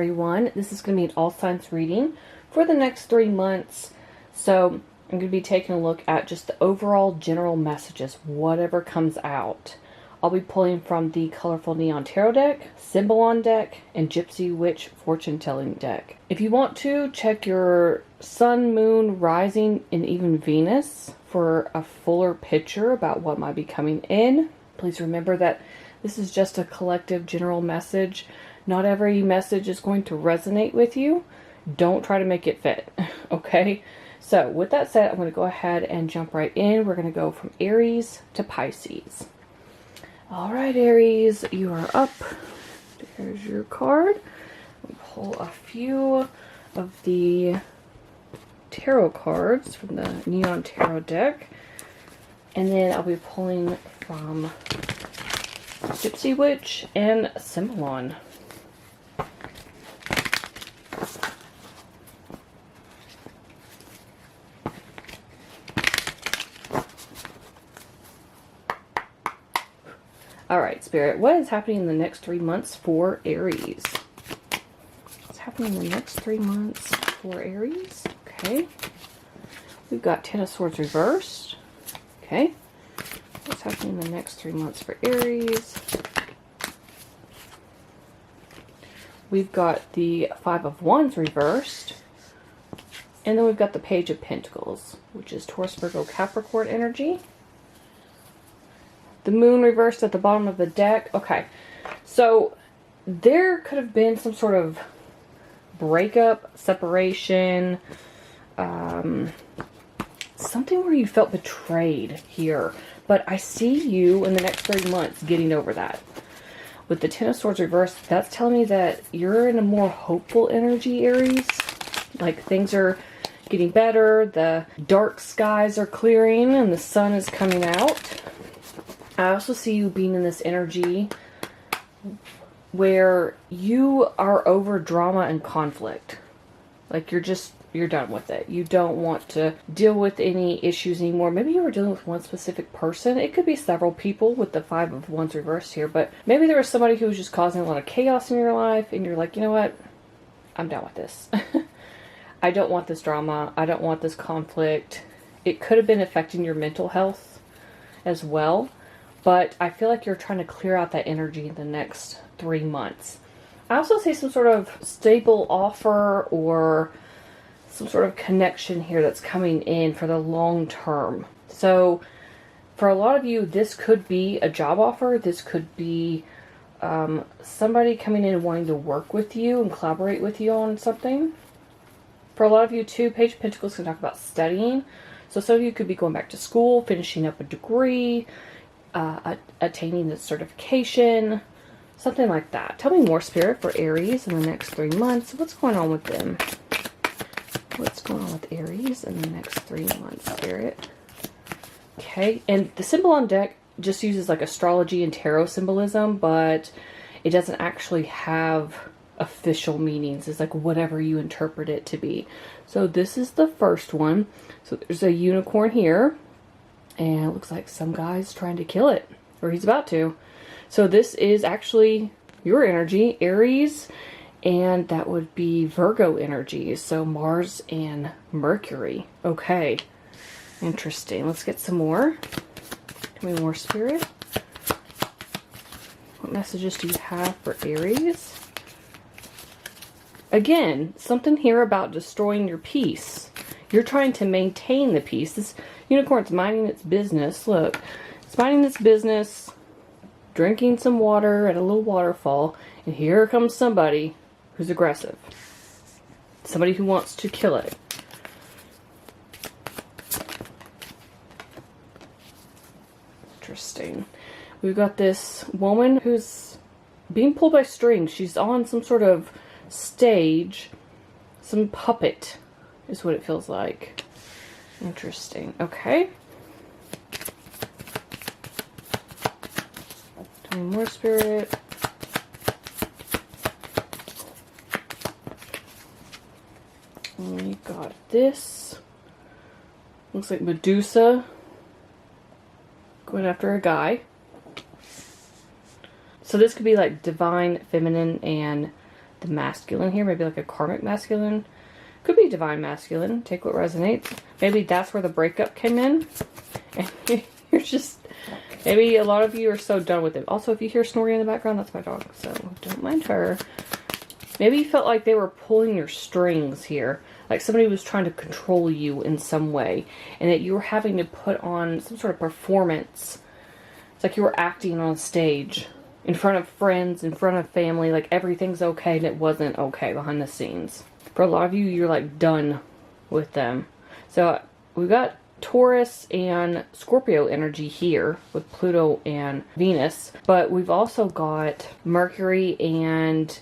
everyone. This is going to be an all signs reading for the next 3 months. So I'm going to be taking a look at just the overall general messages, whatever comes out. I'll be pulling from the Colorful Neon Tarot deck, Symbolon deck, and Gypsy Witch Fortune Telling deck. If you want to, check your Sun, Moon, Rising, and even Venus for a fuller picture about what might be coming in. Please remember that this is just a collective general message. Not every message is going to resonate with you. Don't try to make it fit, okay? So with that said, I'm going to go ahead and jump right in. We're going to go from Aries to Pisces. All right, Aries, you are up. There's your card. We'll pull a few of the tarot cards from the Neon Tarot deck. And then I'll be pulling from Gypsy Witch and Symbolon. Alright, Spirit, what is happening in the next 3 months for Aries? What's happening in the next 3 months for Aries? Okay. We've got Ten of Swords reversed. Okay. What's happening in the next 3 months for Aries? We've got the Five of Wands reversed. And then we've got the Page of Pentacles, which is Taurus, Virgo, Capricorn energy. The Moon reversed at the bottom of the deck. Okay, so there could have been some sort of breakup, separation, something where you felt betrayed here. But I see you in the next 3 months getting over that. With the Ten of Swords reversed, that's telling me that you're in a more hopeful energy, Aries. Like things are getting better, the dark skies are clearing, and the sun is coming out. I also see you being in this energy where you are over drama and conflict. Like you're done with it. You don't want to deal with any issues anymore. Maybe you were dealing with one specific person. It could be several people with the Five of Wands reversed here, but maybe there was somebody who was just causing a lot of chaos in your life and you're like, you know what? I'm done with this. I don't want this drama. I don't want this conflict. It could have been affecting your mental health as well. But I feel like you're trying to clear out that energy in the next 3 months. I also see some sort of stable offer or some sort of connection here that's coming in for the long term. So for a lot of you, this could be a job offer. This could be somebody coming in and wanting to work with you and collaborate with you on something. For a lot of you too, Page of Pentacles can talk about studying. So some of you could be going back to school, finishing up a degree, attaining the certification, something like that. Tell me more, Spirit, for Aries in the next 3 months. What's going on with them? What's going on with Aries in the next 3 months, Spirit? Okay, and the Symbolon deck just uses like astrology and tarot symbolism, but it doesn't actually have official meanings. It's like whatever you interpret it to be. So this is the first one. So there's a unicorn here. And it looks like some guy's trying to kill it. Or he's about to. So this is actually your energy, Aries. And that would be Virgo energy. So Mars and Mercury. Okay. Interesting. Let's get some more. Tell me more, Spirit. What messages do you have for Aries? Again, something here about destroying your peace. You're trying to maintain the peace. This unicorn's minding its business. Look, it's minding its business, drinking some water at a little waterfall, and here comes somebody who's aggressive. Somebody who wants to kill it. Interesting. We've got this woman who's being pulled by strings. She's on some sort of stage, some puppet is what it feels like. Interesting. Okay. Tell me more, Spirit. We got this. Looks like Medusa going after a guy. So this could be like divine, feminine, and the masculine here, maybe like a karmic masculine. Could be divine masculine. Take what resonates. Maybe that's where the breakup came in. And you're just, maybe a lot of you are so done with it. Also, if you hear snoring in the background, that's my dog, so don't mind her. Maybe you felt like they were pulling your strings here. Like somebody was trying to control you in some way. And that you were having to put on some sort of performance. It's like you were acting on stage. In front of friends, in front of family. Like everything's okay and it wasn't okay behind the scenes. For a lot of you, you're like done with them. So we've got Taurus and Scorpio energy here with Pluto and Venus. But we've also got Mercury and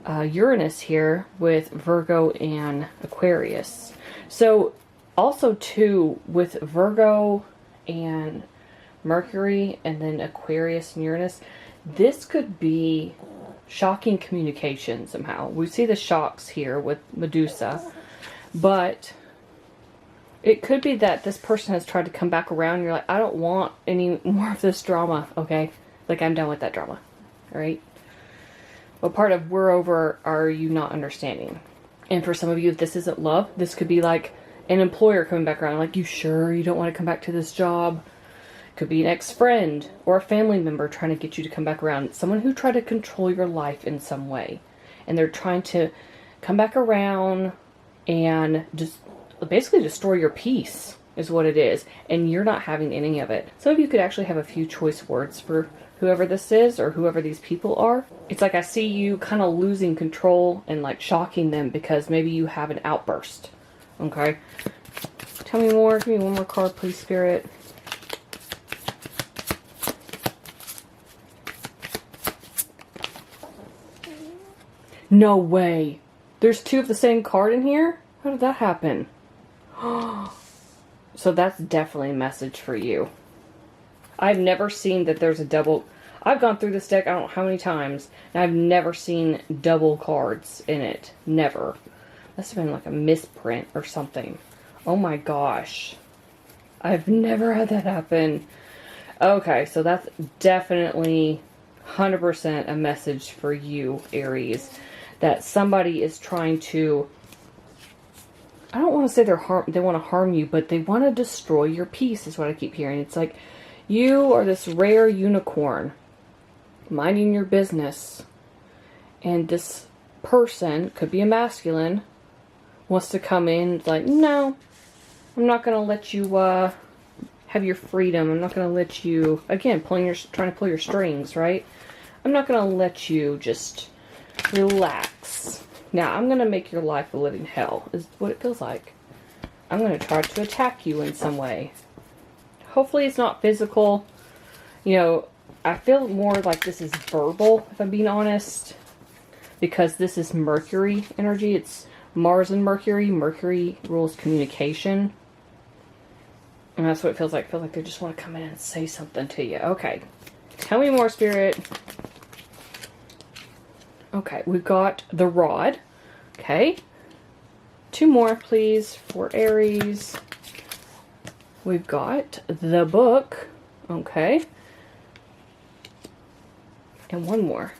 Uranus here with Virgo and Aquarius. So also too with Virgo and Mercury and then Aquarius and Uranus, this could be shocking communication somehow. We see the shocks here with Medusa, but it could be that this person has tried to come back around and you're like, I don't want any more of this drama, okay? Like, I'm done with that drama, all right? What part of we're over are you not understanding? And for some of you, if this isn't love, this could be like an employer coming back around, like, you sure you don't want to come back to this job? Could be an ex-friend or a family member trying to get you to come back around. Someone who tried to control your life in some way. And they're trying to come back around and just basically destroy your peace is what it is. And you're not having any of it. Some of you could actually have a few choice words for whoever this is or whoever these people are. It's like I see you kind of losing control and like shocking them because maybe you have an outburst. Okay? Tell me more. Give me one more card, please, Spirit. No way. There's two of the same card in here? How did that happen? So that's definitely a message for you. I've never seen that there's a double. I've gone through this deck I don't know how many times, and I've never seen double cards in it. Never. Must have been like a misprint or something. Oh my gosh. I've never had that happen. Okay, so that's definitely 100% a message for you, Aries. That somebody is trying to, I don't want to say they want to harm you, but they want to destroy your peace is what I keep hearing. It's like you are this rare unicorn minding your business, and this person, could be a masculine, wants to come in like, no, I'm not going to let you have your freedom. I'm not going to let you, again, trying to pull your strings, right? I'm not going to let you just relax. Now, I'm going to make your life a living hell, is what it feels like. I'm going to try to attack you in some way. Hopefully it's not physical. You know, I feel more like this is verbal, if I'm being honest. Because this is Mercury energy. It's Mars and Mercury. Mercury rules communication. And that's what it feels like. I feel like they just want to come in and say something to you. Okay. Tell me more, Spirit. Okay, we've got the rod. Okay. Two more, please, for Aries. We've got the book. Okay. And one more.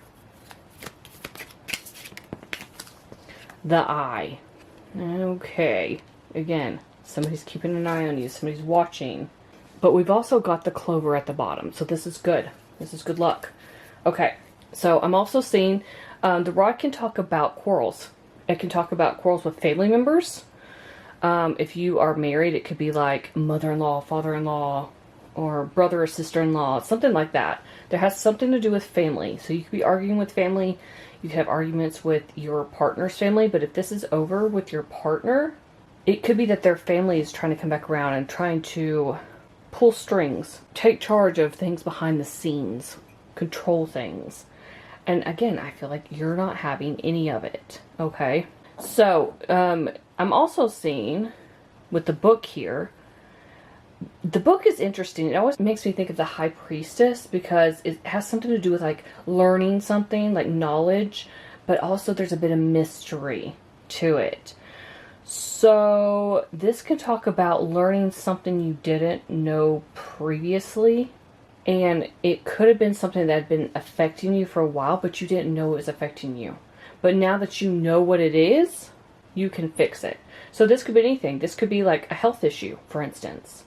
The eye. Okay. Again, somebody's keeping an eye on you. Somebody's watching. But we've also got the clover at the bottom. So this is good. This is good luck. Okay. So I'm also seeing the rod can talk about quarrels. It can talk about quarrels with family members. If you are married, it could be like mother-in-law, father-in-law, or brother or sister-in-law, something like that. There has something to do with family. So you could be arguing with family. You could have arguments with your partner's family. But if this is over with your partner, it could be that their family is trying to come back around and trying to pull strings, take charge of things behind the scenes, control things. And again, I feel like you're not having any of it. Okay. So, I'm also seeing with the book here, the book is interesting. It always makes me think of the High Priestess because it has something to do with like learning something, like knowledge, but also there's a bit of mystery to it. So this can talk about learning something you didn't know previously. And it could have been something that had been affecting you for a while, but you didn't know it was affecting you. But now that you know what it is, you can fix it. So this could be anything. This could be like a health issue, for instance.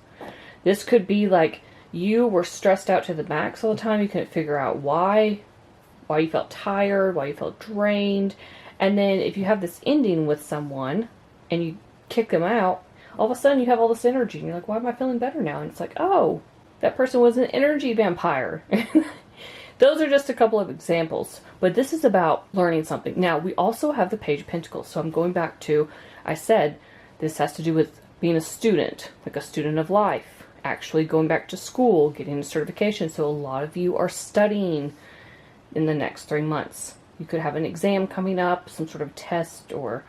This could be like you were stressed out to the max all the time. You couldn't figure out why you felt tired, why you felt drained. And then if you have this ending with someone and you kick them out, all of a sudden you have all this energy. And you're like, why am I feeling better now? And it's like, oh, that person was an energy vampire. Those are just a couple of examples. But this is about learning something. Now, we also have the Page of Pentacles. So I'm going back to, I said, this has to do with being a student, like a student of life. Actually going back to school, getting a certification. So a lot of you are studying in the next 3 months. You could have an exam coming up, some sort of test or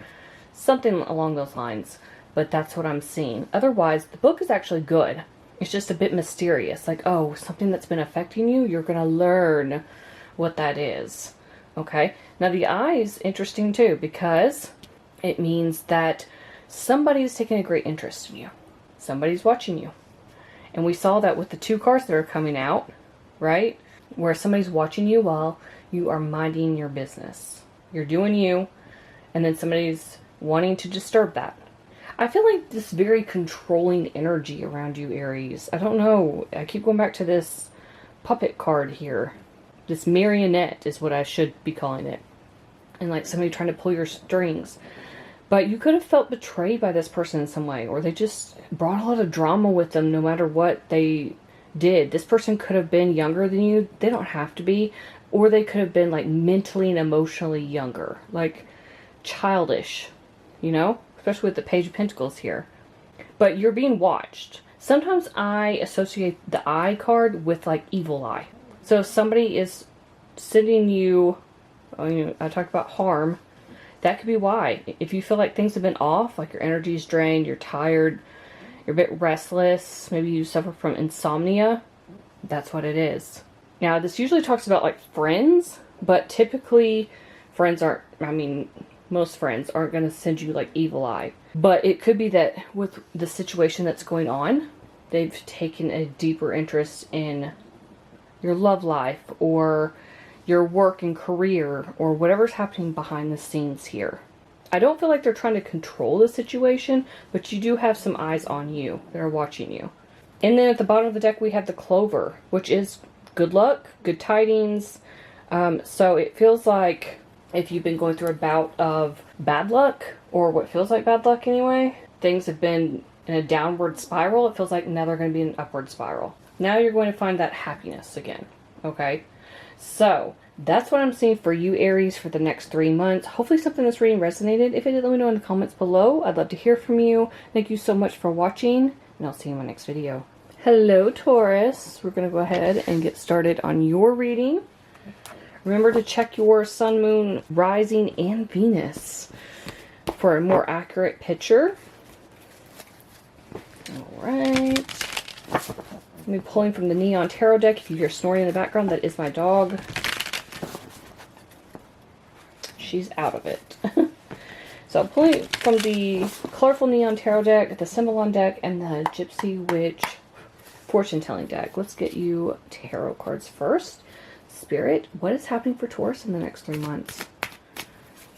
something along those lines. But that's what I'm seeing. Otherwise, the book is actually good. It's just a bit mysterious. Like, oh, something that's been affecting you, you're going to learn what that is. Okay? Now, the eye is interesting too, because it means that somebody's taking a great interest in you. Somebody's watching you. And we saw that with the 2 cards that are coming out, right? Where somebody's watching you while you are minding your business. You're doing you, and then somebody's wanting to disturb that. I feel like this very controlling energy around you, Aries. I don't know. I keep going back to this puppet card here. This marionette is what I should be calling it. And like somebody trying to pull your strings. But you could have felt betrayed by this person in some way. Or they just brought a lot of drama with them no matter what they did. This person could have been younger than you. They don't have to be. Or they could have been like mentally and emotionally younger. Like childish. You know? Especially with the Page of Pentacles here. But you're being watched. Sometimes I associate the eye card with like evil eye. So if somebody is sending you, I talked about harm, that could be why. If you feel like things have been off, like your energy's drained, you're tired, you're a bit restless, maybe you suffer from insomnia, that's what it is. Now this usually talks about like friends, but typically friends aren't, most friends aren't going to send you like evil eye. But it could be that with the situation that's going on, they've taken a deeper interest in your love life or your work and career or whatever's happening behind the scenes here. I don't feel like they're trying to control the situation, but you do have some eyes on you that are watching you. And then at the bottom of the deck we have the Clover, which is good luck, good tidings. So it feels like if you've been going through a bout of bad luck, or what feels like bad luck anyway, things have been in a downward spiral, it feels like now they're going to be in an upward spiral. Now you're going to find that happiness again, okay? So, that's what I'm seeing for you, Aries, for the next 3 months. Hopefully something in this reading resonated. If it did, let me know in the comments below. I'd love to hear from you. Thank you so much for watching, and I'll see you in my next video. Hello, Taurus. We're going to go ahead and get started on your reading. Remember to check your sun, moon, rising, and Venus for a more accurate picture. Alright. I'm going to be pulling from the Neon Tarot deck. If you hear snoring in the background, that is my dog. She's out of it. So I'm pulling from the colorful Neon Tarot deck, the Symbolon deck, and the Gypsy Witch Fortune Telling deck. Let's get you tarot cards first. Spirit, what is happening for Taurus in the next 3 months?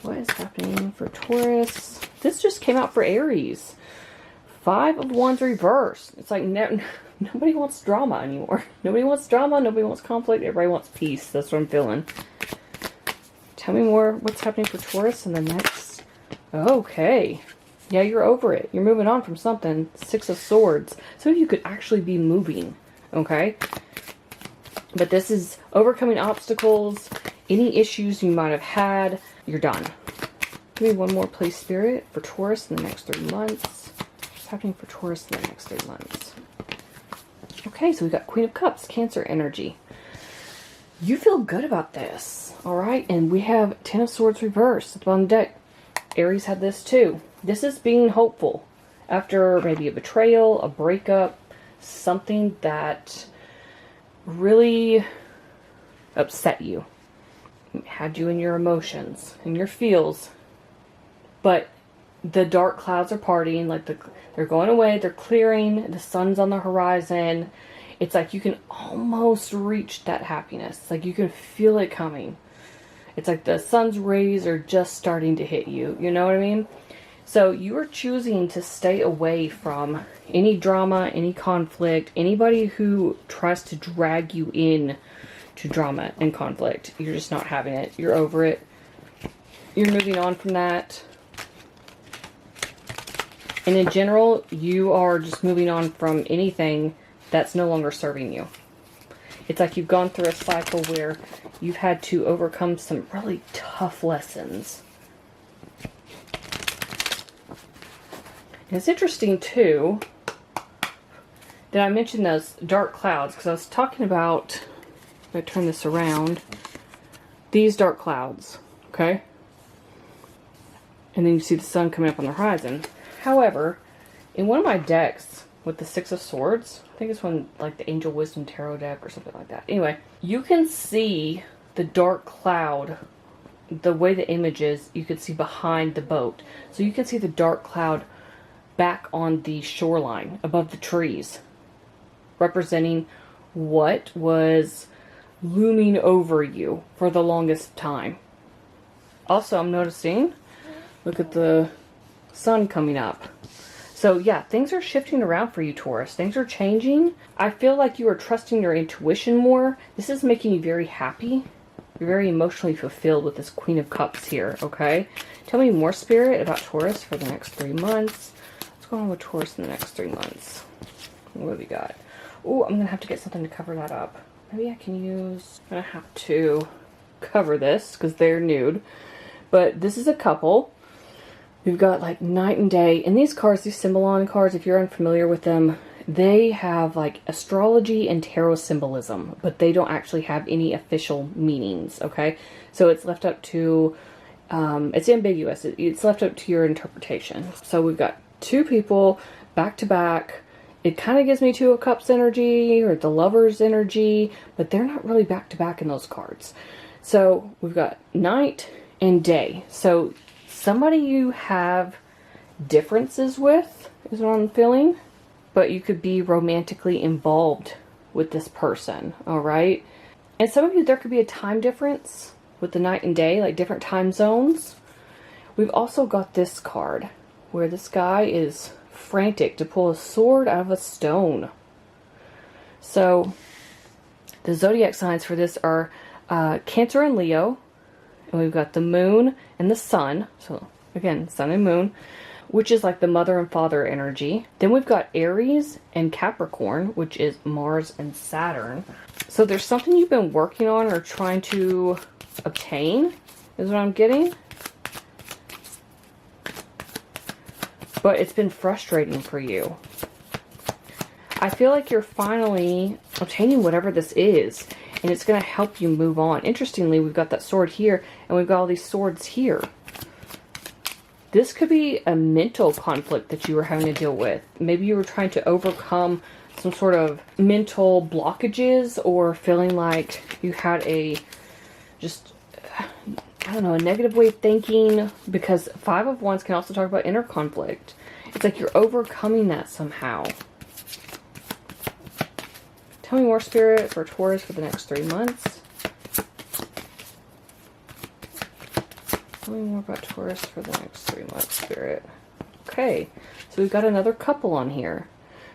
What is happening for Taurus? This just came out for Aries. 5 of Wands reversed. It's like nobody wants drama anymore. Nobody wants drama. Nobody wants conflict. Everybody wants peace. That's what I'm feeling. Tell me more. What's happening for Taurus in the next... Okay. Yeah, you're over it. You're moving on from something. 6 of Swords. So you could actually be moving. Okay? But this is overcoming obstacles, any issues you might have had, you're done. Give me one more, please, Spirit, for Taurus in the next 3 months. What's happening for Taurus in the next 3 months? Okay, so we got Queen of Cups, Cancer energy. You feel good about this, alright? And we have 10 of Swords reversed at the bottom of the deck. Aries had this too. This is being hopeful. After maybe a betrayal, a breakup, something that really upset you, had you in your emotions and your feels, but the dark clouds are parting, like they're going away, they're clearing, the sun's on the horizon. It's like you can almost reach that happiness, like you can feel it coming. It's like the sun's rays are just starting to hit you. You know what I mean? So you are choosing to stay away from any drama, any conflict, anybody who tries to drag you in to drama and conflict. You're just not having it. You're over it. You're moving on from that. And in general, you are just moving on from anything that's no longer serving you. It's like you've gone through a cycle where you've had to overcome some really tough lessons. And it's interesting too that I mentioned those dark clouds, because I was talking about, if I turn this around, these dark clouds, okay? And then you see the sun coming up on the horizon. However, in one of my decks with the Six of Swords, I think it's one like the Angel Wisdom Tarot deck or something like that. Anyway, you can see the dark cloud, the way the image is, you can see behind the boat. So you can see the dark cloud back on the shoreline above the trees, representing what was looming over you for the longest time. Also, I'm noticing, look at the sun coming up. So yeah, things are shifting around for you, Taurus. Things are changing. I feel like you are trusting your intuition more. This is making you very happy. You're very emotionally fulfilled with this Queen of Cups here, okay? Tell me more, Spirit, about Taurus for the next 3 months. What's going on with Taurus in the next 3 months? What have we got? Oh, I'm going to have to get something to cover that up. Maybe I can use... I'm going to have to cover this because they're nude. But this is a couple. We've got like night and day. And these cards, these Symbolon cards, if you're unfamiliar with them, they have like astrology and tarot symbolism, but they don't actually have any official meanings, okay? So it's left up to, it's ambiguous. It's left up to your interpretation. So we've got two people back to back. It kind of gives me Two of Cups energy or the Lover's energy, but they're not really back to back in those cards. So we've got night and day. So somebody you have differences with is what I'm feeling, but you could be romantically involved with this person, all right? And some of you, there could be a time difference with the night and day, like different time zones. We've also got this card where this guy is frantic to pull a sword out of a stone. So the zodiac signs for this are Cancer and Leo. And we've got the moon and the sun. So again, sun and moon, which is like the mother and father energy. Then we've got Aries and Capricorn, which is Mars and Saturn. So there's something you've been working on or trying to obtain, is what I'm getting. But it's been frustrating for you. I feel like you're finally obtaining whatever this is, and it's going to help you move on. Interestingly, we've got that sword here, and we've got all these swords here. This could be a mental conflict that you were having to deal with. Maybe you were trying to overcome some sort of mental blockages, or feeling like you had a, just, I don't know, a negative way of thinking, because Five of Wands can also talk about inner conflict. It's like you're overcoming that somehow. Tell me more, Spirit, for Taurus for the next 3 months. Tell me more about Taurus for the next 3 months, Spirit. Okay, so we've got another couple on here.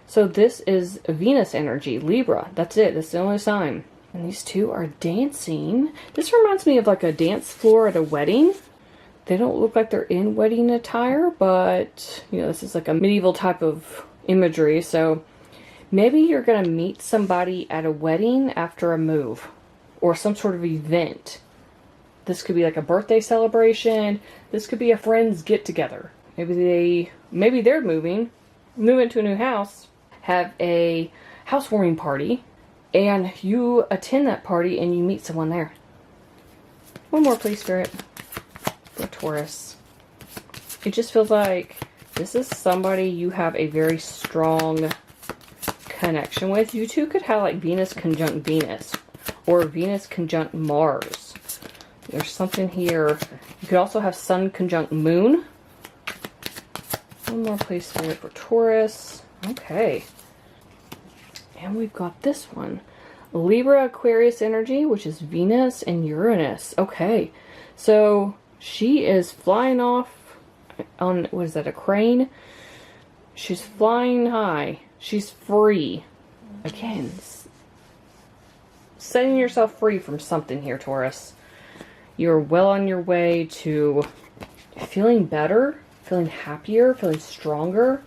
So this is Venus energy, Libra. That's it. That's the only sign. And these two are dancing. This reminds me of like a dance floor at a wedding. They don't look like they're in wedding attire, but, you know, this is like a medieval type of imagery. So maybe you're going to meet somebody at a wedding after a move or some sort of event. This could be like a birthday celebration. This could be a friend's get together. Maybe they're moving to a new house, have a housewarming party, and you attend that party and you meet someone there. One more, please, Spirit, for Taurus. It just feels like this is somebody you have a very strong connection with. You two could have like Venus conjunct Venus or Venus conjunct Mars. There's something here. You could also have Sun conjunct Moon. One more, please, Spirit, for Taurus. Okay. And we've got this one. Libra, Aquarius energy, which is Venus and Uranus. Okay, so she is flying off on, what is that, a crane? She's flying high. She's free. Again, setting yourself free from something here, Taurus. You're well on your way to feeling better, feeling happier, feeling stronger,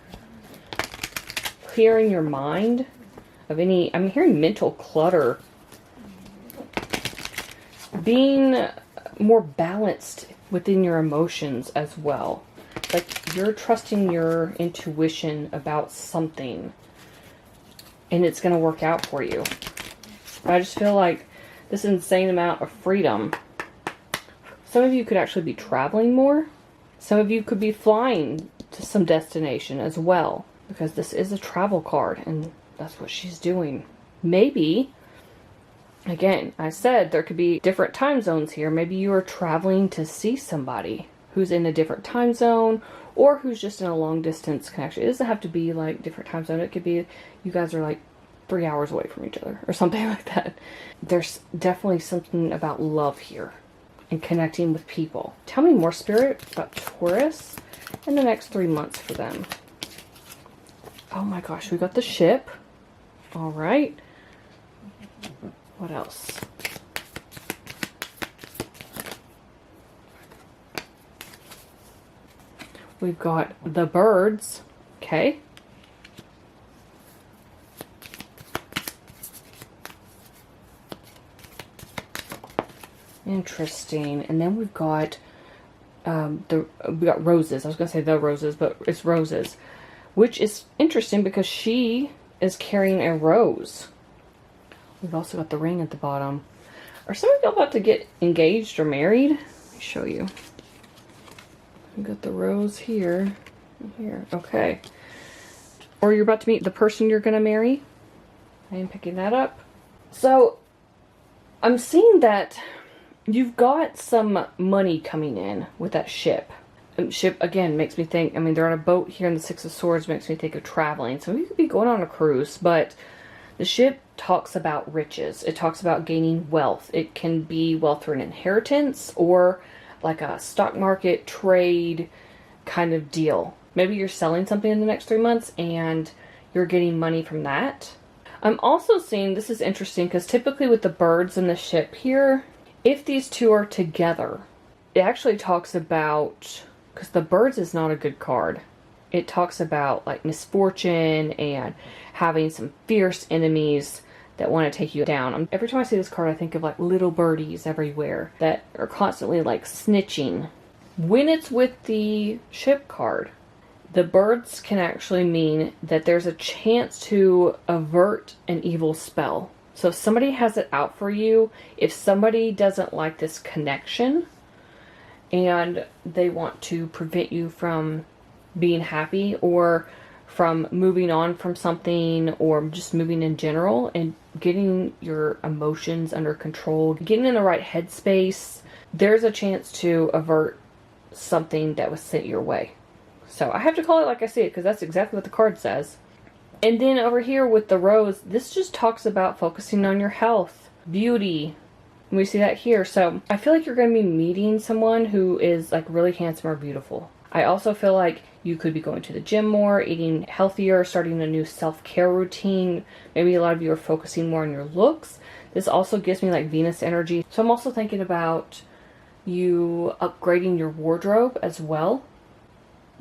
clearing your mind of any, I'm hearing mental clutter, being more balanced within your emotions as well. Like you're trusting your intuition about something and it's going to work out for you. I just feel like this insane amount of freedom. Some of you could actually be traveling more. Some of you could be flying to some destination as well, because this is a travel card and that's what she's doing. Maybe, again, I said there could be different time zones here. Maybe you are traveling to see somebody who's in a different time zone or who's just in a long distance connection. It doesn't have to be like different time zone. It could be you guys are like 3 hours away from each other or something like that. There's definitely something about love here and connecting with people. Tell me more, Spirit, about Taurus in the next 3 months for them. Oh my gosh, we got the ship. All right. What else? We've got the birds. Okay. Interesting. And then we've got we got roses. I was gonna say the roses, but it's roses, which is interesting because she is carrying a rose. We've also got the ring at the bottom. Are some of y'all about to get engaged or married? Let me show you. We've got the rose here and here. Okay. Or you're about to meet the person you're gonna marry. I am picking that up. So I'm seeing that you've got some money coming in with that ship. Ship, again, makes me think, I mean, they're on a boat here in the Six of Swords, makes me think of traveling. So you could be going on a cruise, but the ship talks about riches. It talks about gaining wealth. It can be wealth through an inheritance or like a stock market trade kind of deal. Maybe you're selling something in the next 3 months and you're getting money from that. I'm also seeing, this is interesting because typically with the birds and the ship here, if these two are together, it actually talks about, because the birds is not a good card. It talks about like misfortune and having some fierce enemies that want to take you down. Every time I see this card, I think of like little birdies everywhere that are constantly like snitching. When it's with the ship card, the birds can actually mean that there's a chance to avert an evil spell. So if somebody has it out for you, if somebody doesn't like this connection and they want to prevent you from being happy or from moving on from something or just moving in general and getting your emotions under control, getting in the right headspace, there's a chance to avert something that was sent your way. So I have to call it like I see it because that's exactly what the card says. And then over here with the rose, this just talks about focusing on your health, beauty. We see that here. So I feel like you're going to be meeting someone who is like really handsome or beautiful. I also feel like you could be going to the gym more, eating healthier, starting a new self-care routine. Maybe a lot of you are focusing more on your looks. This also gives me like Venus energy. So I'm also thinking about you upgrading your wardrobe as well.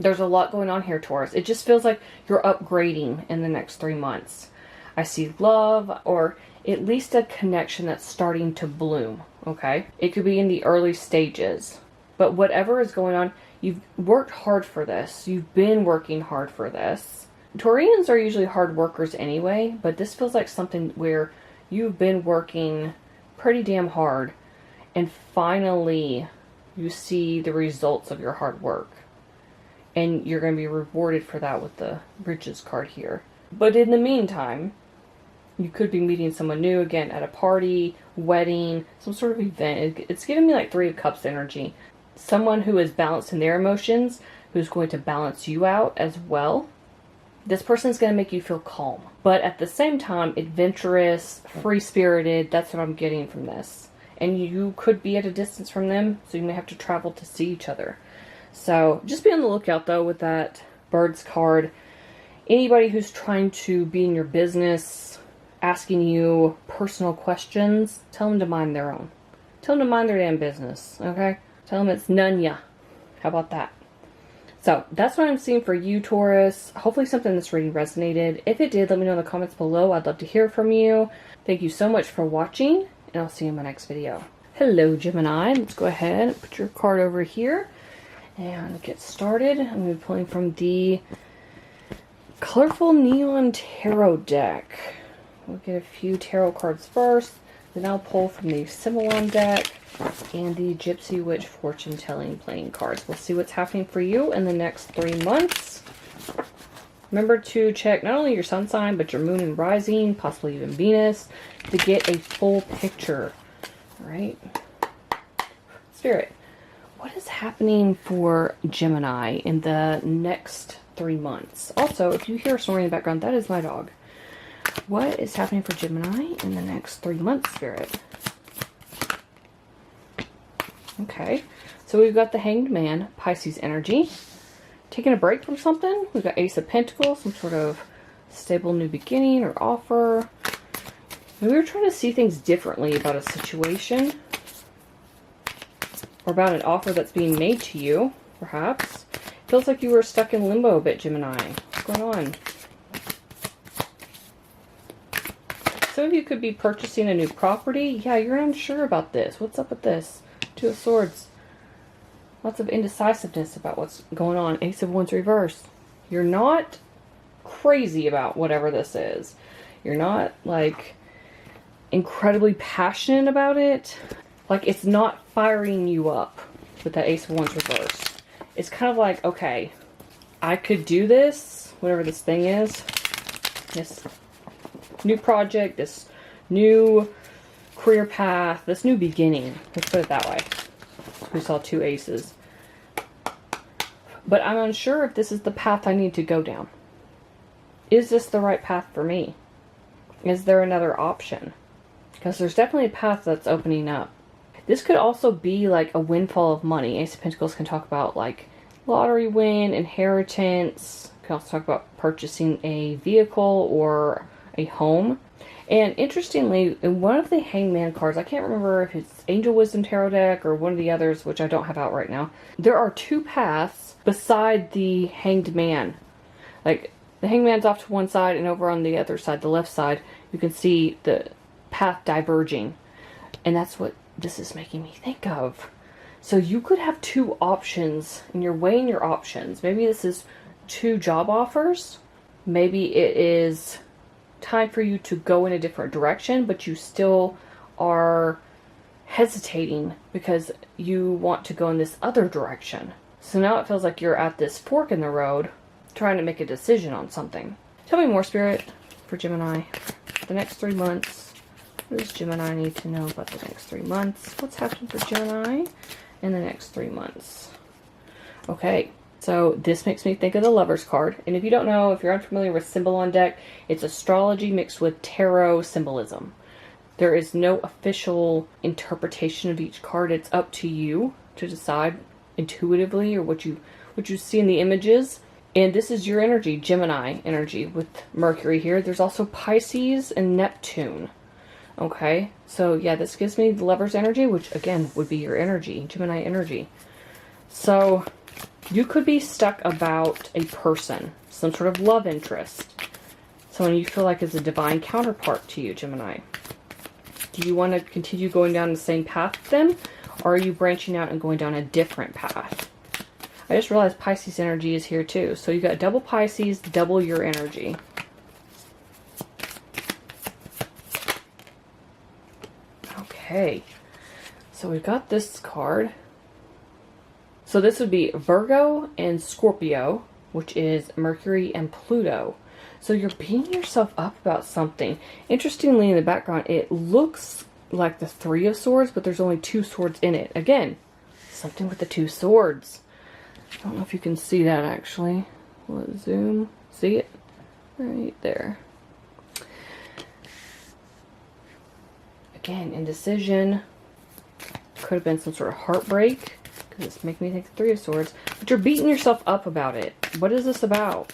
There's a lot going on here, Taurus. It just feels like you're upgrading in the next 3 months. I see love or at least a connection that's starting to bloom, okay? It could be in the early stages. But whatever is going on, you've worked hard for this. You've been working hard for this. Taurians are usually hard workers anyway, but this feels like something where you've been working pretty damn hard and finally you see the results of your hard work. And you're going to be rewarded for that with the riches card here. But in the meantime, you could be meeting someone new again at a party, wedding, some sort of event. It's giving me like 3 of Cups energy. Someone who is balanced in their emotions, who's going to balance you out as well. This person's going to make you feel calm, but at the same time, adventurous, free-spirited. That's what I'm getting from this. And you could be at a distance from them, so you may have to travel to see each other. So just be on the lookout, though, with that Birds card. Anybody who's trying to be in your business, asking you personal questions, tell them to mind their own. Tell them to mind their damn business, okay? Tell them it's none ya. How about that? So, that's what I'm seeing for you, Taurus. Hopefully something in this reading resonated. If it did, let me know in the comments below. I'd love to hear from you. Thank you so much for watching, and I'll see you in my next video. Hello, Gemini. Let's go ahead and put your card over here and get started. I'm going to be pulling from the Colorful Neon Tarot deck. We'll get a few tarot cards first. Then I'll pull from the Symbolon deck and the Gypsy Witch Fortune Telling playing cards. We'll see what's happening for you in the next 3 months. Remember to check not only your sun sign, but your moon and rising, possibly even Venus, to get a full picture. All right. Spirit, what is happening for Gemini in the next 3 months? Also, if you hear a snoring in the background, that is my dog. What is happening for Gemini in the next 3 months, Spirit? Okay, so we've got the Hanged Man, Pisces energy. Taking a break from something. We've got Ace of Pentacles, some sort of stable new beginning or offer. Maybe we're trying to see things differently about a situation. Or about an offer that's being made to you, perhaps. Feels like you were stuck in limbo a bit, Gemini. What's going on? Some of you could be purchasing a new property. Yeah, you're unsure about this. What's up with this? Two of Swords. Lots of indecisiveness about what's going on. Ace of Wands reverse. You're not crazy about whatever this is. You're not, like, incredibly passionate about it. Like, it's not firing you up with that Ace of Wands reverse. It's kind of like, okay, I could do this, whatever this thing is. This new project, this new career path, this new beginning. Let's put it that way. We saw 2 aces. But I'm unsure if this is the path I need to go down. Is this the right path for me? Is there another option? Because there's definitely a path that's opening up. This could also be like a windfall of money. Ace of Pentacles can talk about like lottery win, inheritance. Can also talk about purchasing a vehicle or a home. And interestingly, in one of the Hangman cards, I can't remember if it's Angel Wisdom Tarot deck or one of the others, which I don't have out right now, there are 2 paths beside the Hanged Man. Like, the Hanged Man's off to one side, and over on the other side, the left side, you can see the path diverging. And that's what this is making me think of. So you could have 2 options, and you're weighing your options. Maybe this is 2 job offers. Maybe it is time for you to go in a different direction, but you still are hesitating because you want to go in this other direction. So now it feels like you're at this fork in the road trying to make a decision on something. Tell me more, Spirit, for Gemini. The next 3 months. What does Gemini need to know about the next 3 months? What's happening for Gemini in the next 3 months? Okay. So this makes me think of the Lovers card. And if you don't know, if you're unfamiliar with Symbolon deck, it's astrology mixed with tarot symbolism. There is no official interpretation of each card. It's up to you to decide intuitively or what you see in the images. And this is your energy, Gemini energy with Mercury here. There's also Pisces and Neptune. Okay, so yeah, this gives me the Lover's energy, which again would be your energy, Gemini energy. So you could be stuck about a person, some sort of love interest. Someone you feel like is a divine counterpart to you, Gemini. Do you want to continue going down the same path with them? Or are you branching out and going down a different path? I just realized Pisces energy is here too. So you got double Pisces, double your energy. Okay. So we've got this card. So this would be Virgo and Scorpio, which is Mercury and Pluto. So you're beating yourself up about something. Interestingly, in the background, it looks like the 3 of Swords, but there's only 2 swords in it. Again, something with the 2 swords. I don't know if you can see that, actually. Will it zoom? See it? Right there. Again, indecision. Could have been some sort of heartbreak, because it's making me think the Three of Swords. But you're beating yourself up about it. What is this about?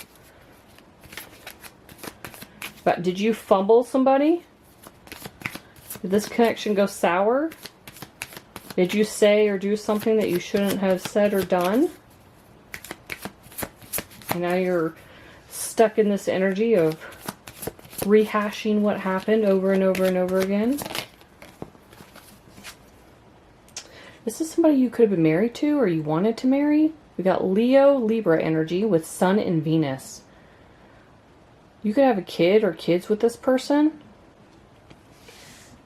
But did you fumble somebody? Did this connection go sour? Did you say or do something that you shouldn't have said or done? And now you're stuck in this energy of rehashing what happened over and over and over again. This is somebody you could have been married to or you wanted to marry. We got Leo, Libra energy with Sun and Venus. You could have a kid or kids with this person.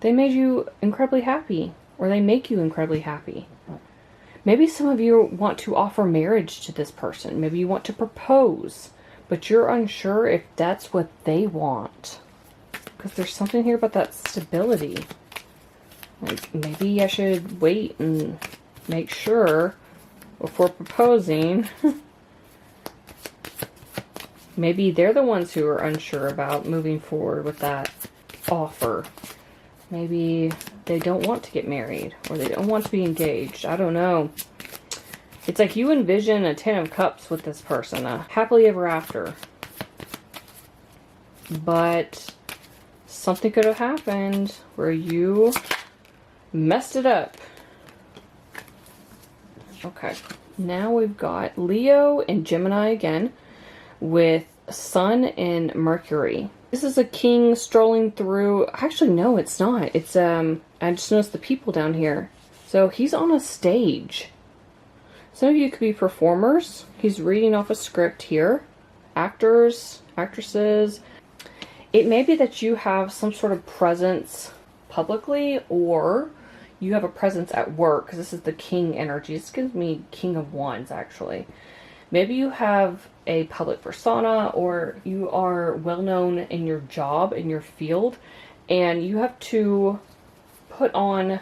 They made you incredibly happy, or they make you incredibly happy. Maybe some of you want to offer marriage to this person. Maybe you want to propose, but you're unsure if that's what they want. Because there's something here about that stability. Like, maybe I should wait and make sure before proposing. Maybe they're the ones who are unsure about moving forward with that offer. Maybe they don't want to get married, or they don't want to be engaged. I don't know. It's like you envision a 10 of Cups with this person, a happily ever after. But something could have happened where you messed it up. Okay, now we've got Leo and Gemini again with Sun and Mercury. This is a king strolling through. Actually, no, it's not. It's, I just noticed the people down here. So he's on a stage. Some of you could be performers. He's reading off a script here. Actors, actresses. It may be that you have some sort of presence publicly, or you have a presence at work, because this is the king energy. This gives me King of Wands, actually. Maybe you have a public persona, or you are well known in your job, in your field, and you have to put on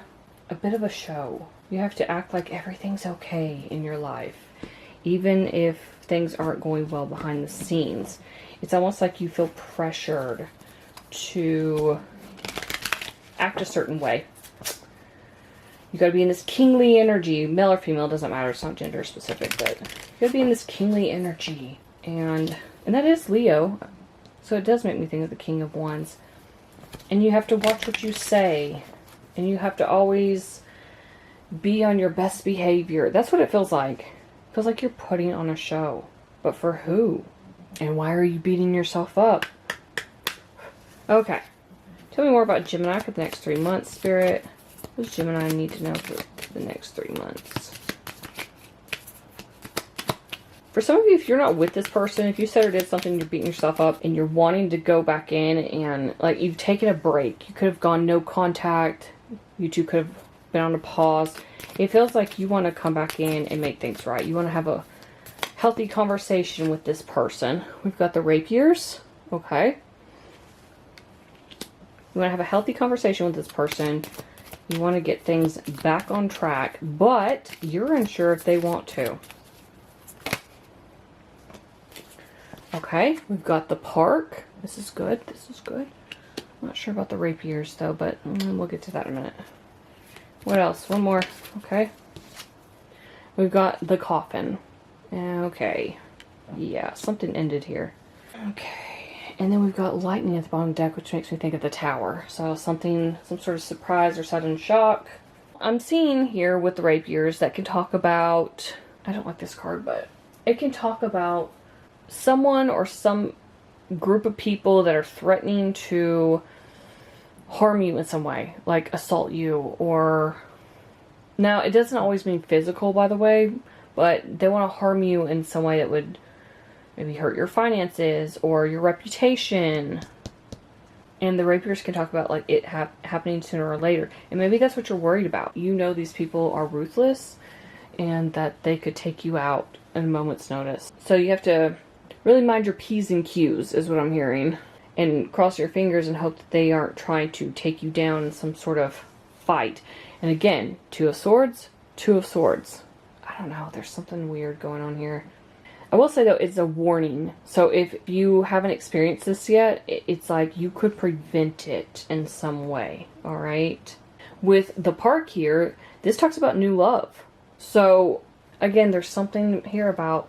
a bit of a show. You have to act like everything's okay in your life, even if things aren't going well behind the scenes. It's almost like you feel pressured to act a certain way. You gotta be in this kingly energy. Male or female, doesn't matter. It's not gender specific, but you gotta be in this kingly energy. And that is Leo. So it does make me think of the King of Wands. And you have to watch what you say. And you have to always be on your best behavior. That's what it feels like. It feels like you're putting on a show. But for who? And why are you beating yourself up? Okay. Tell me more about Gemini for the next 3 months, Spirit. What does Gemini need to know for the next 3 months? For some of you, if you're not with this person, if you said or did something, you're beating yourself up and you're wanting to go back in and, like, you've taken a break. You could have gone no contact. You two could have been on a pause. It feels like you want to come back in and make things right. You want to have a healthy conversation with this person. We've got the rapiers. Okay. You want to have a healthy conversation with this person. You want to get things back on track, but you're unsure if they want to. Okay, we've got the park. This is good. This is good. I'm not sure about the rapiers, though, but we'll get to that in a minute. What else? One more. Okay. We've got the coffin. Okay. Yeah, something ended here. Okay. And then we've got lightning at the bottom deck, which makes me think of the tower. So some sort of surprise or sudden shock. I'm seeing here with the rapiers that can talk about, I don't like this card, but it can talk about someone or some group of people that are threatening to harm you in some way, like assault you, or, now it doesn't always mean physical, by the way, but they want to harm you in some way that would maybe hurt your finances or your reputation. And the rapiers can talk about, like, it happening sooner or later. And maybe that's what you're worried about. You know these people are ruthless and that they could take you out at a moment's notice. So you have to really mind your P's and Q's, is what I'm hearing. And cross your fingers and hope that they aren't trying to take you down in some sort of fight. And again, Two of Swords, Two of Swords. I don't know, there's something weird going on here. I will say though, it's a warning. So if you haven't experienced this yet, it's like you could prevent it in some way. All right. With the park here, this talks about new love. So again, there's something here about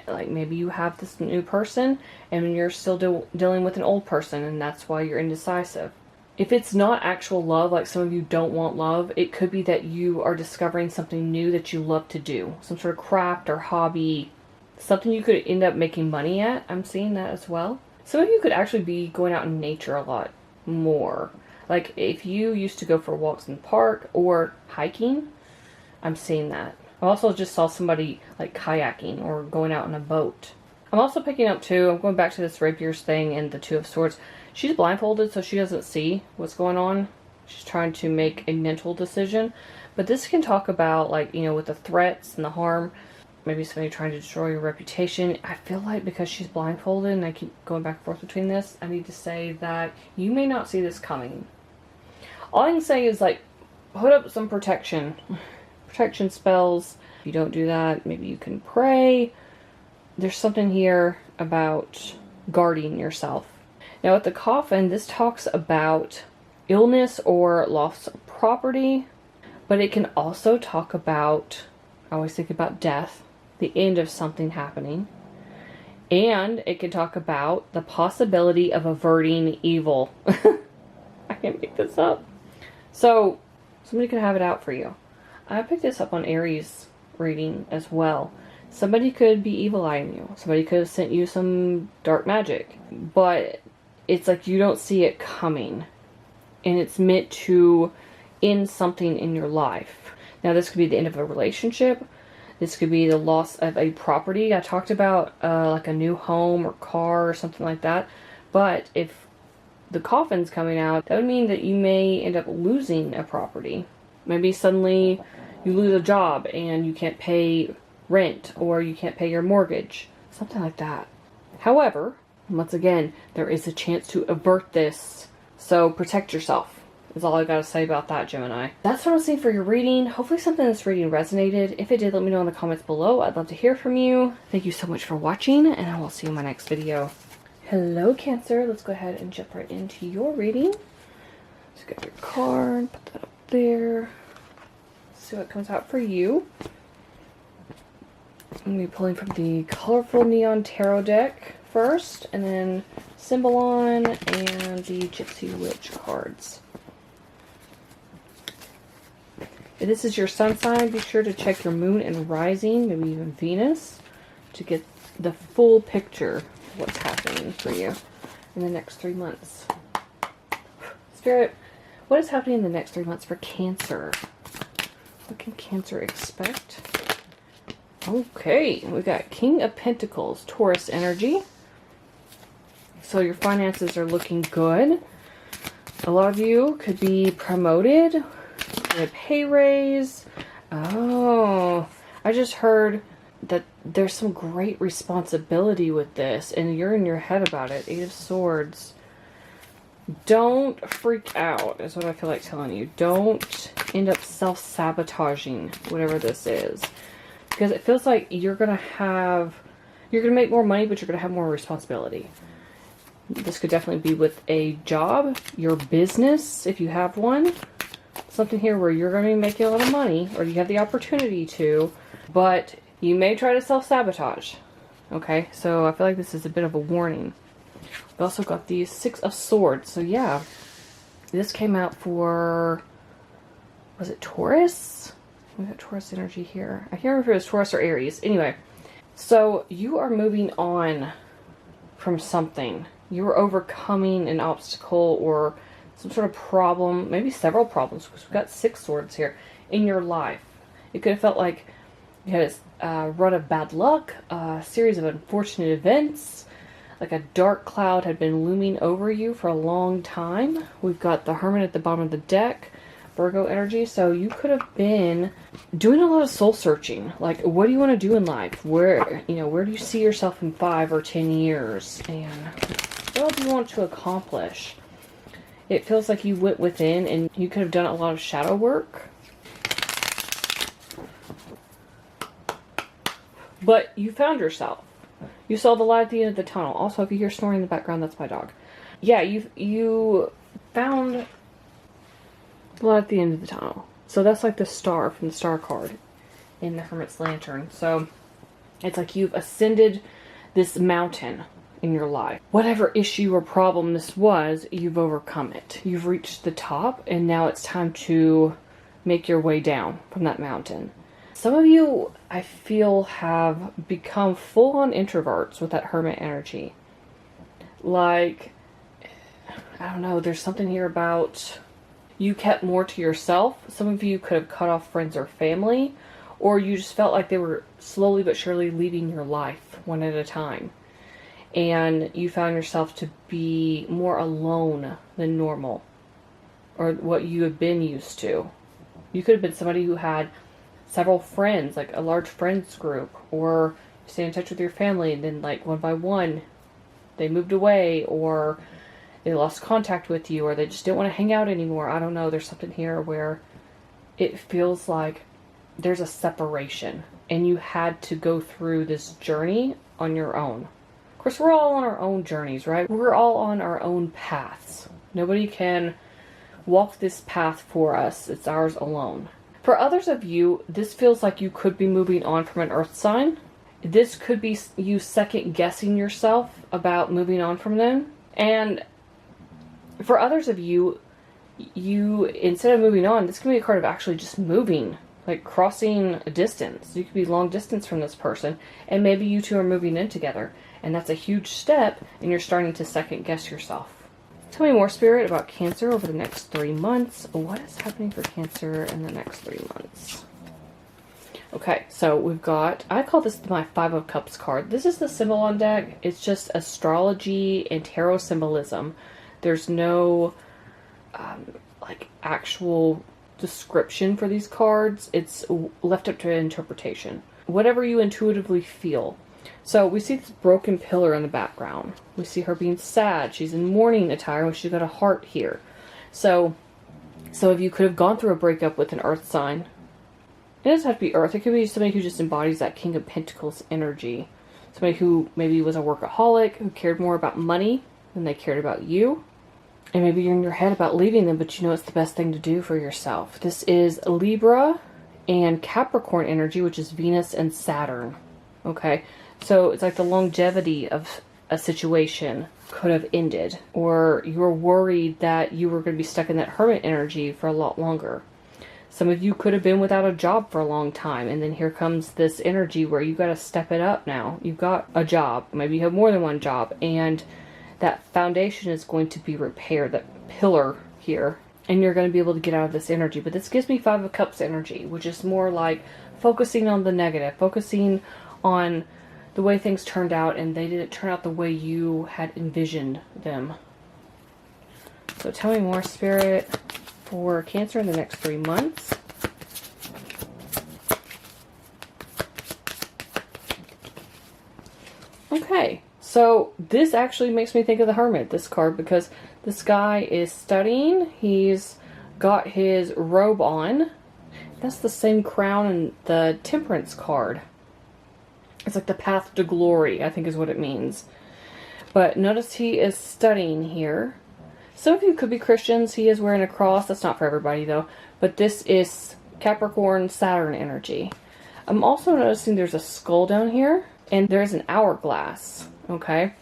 like maybe you have this new person and you're still dealing with an old person, and that's why you're indecisive. If it's not actual love, like some of you don't want love, it could be that you are discovering something new that you love to do. Some sort of craft or hobby. Something you could end up making money at. I'm seeing that as well. Some of you could actually be going out in nature a lot more. Like if you used to go for walks in the park or hiking, I'm seeing that. I also just saw somebody like kayaking or going out on a boat. I'm also picking up too, I'm going back to this rapiers thing and the Two of Swords. She's blindfolded, so she doesn't see what's going on. She's trying to make a mental decision. But this can talk about, like, you know, with the threats and the harm. Maybe somebody trying to destroy your reputation. I feel like because she's blindfolded, and I keep going back and forth between this, I need to say that you may not see this coming. All I can say is, like, put up some protection. Protection spells. If you don't do that, maybe you can pray. There's something here about guarding yourself. Now with the coffin, this talks about illness or loss of property, but it can also talk about, I always think about death, the end of something happening, and it can talk about the possibility of averting evil. I can't make this up. So somebody could have it out for you. I picked this up on Aries reading as well. Somebody could be evil eyeing you. Somebody could have sent you some dark magic, but it's like you don't see it coming, and it's meant to end something in your life. Now this could be the end of a relationship. This could be the loss of a property. I talked about like a new home or car or something like that. But if the coffin's coming out, that would mean that you may end up losing a property. Maybe suddenly you lose a job and you can't pay rent, or you can't pay your mortgage. Something like that. However, once again, there is a chance to avert this. So protect yourself is all I gotta say about that, Gemini. That's what I'm seeing for your reading. Hopefully something in this reading resonated. If it did, let me know in the comments below. I'd love to hear from you. Thank you so much for watching, and I will see you in my next video. Hello, Cancer. Let's go ahead and jump right into your reading. Let's get your card, put that up there. See what comes out for you. I'm going to be pulling from the Colorful Neon Tarot deck first, and then Symbolon and the Gypsy Witch cards. If this is your sun sign, be sure to check your moon and rising, maybe even Venus, to get the full picture of what's happening for you in the next 3 months. Spirit, what is happening in the next 3 months for Cancer? What can Cancer expect? Okay, we got King of Pentacles, Taurus energy. So your finances are looking good. A lot of you could be promoted, get a pay raise. Oh, I just heard that there's some great responsibility with this, and you're in your head about it. 8 of Swords. Don't freak out, is what I feel like telling you. Don't end up self-sabotaging whatever this is. Because it feels like you're going to make more money, but you're going to have more responsibility. This could definitely be with a job, your business, if you have one. Something here where you're going to be making a lot of money, or you have the opportunity to, but you may try to self-sabotage. Okay, so I feel like this is a bit of a warning. We also got the 6 of Swords. So yeah, this came out for, was it Taurus? We got Taurus energy here. I can't remember if it was Taurus or Aries. Anyway, so you are moving on from something. You are overcoming an obstacle or some sort of problem, maybe several problems, because we've got 6 swords here in your life. It could have felt like you had a run of bad luck, a series of unfortunate events, like a dark cloud had been looming over you for a long time. We've got the Hermit at the bottom of the deck, Virgo energy. So you could have been doing a lot of soul searching. Like, what do you want to do in life? Where do you see yourself in 5 or 10 years? And what do you want to accomplish? It feels like you went within and you could have done a lot of shadow work. But you found yourself. You saw the light at the end of the tunnel. Also, if you hear snoring in the background, that's my dog. Yeah, you found the light at the end of the tunnel. So that's like the star from the star card in the Hermit's Lantern. So it's like you've ascended this mountain in your life. Whatever issue or problem this was, you've overcome it. You've reached the top, and now it's time to make your way down from that mountain. Some of you, I feel, have become full-on introverts with that Hermit energy. Like, I don't know, there's something here about you kept more to yourself. Some of you could have cut off friends or family, or you just felt like they were slowly but surely leaving your life one at a time. And you found yourself to be more alone than normal, or what you had been used to. You could have been somebody who had several friends, like a large friends group, or stay in touch with your family, and then like one by one they moved away, or they lost contact with you, or they just didn't want to hang out anymore. I don't know, there's something here where it feels like there's a separation, and you had to go through this journey on your own. Of course, we're all on our own journeys, right? We're all on our own paths. Nobody can walk this path for us. It's ours alone. For others of you, this feels like you could be moving on from an earth sign. This could be you second guessing yourself about moving on from them. And for others of you, instead of moving on, this can be a card of actually just moving, like crossing a distance. You could be long distance from this person, and maybe you two are moving in together. And that's a huge step, and you're starting to second guess yourself. Tell me more, Spirit, about Cancer over the next 3 months. What is happening for Cancer in the next 3 months? Okay, so we've got, I call this my Five of Cups card. This is the symbol on deck. It's just astrology and tarot symbolism. There's no like actual description for these cards. It's left up to interpretation. Whatever you intuitively feel. So we see this broken pillar in the background. We see her being sad. She's in mourning attire, and she's got a heart here. So if you could have gone through a breakup with an earth sign, it doesn't have to be earth. It could be somebody who just embodies that King of Pentacles energy. Somebody who maybe was a workaholic, who cared more about money than they cared about you. And maybe you're in your head about leaving them, but you know it's the best thing to do for yourself. This is Libra and Capricorn energy, which is Venus and Saturn. Okay, so it's like the longevity of a situation could have ended, or you were worried that you were going to be stuck in that Hermit energy for a lot longer. Some of you could have been without a job for a long time, and then here comes this energy where you got to step it up now. You've got a job, maybe you have more than one job, and that foundation is going to be repaired, that pillar here, and you're going to be able to get out of this energy. But this gives me Five of Cups energy, which is more like focusing on the negative, focusing on the way things turned out, and they didn't turn out the way you had envisioned them. So tell me more, Spirit, for Cancer in the next 3 months. Okay, so this actually makes me think of the Hermit, this card, because this guy is studying. He's got his robe on. That's the same crown in the Temperance card. It's like the path to glory, I think is what it means. But notice he is studying here. Some of you could be Christians. He is wearing a cross. That's not for everybody, though. But this is Capricorn Saturn energy. I'm also noticing there's a skull down here. And there's an hourglass, okay,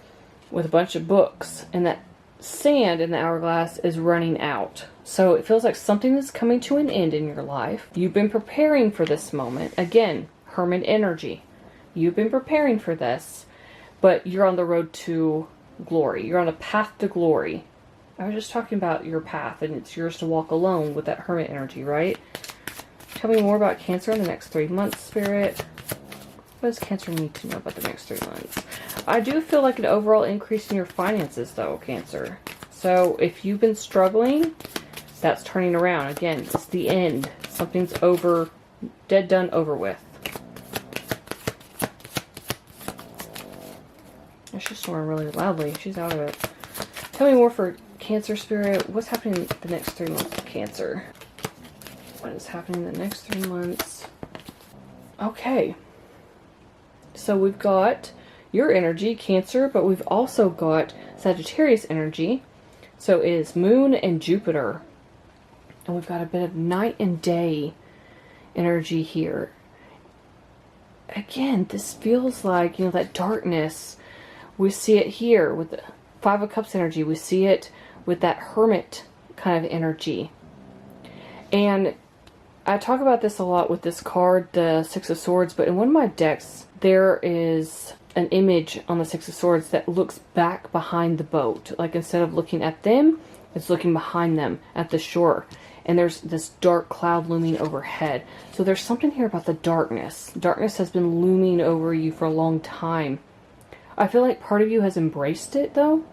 with a bunch of books. And that sand in the hourglass is running out. So it feels like something is coming to an end in your life. You've been preparing for this moment. Again, Hermit energy. You've been preparing for this, but you're on the road to glory. You're on a path to glory. I was just talking about your path, and it's yours to walk alone with that Hermit energy, right? Tell me more about Cancer in the next 3 months, Spirit. What does Cancer need to know about the next 3 months? I do feel like an overall increase in your finances, though, Cancer. So if you've been struggling, that's turning around. Again, it's the end. Something's over, dead, done, over with. She's snoring really loudly. She's out of it. Tell me more for Cancer, Spirit. What's happening the next 3 months for Cancer? What is happening the next 3 months? Okay. So we've got your energy, Cancer, but we've also got Sagittarius energy. So it is Moon and Jupiter. And we've got a bit of night and day energy here. Again, this feels like, you know, that darkness. We see it here with the Five of Cups energy. We see it with that Hermit kind of energy. And I talk about this a lot with this card, the Six of Swords, but in one of my decks, there is an image on the Six of Swords that looks back behind the boat. Like, instead of looking at them, it's looking behind them at the shore. And there's this dark cloud looming overhead. So there's something here about the darkness. Darkness has been looming over you for a long time. I feel like part of you has embraced it, though.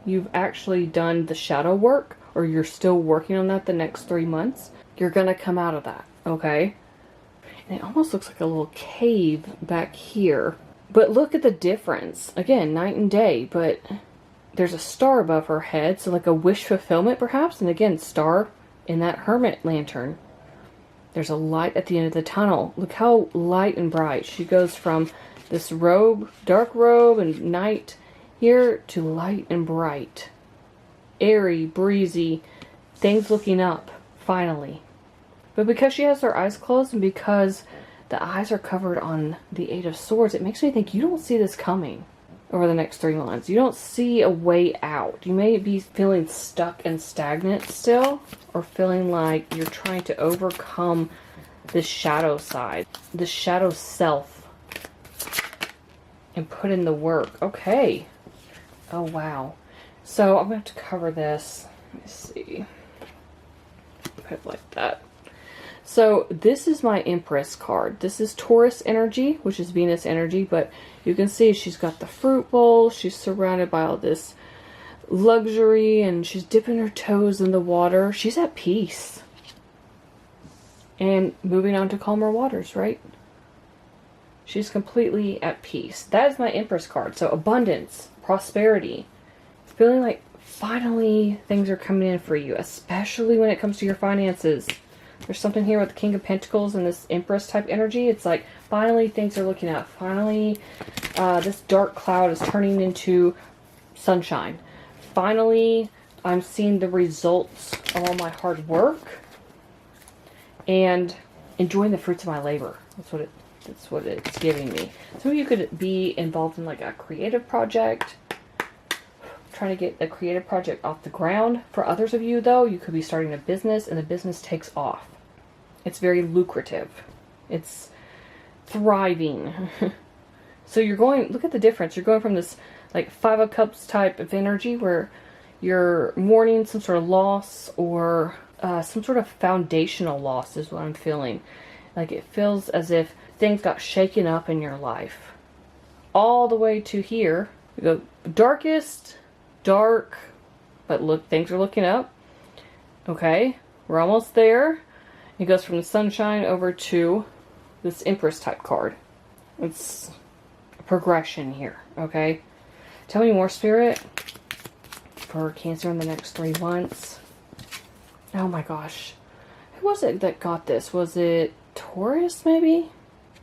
You've actually done the shadow work, or you're still working on that the next 3 months. You're going to come out of that, okay? And it almost looks like a little cave back here. But look at the difference. Again, night and day, but there's a star above her head, so like a wish fulfillment perhaps. And again, star in that Hermit lantern. There's a light at the end of the tunnel. Look how light and bright. She goes from this robe, dark robe and night here, to light and bright. Airy, breezy, things looking up, finally. But because she has her eyes closed and because the eyes are covered on the Eight of Swords, it makes me think you don't see this coming over the next 3 months. You don't see a way out. You may be feeling stuck and stagnant still, or feeling like you're trying to overcome this shadow side, the shadow self, and put in the work. Okay. Oh, wow. So I'm going to have to cover this. Let me see. Put it like that. So this is my Empress card. This is Taurus energy, which is Venus energy, but you can see she's got the fruit bowl. She's surrounded by all this luxury, and she's dipping her toes in the water. She's at peace. And moving on to calmer waters, right? She's completely at peace. That is my Empress card. So abundance, prosperity, feeling like finally things are coming in for you, especially when it comes to your finances. There's something here with the King of Pentacles and this Empress type energy. It's like, finally things are looking up. Finally, this dark cloud is turning into sunshine. Finally, I'm seeing the results of all my hard work and enjoying the fruits of my labor. That's what it's giving me. Some of you could be involved in like a creative project, trying to get a creative project off the ground. For others of you, though, you could be starting a business and the business takes off. It's very lucrative. It's thriving. So you're going, look at the difference. You're going from this like Five of Cups type of energy where you're mourning some sort of loss, or some sort of foundational loss is what I'm feeling. Like it feels as if things got shaken up in your life. All the way to here. We go darkest, dark, but look, things are looking up. Okay, we're almost there. It goes from the sunshine over to this Empress type card. It's a progression here, okay? Tell me more, Spirit, for Cancer in the next 3 months. Oh my gosh. Who was it that got this? Was it Taurus, maybe?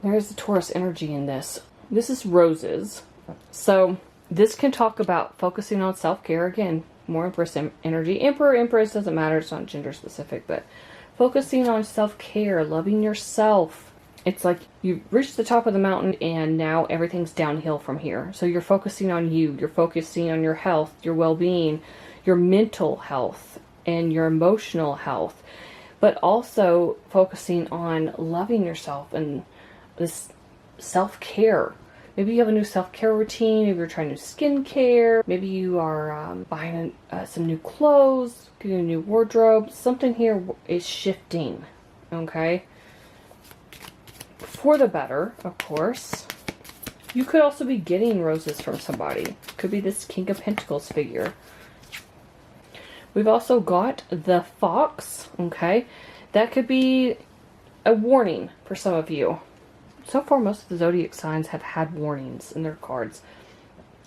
There's the Taurus energy in this. This is roses. So this can talk about focusing on self-care. Again, more Empress energy. Emperor, Empress, doesn't matter. It's not gender specific, but focusing on self-care, loving yourself. It's like you've reached the top of the mountain and now everything's downhill from here. So you're focusing on you. You're focusing on your health, your well-being, your mental health, and your emotional health. But also focusing on loving yourself and this self-care. Maybe you have a new self-care routine. Maybe you're trying new skincare. Maybe you are buying some new clothes, getting a new wardrobe. Something here is shifting, okay? For the better, of course. You could also be getting roses from somebody. Could be this King of Pentacles figure. We've also got the Fox, okay? That could be a warning for some of you. So far, most of the zodiac signs have had warnings in their cards.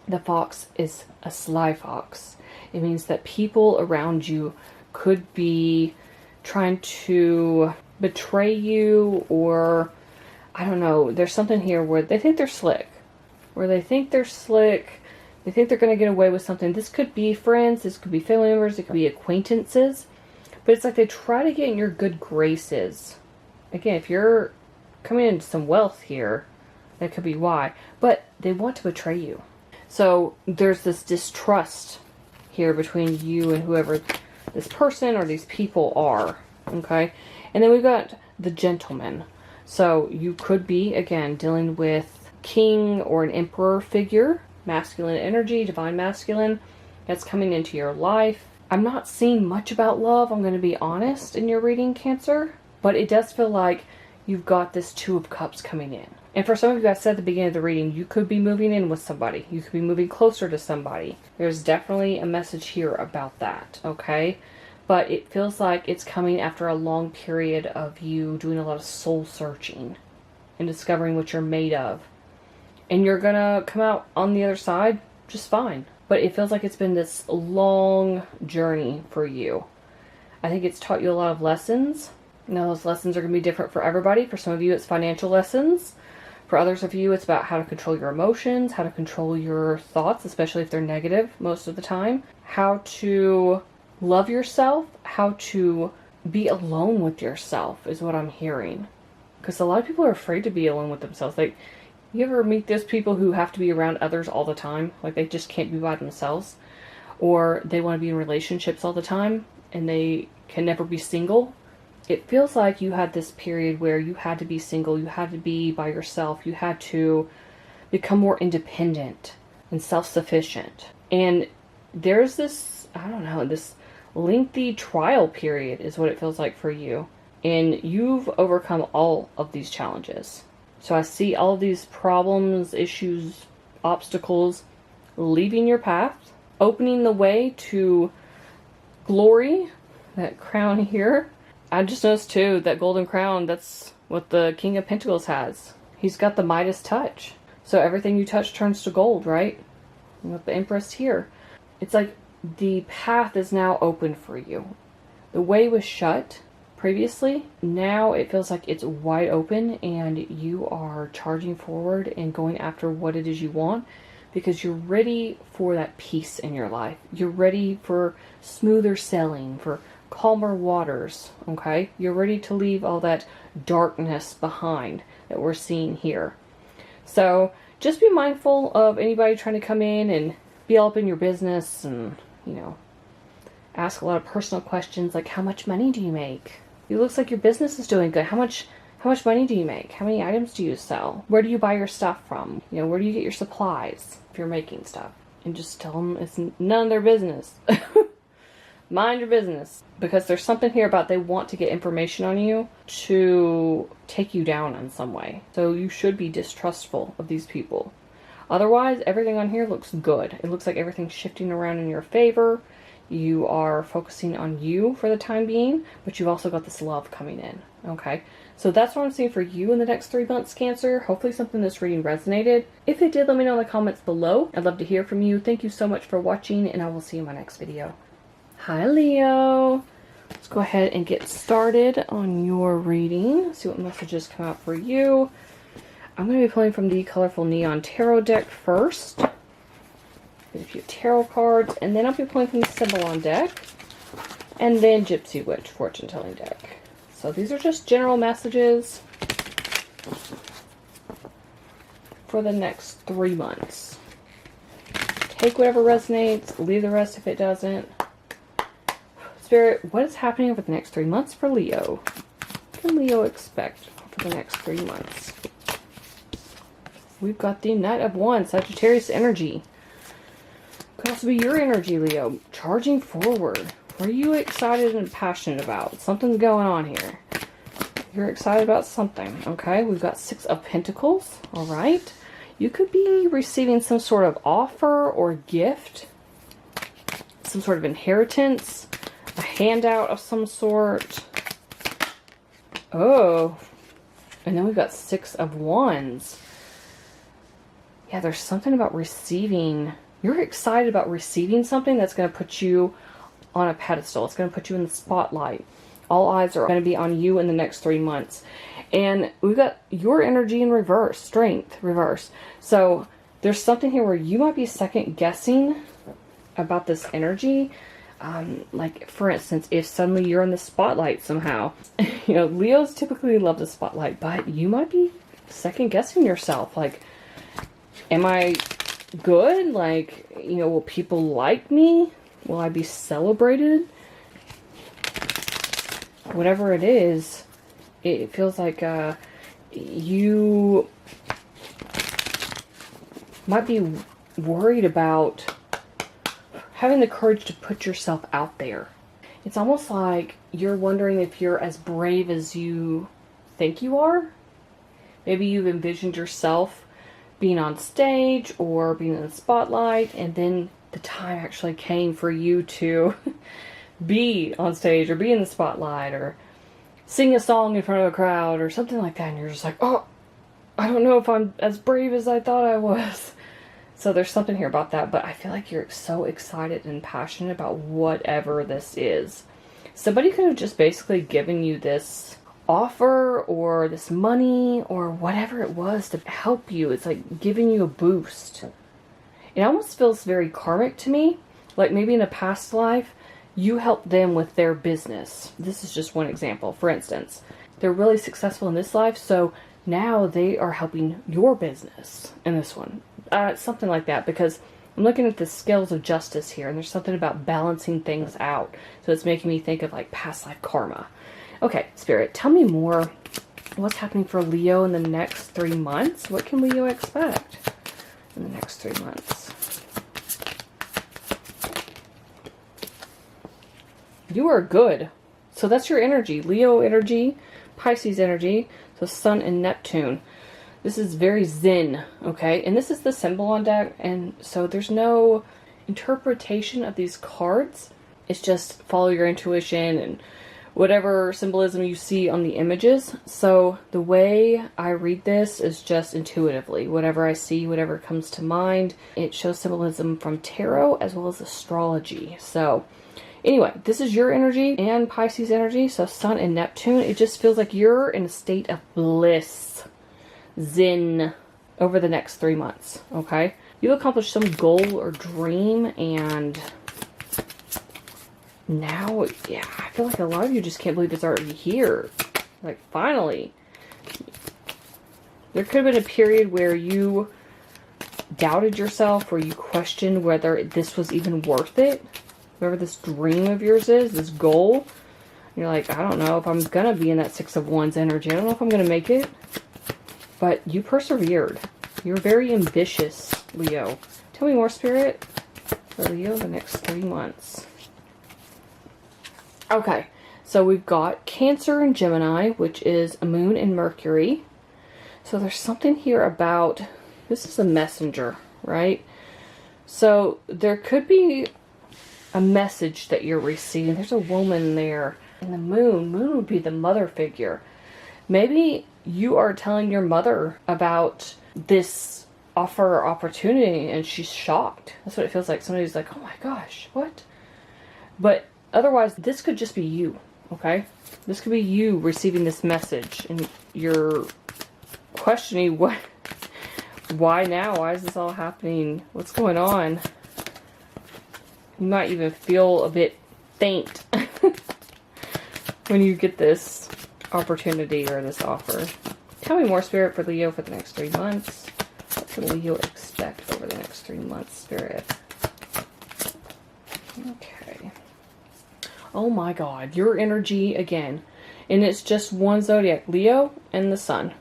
The Fox is a sly fox. It means that people around you could be trying to betray you, or I don't know. There's something here where they think they're slick. where they think they're slick. They think they're going to get away with something. This could be friends. This could be family members. It could be acquaintances. But it's like they try to get in your good graces. Again, if you're coming into some wealth here, that could be why. But they want to betray you. So there's this distrust here between you and whoever this person or these people are. Okay? And then we've got the gentleman. So you could be, again, dealing with king or an emperor figure. Masculine energy, divine masculine, that's coming into your life. I'm not seeing much about love, I'm going to be honest, in your reading, Cancer. But it does feel like you've got this Two of Cups coming in. And for some of you, I said at the beginning of the reading, you could be moving in with somebody. You could be moving closer to somebody. There's definitely a message here about that, okay? But it feels like it's coming after a long period of you doing a lot of soul searching and discovering what you're made of. And you're gonna come out on the other side just fine. But it feels like it's been this long journey for you. I think it's taught you a lot of lessons. Now those lessons are gonna be different for everybody. For some of you, it's financial lessons. For others of you, it's about how to control your emotions, how to control your thoughts, especially if they're negative most of the time. How to love yourself, how to be alone with yourself is what I'm hearing. Because a lot of people are afraid to be alone with themselves. Like, you ever meet those people who have to be around others all the time? Like they just can't be by themselves. Or they want to be in relationships all the time and they can never be single. It feels like you had this period where you had to be single, you had to be by yourself, you had to become more independent and self-sufficient. And there's this, I don't know, this lengthy trial period is what it feels like for you. And you've overcome all of these challenges. So I see all of these problems, issues, obstacles leaving your path, opening the way to glory, that crown here. I just noticed too, that golden crown, that's what the King of Pentacles has. He's got the Midas touch. So everything you touch turns to gold, right? And with the Empress here. It's like the path is now open for you. The way was shut previously. Now it feels like it's wide open and you are charging forward and going after what it is you want because you're ready for that peace in your life. You're ready for smoother sailing, for calmer waters, okay? You're ready to leave all that darkness behind that we're seeing here. So just be mindful of anybody trying to come in and be all up in your business and, you know, ask a lot of personal questions like, how much money do you make? It looks like your business is doing good. How much money do you make? How many items do you sell? Where do you buy your stuff from? You know, where do you get your supplies if you're making stuff? And just tell them it's none of their business. Mind your business. Because there's something here about they want to get information on you to take you down in some way. So you should be distrustful of these people. Otherwise, everything on here looks good. It looks like everything's shifting around in your favor. You are focusing on you for the time being, but you've also got this love coming in, okay? So that's what I'm seeing for you in the next 3 months, Cancer. Hopefully something in this reading resonated. If it did, let me know in the comments below. I'd love to hear from you. Thank you so much for watching, and I will see you in my next video. Hi, Leo. Let's go ahead and get started on your reading. See what messages come out for you. I'm going to be pulling from the Colorful Neon Tarot deck first. Get a few tarot cards, and then I'll be pulling from the Symbolon deck, and then Gypsy Witch fortune telling deck. So these are just general messages for the next 3 months. Take whatever resonates, leave the rest if it doesn't. Spirit, what is happening over the next 3 months for Leo? What can Leo expect for the next 3 months? We've got the Knight of Wands, Sagittarius energy. Could also be your energy, Leo. Charging forward. What are you excited and passionate about? Something's going on here. You're excited about something, okay? We've got 6 of Pentacles, all right? You could be receiving some sort of offer or gift, some sort of inheritance, a handout of some sort. Oh, and then we've got 6 of Wands. Yeah, there's something about receiving. You're excited about receiving something that's going to put you on a pedestal. It's going to put you in the spotlight. All eyes are going to be on you in the next 3 months. And we've got your energy in reverse, strength, reverse. So there's something here where you might be second guessing about this energy. Like, for instance, if suddenly you're in the spotlight somehow. You know, Leos typically love the spotlight, but you might be second guessing yourself. Like, am I good? Like, you know, will people like me? Will I be celebrated? Whatever it is, it feels like you might be worried about having the courage to put yourself out there. It's almost like you're wondering if you're as brave as you think you are. Maybe you've envisioned yourself being on stage or being in the spotlight, and then the time actually came for you to be on stage or be in the spotlight or sing a song in front of a crowd or something like that, and you're just like, oh, I don't know if I'm as brave as I thought I was. So there's something here about that, but I feel like you're so excited and passionate about whatever this is. Somebody could have just basically given you this offer or this money or whatever it was to help you. It's like giving you a boost. It almost feels very karmic to me. Like maybe in a past life, you helped them with their business. This is just one example. For instance, they're really successful in this life, so now they are helping your business in this one. Something like that, because I'm looking at the scales of justice here, and there's something about balancing things out. So it's making me think of like past life karma. Okay, Spirit, tell me more. What's happening for Leo in the next 3 months? What can Leo expect in the next 3 months? You are good. So that's your energy. Leo energy, Pisces energy, so Sun and Neptune. This is very zen, okay? And this is the symbol on deck, and so there's no interpretation of these cards. It's just follow your intuition and whatever symbolism you see on the images. So the way I read this is just intuitively. Whatever I see, whatever comes to mind. It shows symbolism from tarot as well as astrology. So anyway, this is your energy and Pisces energy, so Sun and Neptune. It just feels like you're in a state of bliss, zen, over the next 3 months, okay? You'll accomplish some goal or dream, and now, yeah, I feel like a lot of you just can't believe it's already here. Like, finally. There could have been a period where you doubted yourself, or you questioned whether this was even worth it. Whatever this dream of yours is, this goal, you're like, I don't know if I'm gonna be in that Six of Wands energy. I don't know if I'm gonna make it. But you persevered. You're very ambitious, Leo. Tell me more, Spirit, for Leo the next 3 months. Okay, so we've got Cancer and Gemini, which is a Moon and Mercury. So there's something here about, this is a messenger, right? So there could be a message that you're receiving. There's a woman there. And the moon would be the mother figure. Maybe you are telling your mother about this offer or opportunity and she's shocked. That's what it feels like. Somebody's like, oh my gosh, what? But otherwise, this could just be you, okay? This could be you receiving this message and you're questioning what, why now? Why is this all happening? What's going on? You might even feel a bit faint when you get this opportunity or this offer. Tell me more, Spirit, for Leo for the next 3 months. What can Leo expect over the next 3 months, Spirit? Okay. Oh my God, your energy again. And it's just one zodiac, Leo and the Sun.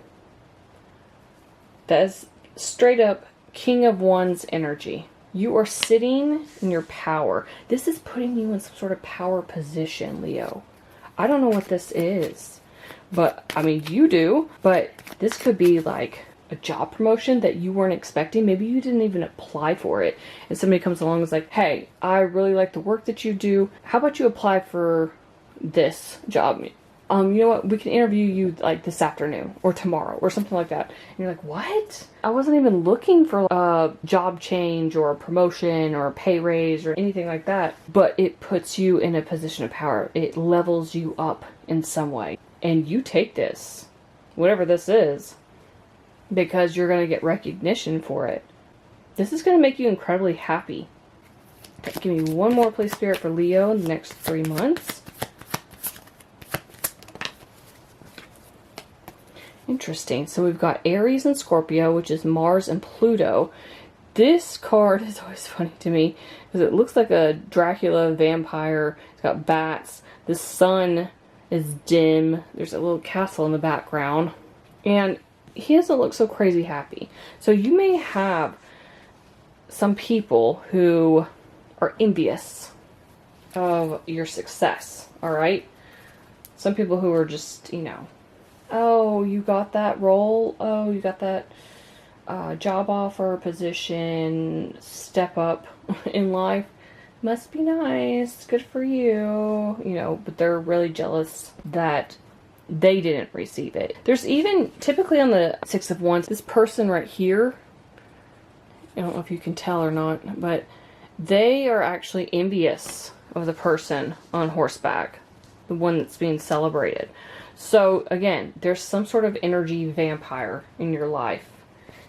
That is straight up King of Wands energy. You are sitting in your power. This is putting you in some sort of power position, Leo. I don't know what this is, but I mean, you do, but this could be like a job promotion that you weren't expecting. Maybe you didn't even apply for it. And somebody comes along and is like, hey, I really like the work that you do. How about you apply for this job? You know what? We can interview you like this afternoon or tomorrow or something like that. And you're like, what? I wasn't even looking for a job change or a promotion or a pay raise or anything like that. But it puts you in a position of power. It levels you up in some way. And you take this, whatever this is, because you're going to get recognition for it. This is going to make you incredibly happy. Okay, give me one more, please, Spirit, for Leo in the next 3 months. Interesting. So we've got Aries and Scorpio, which is Mars and Pluto. This card is always funny to me because it looks like a Dracula vampire. It's got bats. The sun is dim. There's a little castle in the background. And he doesn't look so crazy happy. So you may have some people who are envious of your success. Alright? Some people who are just, you know, oh, you got that role? Oh, you got that job offer, position, step up in life. Must be nice. Good for you. You know, but they're really jealous that they didn't receive it. There's even, typically on the Six of Wands, this person right here, I don't know if you can tell or not, but they are actually envious of the person on horseback, the one that's being celebrated. So, again, there's some sort of energy vampire in your life.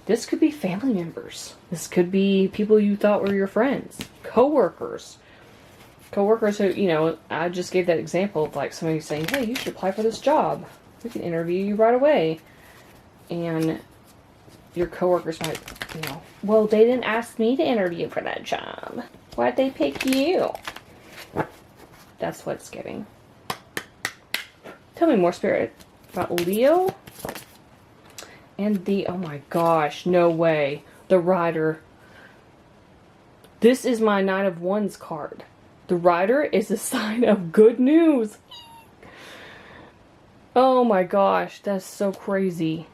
This could be family members. This could be people you thought were your friends. Co-workers. Co-workers who, you know, I just gave that example of like somebody saying, hey, you should apply for this job. We can interview you right away. And your co-workers might, you know, well, they didn't ask me to interview for that job. Why'd they pick you? That's what it's giving. Tell me more, Spirit, about Leo and the, oh my gosh, no way, the Rider. This is my Nine of Wands card. The Rider is a sign of good news. Oh my gosh, that's so crazy.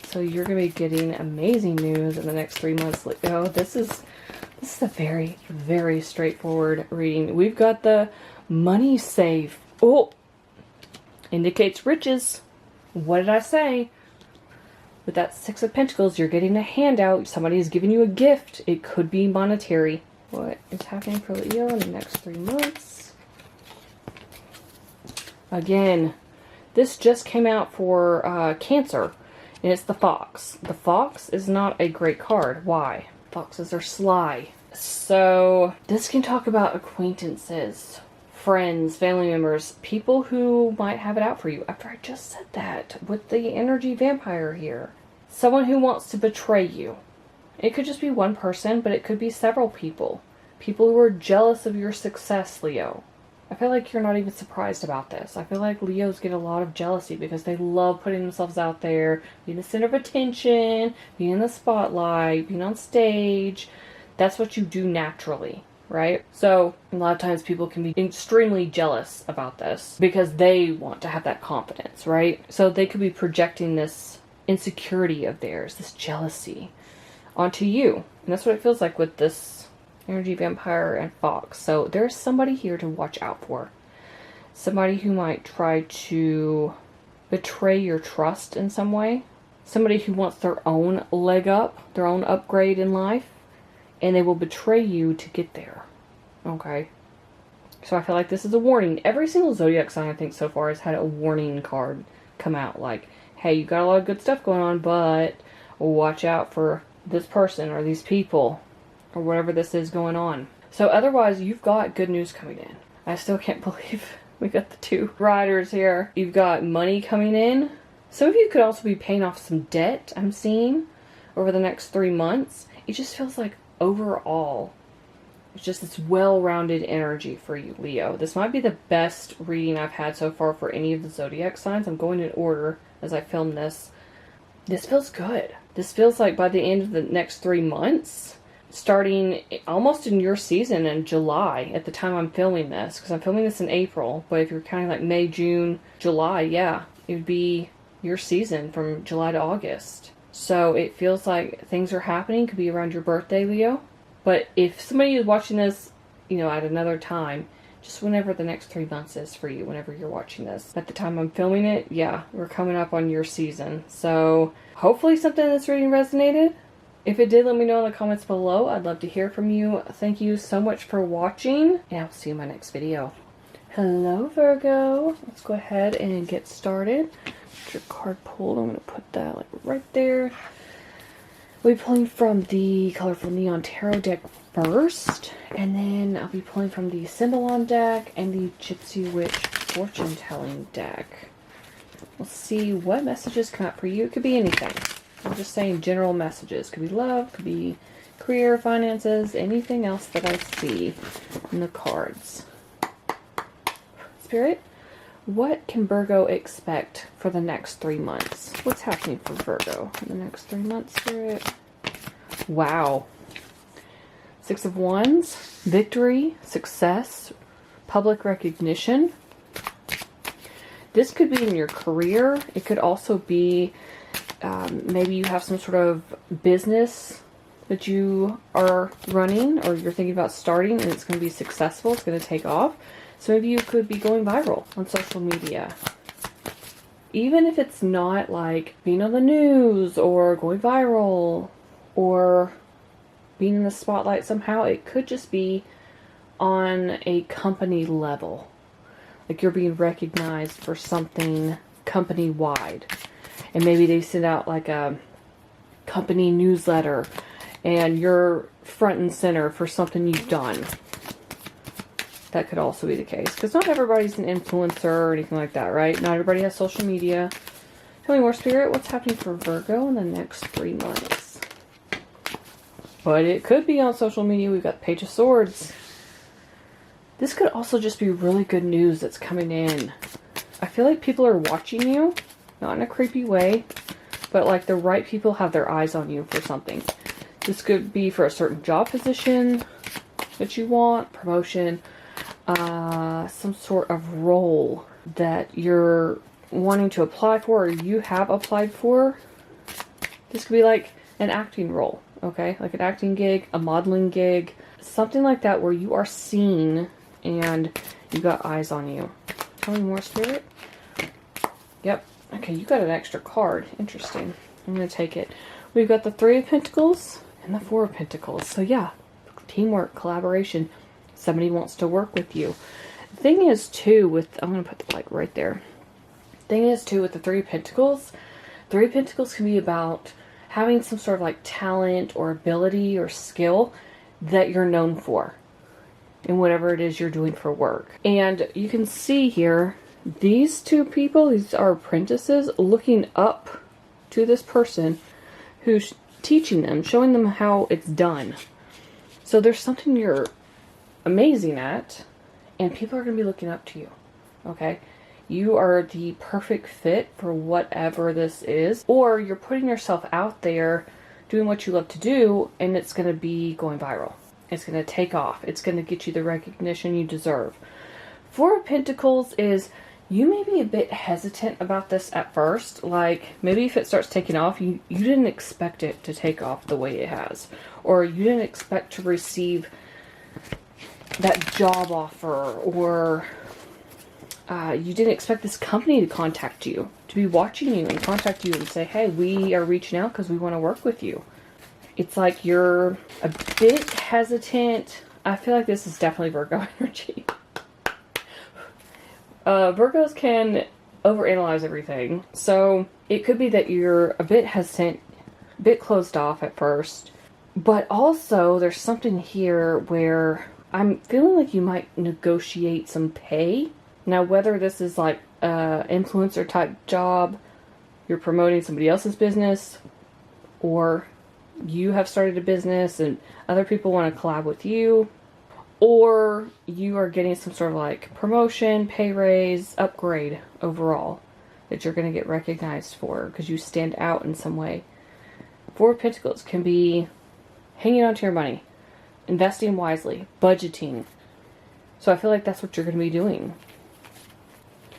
So you're going to be getting amazing news in the next 3 months. Leo. This is a very, very straightforward reading. We've got the money safe. Oh! Indicates riches. What did I say? With that Six of Pentacles, you're getting a handout. Somebody is giving you a gift. It could be monetary. What is happening for Leo in the next 3 months? Again, this just came out for Cancer, and it's the Fox. The Fox is not a great card. Why? Foxes are sly. So, this can talk about acquaintances, friends, family members, people who might have it out for you. After I just said that with the energy vampire here. Someone who wants to betray you. It could just be one person, but it could be several people. People who are jealous of your success, Leo. I feel like you're not even surprised about this. I feel like Leos get a lot of jealousy because they love putting themselves out there, being the center of attention, being in the spotlight, being on stage. That's what you do naturally. Right? So, a lot of times people can be extremely jealous about this because they want to have that confidence, right? So they could be projecting this insecurity of theirs, this jealousy, onto you. And that's what it feels like with this energy vampire and Fox. So there's somebody here to watch out for. Somebody who might try to betray your trust in some way. Somebody who wants their own leg up, their own upgrade in life. And they will betray you to get there. Okay. So I feel like this is a warning. Every single zodiac sign I think so far has had a warning card come out. Like, hey, you got a lot of good stuff going on, but watch out for this person or these people. Or whatever this is going on. So otherwise, you've got good news coming in. I still can't believe we got the two riders here. You've got money coming in. Some of you could also be paying off some debt, I'm seeing, over the next 3 months. It just feels like overall, it's just this well-rounded energy for you, Leo. This might be the best reading I've had so far for any of the zodiac signs. I'm going in order as I film this. This feels good. This feels like by the end of the next 3 months, starting almost in your season in July at the time I'm filming this, because I'm filming this in April, but if you're counting like May, June, July, yeah, it would be your season from July to August. So it feels like things are happening. Could be around your birthday, Leo. But if somebody is watching this, you know, at another time, just whenever the next 3 months is for you, whenever you're watching this. At the time I'm filming it, yeah, we're coming up on your season. So hopefully something in this reading resonated. If it did, let me know in the comments below. I'd love to hear from you. Thank you so much for watching, and I'll see you in my next video. Hello, Virgo. Let's go ahead and get started. Get your card pulled. I'm going to put that like right there. We'll be pulling from the Colorful Neon Tarot deck first, and then I'll be pulling from the Symbolon deck and the Gypsy Witch Fortune Telling deck. We'll see what messages come out for you. It could be anything. I'm just saying general messages. Could be love, could be career, finances, anything else that I see in the cards. Spirit, what can Virgo expect for the next 3 months? What's happening for Virgo in the next 3 months, Spirit? Wow. 6 of Wands, victory, success, public recognition. This could be in your career. It could also be maybe you have some sort of business that you are running or you're thinking about starting and it's going to be successful. It's going to take off. So maybe you could be going viral on social media. Even if it's not like being on the news or going viral or being in the spotlight somehow, it could just be on a company level. Like you're being recognized for something company-wide. And maybe they send out like a company newsletter and you're front and center for something you've done. That could also be the case. Because not everybody's an influencer or anything like that, right? Not everybody has social media. Tell me more, Spirit. What's happening for Virgo in the next 3 months? But it could be on social media. We've got Page of Swords. This could also just be really good news that's coming in. I feel like people are watching you. Not in a creepy way. But like the right people have their eyes on you for something. This could be for a certain job position that you want. Promotion. Some sort of role that you're wanting to apply for or you have applied for. This could be like an acting role, okay? Like an acting gig, a modeling gig, something like that where you are seen and you got eyes on you. Tell me more, Spirit. Yep. Okay, you got an extra card. Interesting. I'm going to take it. We've got the 3 of Pentacles and the 4 of Pentacles. So yeah, teamwork, collaboration. Somebody wants to work with you. The thing is too with, I'm going to put the light right there. Thing is too with the 3 of Pentacles, 3 of Pentacles can be about having some sort of like talent or ability or skill that you're known for in whatever it is you're doing for work. And you can see here, these 2 people, these are apprentices looking up to this person who's teaching them, showing them how it's done. So there's something you're amazing at, and people are going to be looking up to you. Okay? You are the perfect fit for whatever this is, or you're putting yourself out there doing what you love to do, and it's going to be going viral. It's going to take off. It's going to get you the recognition you deserve. 4 of Pentacles is you may be a bit hesitant about this at first. Like maybe if it starts taking off, you didn't expect it to take off the way it has, or you didn't expect to receive that job offer, or you didn't expect this company to contact you, to be watching you and contact you and say, hey, we are reaching out because we want to work with you. It's like you're a bit hesitant. I feel like this is definitely Virgo energy. Virgos can overanalyze everything. So it could be that you're a bit hesitant, a bit closed off at first. But also there's something here where I'm feeling like you might negotiate some pay. Now, whether this is like an influencer type job, you're promoting somebody else's business, or you have started a business and other people want to collab with you, or you are getting some sort of like promotion, pay raise, upgrade overall that you're going to get recognized for because you stand out in some way. 4 of Pentacles can be hanging on to your money, investing wisely, budgeting. So I feel like that's what you're going to be doing.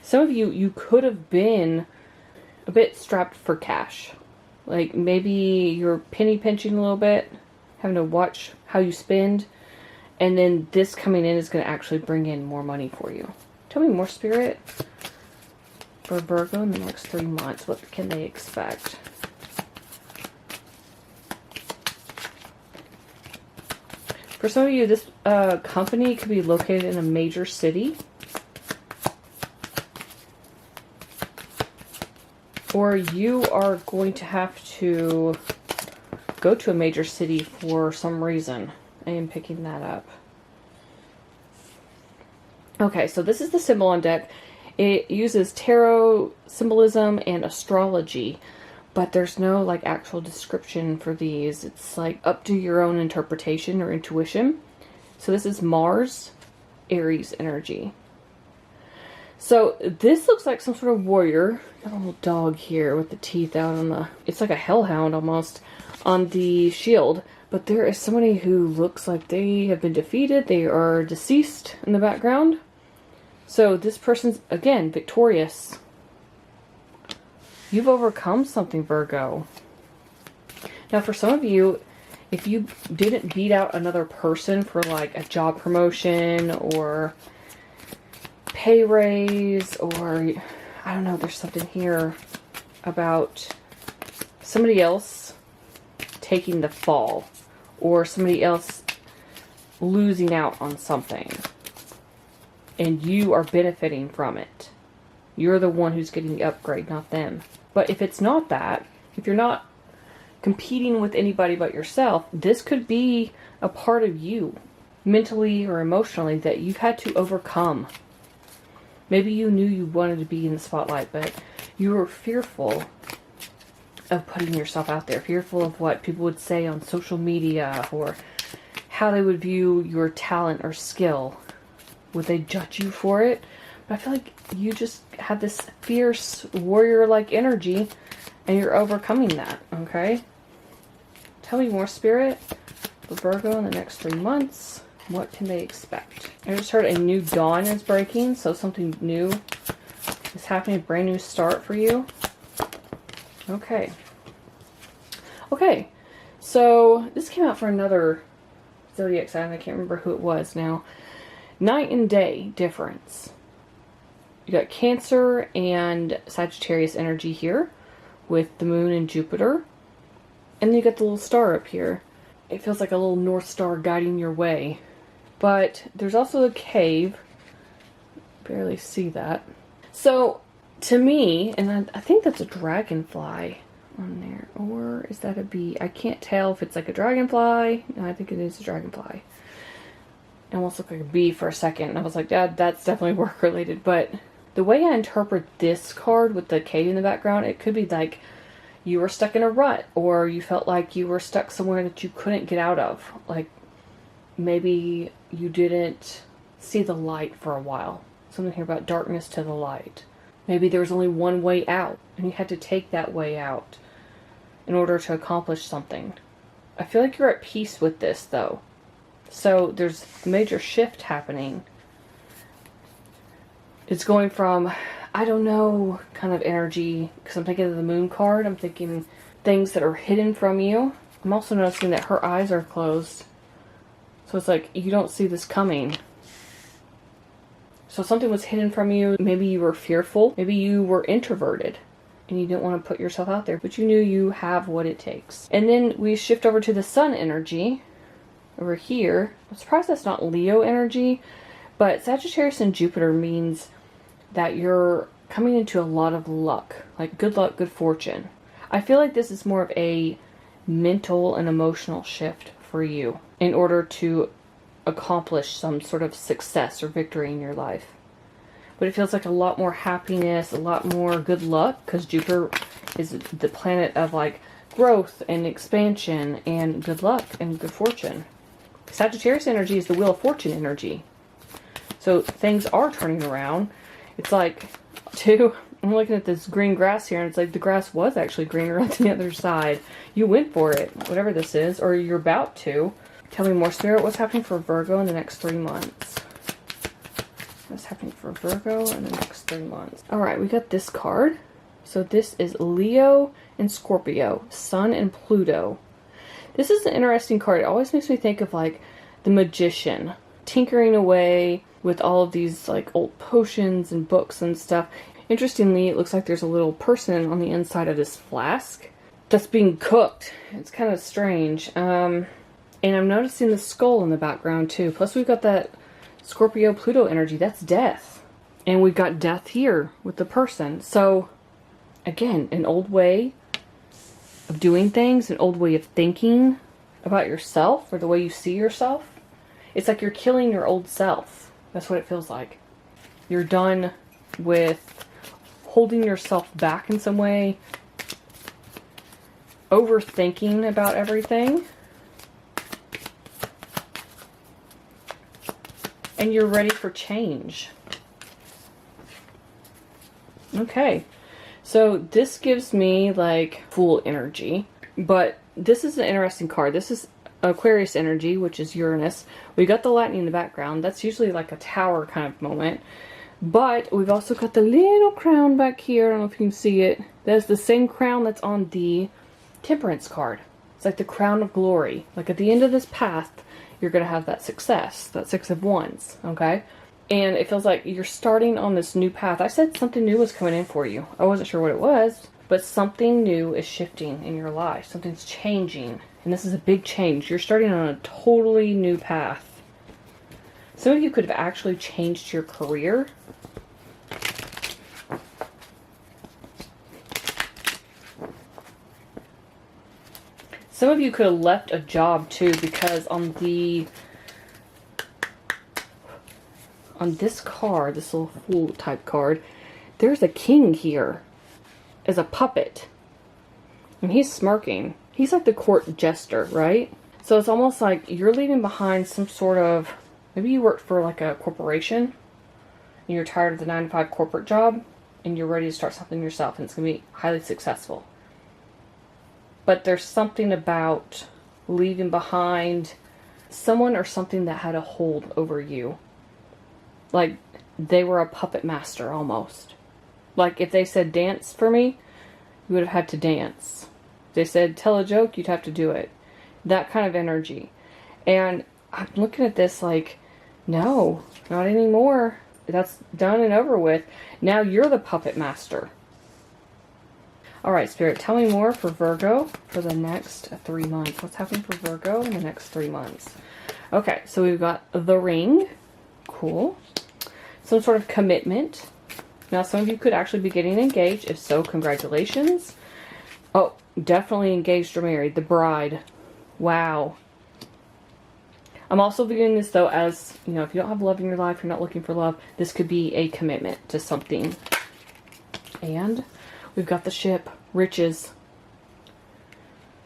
Some of you could have been a bit strapped for cash. Like maybe you're penny pinching a little bit, having to watch how you spend, and then this coming in is going to actually bring in more money for you. Tell me more, Spirit. For Virgo in the next 3 months, what can they expect? For some of you, this company could be located in a major city. Or you are going to have to go to a major city for some reason. I am picking that up. Okay, so this is the symbol on deck. It uses tarot symbolism and astrology, but there's no like actual description for these. It's like up to your own interpretation or intuition. So this is Mars, Aries energy. So this looks like some sort of warrior. Got a little dog here with the teeth out on the, it's like a hellhound almost, on the shield. But there is somebody who looks like they have been defeated. They are deceased in the background. So this person's, again, victorious. You've overcome something, Virgo. Now for some of you, if you didn't beat out another person for like a job promotion or pay raise, or I don't know, there's something here about somebody else taking the fall or somebody else losing out on something and you are benefiting from it. You're the one who's getting the upgrade, not them. But if it's not that, if you're not competing with anybody but yourself, this could be a part of you, mentally or emotionally, that you've had to overcome. Maybe you knew you wanted to be in the spotlight, but you were fearful of putting yourself out there, fearful of what people would say on social media or how they would view your talent or skill. Would they judge you for it? But I feel like you just have this fierce warrior-like energy and you're overcoming that, okay? Tell me more, Spirit. For Virgo in the next 3 months, what can they expect? I just heard a new dawn is breaking, so something new is happening, a brand new start for you. Okay. Okay, so this came out for another zodiac sign. I can't remember who it was now. Night and day difference. You got Cancer and Sagittarius energy here with the moon and Jupiter. And then you got the little star up here. It feels like a little North Star guiding your way. But there's also a cave. Barely see that. So, to me, and I think that's a dragonfly on there. Or is that a bee? I can't tell if it's like a dragonfly. No, I think it is a dragonfly. It almost looked like a bee for a second. And I was like, yeah, that's definitely work related. But the way I interpret this card with the cave in the background, it could be like you were stuck in a rut, or you felt like you were stuck somewhere that you couldn't get out of. Like maybe you didn't see the light for a while. Something here about darkness to the light. Maybe there was only one way out and you had to take that way out in order to accomplish something. I feel like you're at peace with this though. So there's a major shift happening. It's going from, I don't know, kind of energy, because I'm thinking of the moon card. I'm thinking things that are hidden from you. I'm also noticing that her eyes are closed. So it's like, you don't see this coming. So something was hidden from you. Maybe you were fearful. Maybe you were introverted and you didn't want to put yourself out there, but you knew you have what it takes. And then we shift over to the sun energy over here. I'm surprised that's not Leo energy, but Sagittarius and Jupiter means that you're coming into a lot of luck, like good luck, good fortune. I feel like this is more of a mental and emotional shift for you in order to accomplish some sort of success or victory in your life. But it feels like a lot more happiness, a lot more good luck, because Jupiter is the planet of like growth and expansion and good luck and good fortune. Sagittarius energy is the Wheel of Fortune energy. So things are turning around. It's like, I'm looking at this green grass here, and it's like the grass was actually greener on the other side. You went for it, whatever this is, or you're about to. Tell me more, Spirit. What's happening for Virgo in the next 3 months? What's happening for Virgo in the next 3 months? Alright, we got this card. So this is Leo and Scorpio, Sun and Pluto. This is an interesting card. It always makes me think of like the magician tinkering away with all of these like old potions and books and stuff. Interestingly, it looks like there's a little person on the inside of this flask that's being cooked. It's kind of strange. And I'm noticing the skull in the background too. Plus we've got that Scorpio Pluto energy. That's death. And we've got death here with the person. So again, an old way of doing things, an old way of thinking about yourself or the way you see yourself. It's like you're killing your old self. That's what it feels like. You're done with holding yourself back in some way, overthinking about everything, and you're ready for change. Okay, so this gives me like Fool energy, but this is an interesting card. This is Aquarius energy, which is Uranus. We got the lightning in the background. That's usually like a tower kind of moment. But we've also got the little crown back here. I don't know if you can see it. That's the same crown that's on the Temperance card. It's like the crown of glory. Like at the end of this path, you're going to have that success, that 6 of Wands, okay? And it feels like you're starting on this new path. I said something new was coming in for you. I wasn't sure what it was, but something new is shifting in your life. Something's changing. And this is a big change. You're starting on a totally new path. Some of you could have actually changed your career. Some of you could have left a job too, because on this card, this little Fool type card, there's a king here as a puppet. And he's smirking. He's like the court jester, right? So it's almost like you're leaving behind some sort of, maybe you worked for like a corporation and you're tired of the 9-to-5 corporate job and you're ready to start something yourself, and it's going to be highly successful. But there's something about leaving behind someone or something that had a hold over you. Like they were a puppet master almost. Like if they said dance for me, you would have had to dance. If they said tell a joke, you'd have to do it. That kind of energy. And I'm looking at this like, no, not anymore. That's done and over with. Now you're the puppet master. Alright, Spirit, tell me more for Virgo for the next 3 months. What's happening for Virgo in the next 3 months? Okay, so we've got the ring. Cool. Some sort of commitment. Now, some of you could actually be getting engaged. If so, congratulations. Oh, definitely engaged or married. The bride. Wow. I'm also viewing this, though, as, you know, if you don't have love in your life, you're not looking for love, this could be a commitment to something. And we've got the ship, riches.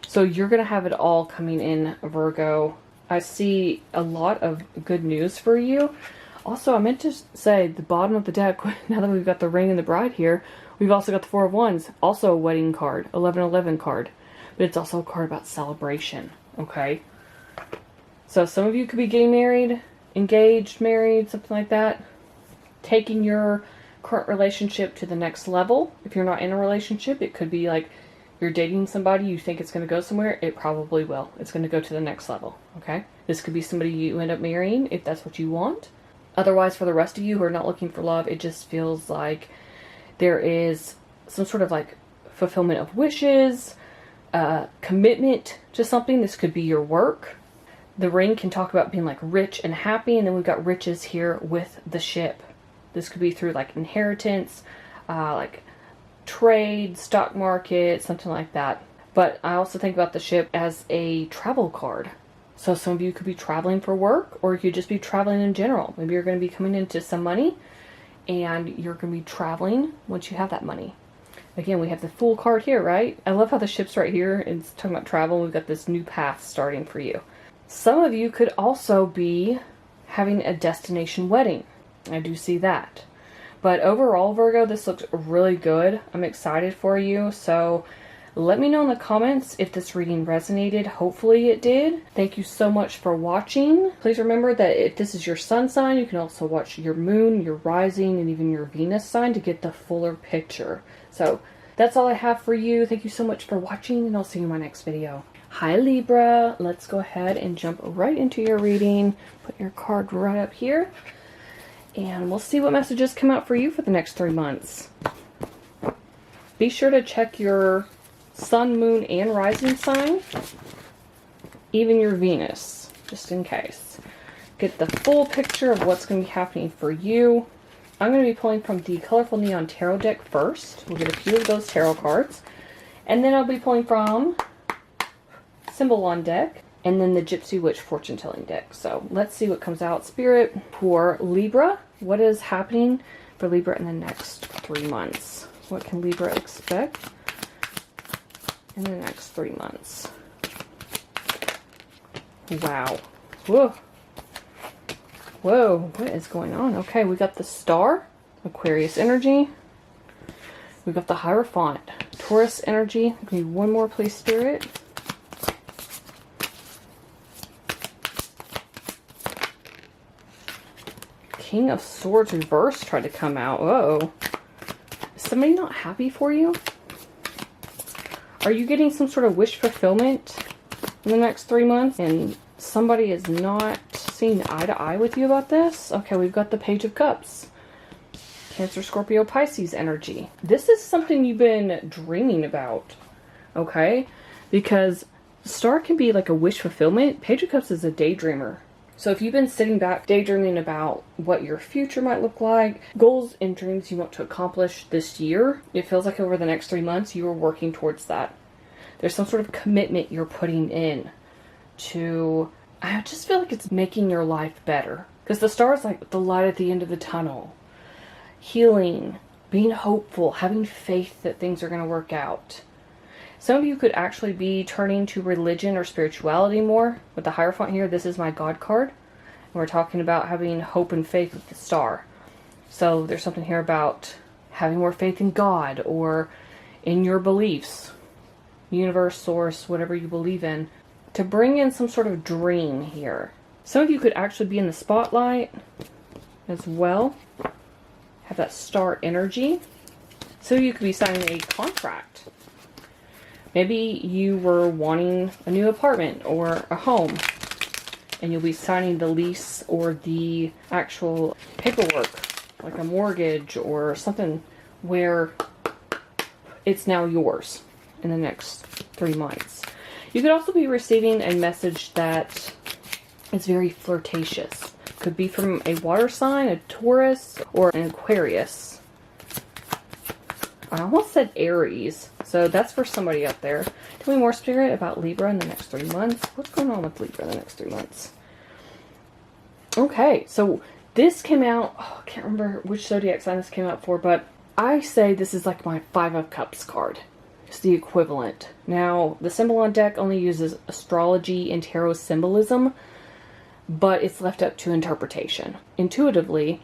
So you're going to have it all coming in, Virgo. I see a lot of good news for you. Also, I meant to say the bottom of the deck, now that we've got the ring and the bride here, we've also got the 4 of Wands, also a wedding card, 1111 card. But it's also a card about celebration, okay? So some of you could be getting married, engaged, married, something like that. Taking your current relationship to the next level. If you're not in a relationship, it could be like you're dating somebody, you think it's going to go somewhere. It probably will. It's going to go to the next level, okay? This could be somebody you end up marrying if that's what you want. Otherwise, for the rest of you who are not looking for love, it just feels like there is some sort of like fulfillment of wishes, commitment to something. This could be your work. The ring can talk about being like rich and happy, and then we've got riches here with the ship. This could be through like inheritance, like trade, stock market, something like that. But I also think about the ship as a travel card. So some of you could be traveling for work, or you could just be traveling in general. Maybe you're going to be coming into some money and you're going to be traveling once you have that money. Again, we have the Fool card here, right? I love how the ship's right here. It's talking about travel. We've got this new path starting for you. Some of you could also be having a destination wedding. I do see that. But overall, Virgo, this looks really good. I'm excited for you. So let me know in the comments if this reading resonated. Hopefully it did. Thank you so much for watching. Please remember that if this is your sun sign, you can also watch your moon, your rising, and even your Venus sign to get the fuller picture. So that's all I have for you. Thank you so much for watching, and I'll see you in my next video. Hi Libra, let's go ahead and jump right into your reading. Put your card right up here, and we'll see what messages come out for you for the next 3 months. Be sure to check your sun, moon, and rising sign, even your Venus, just in case. Get the full picture of what's going to be happening for you. I'm going to be pulling from the Colorful Neon Tarot deck first. We'll get a few of those tarot cards, And then I'll be pulling from Symbolon deck, and then the Gypsy Witch fortune telling deck. So let's see what comes out, Spirit, for Libra. What is happening for Libra in the next 3 months? What can Libra expect in the next 3 months? Wow. Whoa. Whoa, what is going on? Okay, we got the Star, Aquarius energy. We got the Hierophant, Taurus energy. Give me one more, please, Spirit. King of Swords reverse tried to come out. Uh-oh. Is somebody not happy for you? Are you getting some sort of wish fulfillment in the next 3 months? And somebody is not seeing eye to eye with you about this? Okay, we've got the Page of Cups. Cancer, Scorpio, Pisces energy. This is something you've been dreaming about. Okay? Because Star can be like a wish fulfillment. Page of Cups is a daydreamer. So if you've been sitting back daydreaming about what your future might look like, goals and dreams you want to accomplish this year, it feels like over the next 3 months you are working towards that. There's some sort of commitment you're putting in to, I just feel like it's making your life better. Because the Star is like the light at the end of the tunnel. Healing, being hopeful, having faith that things are going to work out. Some of you could actually be turning to religion or spirituality more. With the Hierophant here, this is my God card. And we're talking about having hope and faith with the Star. So there's something here about having more faith in God or in your beliefs. Universe, source, whatever you believe in. To bring in some sort of dream here. Some of you could actually be in the spotlight as well. Have that Star energy. So you could be signing a contract. Maybe you were wanting a new apartment or a home, and you'll be signing the lease or the actual paperwork, like a mortgage or something where it's now yours in the next 3 months. You could also be receiving a message that is very flirtatious. Could be from a water sign, a Taurus, or an Aquarius. I almost said Aries, so that's for somebody out there. Tell me more, Spirit, about Libra in the next 3 months. What's going on with Libra in the next 3 months? Okay, so this came out, I can't remember which zodiac sign this came out for, but I say this is like my 5 of Cups card. It's the equivalent. Now, the Symbolon deck only uses astrology and tarot symbolism, but it's left up to interpretation. Intuitively,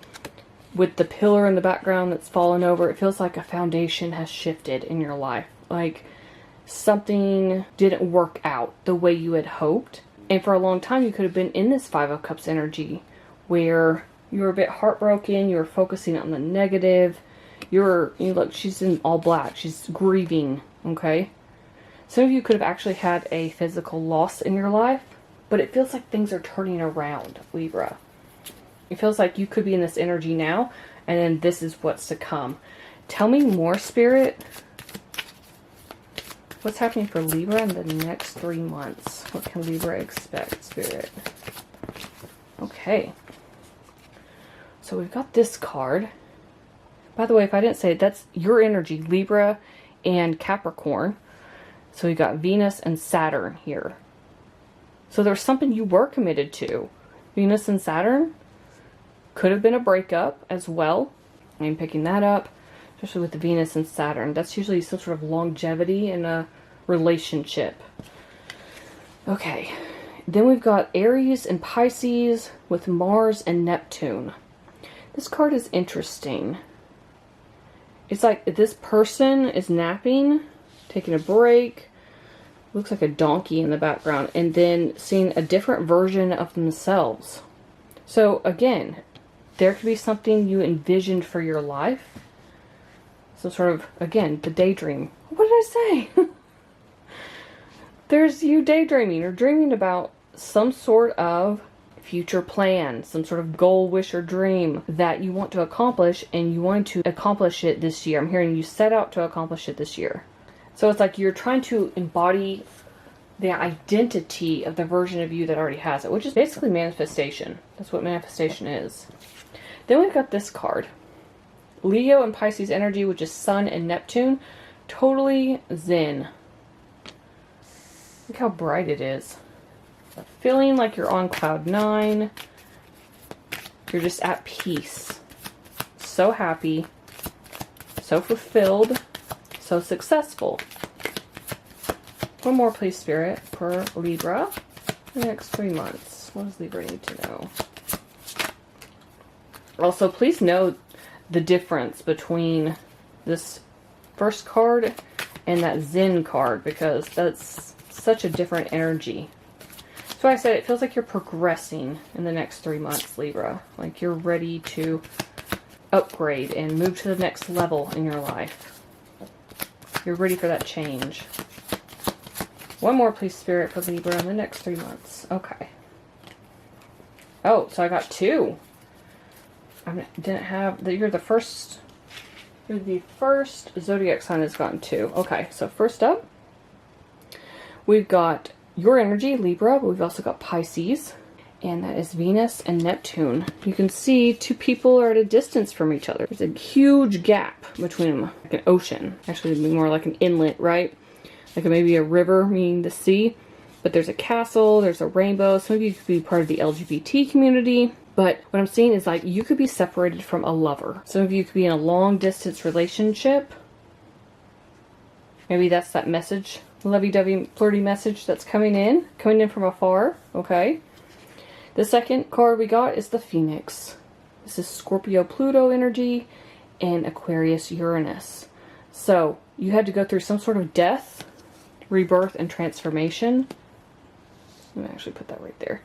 with the pillar in the background that's fallen over, it feels like a foundation has shifted in your life. Like something didn't work out the way you had hoped. And for a long time, you could have been in this 5 of Cups energy where you were a bit heartbroken, you were focusing on the negative. You look, she's in all black. She's grieving, okay? Some of you could have actually had a physical loss in your life, but it feels like things are turning around, Libra. It feels like you could be in this energy now, and then this is what's to come. Tell me more, Spirit. What's happening for Libra in the next 3 months? What can Libra expect, Spirit? Okay. So we've got this card. By the way, if I didn't say it, that's your energy, Libra and Capricorn. So we've got Venus and Saturn here. So there's something you were committed to. Venus and Saturn. Could have been a breakup as well. I'm picking that up, especially with the Venus and Saturn. That's usually some sort of longevity in a relationship. Okay. Then we've got Aries and Pisces with Mars and Neptune. This card is interesting. It's like this person is napping, taking a break. Looks like a donkey in the background. And then seeing a different version of themselves. So again, there could be something you envisioned for your life. So sort of, again, the daydream. What did I say? There's you daydreaming or dreaming about some sort of future plan, some sort of goal, wish, or dream that you want to accomplish, and you want to accomplish it this year. I'm hearing you set out to accomplish it this year. So it's like you're trying to embody the identity of the version of you that already has it, which is basically manifestation. That's what manifestation is. Then we've got this card. Leo and Pisces energy, which is Sun and Neptune. totally zen. Look how bright it is. Feeling like you're on cloud 9. You're just at peace. So happy. So fulfilled. So successful. One more, please, Spirit, for Libra. The next 3 months. What does Libra need to know? Also, please note the difference between this first card and that Zen card, because that's such a different energy. So I said it feels like you're progressing in the next 3 months, Libra. Like you're ready to upgrade and move to the next level in your life. You're ready for that change. One more, please, Spirit, for Libra in the next 3 months. Okay. Oh, so I got 2. I didn't have... You're the first zodiac sign that's gotten 2. Okay, so first up, we've got your energy, Libra, but we've also got Pisces. And that is Venus and Neptune. You can see 2 people are at a distance from each other. There's a huge gap between them, like an ocean. Actually, it'd be more like an inlet, right? Like maybe a river, meaning the sea. But there's a castle, there's a rainbow. Some of you could be part of the LGBT community. But what I'm seeing is like you could be separated from a lover. Some of you could be in a long distance relationship. Maybe that's that message, lovey-dovey, flirty message that's coming in from afar. Okay. The second card we got is the Phoenix. This is Scorpio Pluto energy and Aquarius Uranus. So you had to go through some sort of death, rebirth, and transformation. Let me actually put that right there.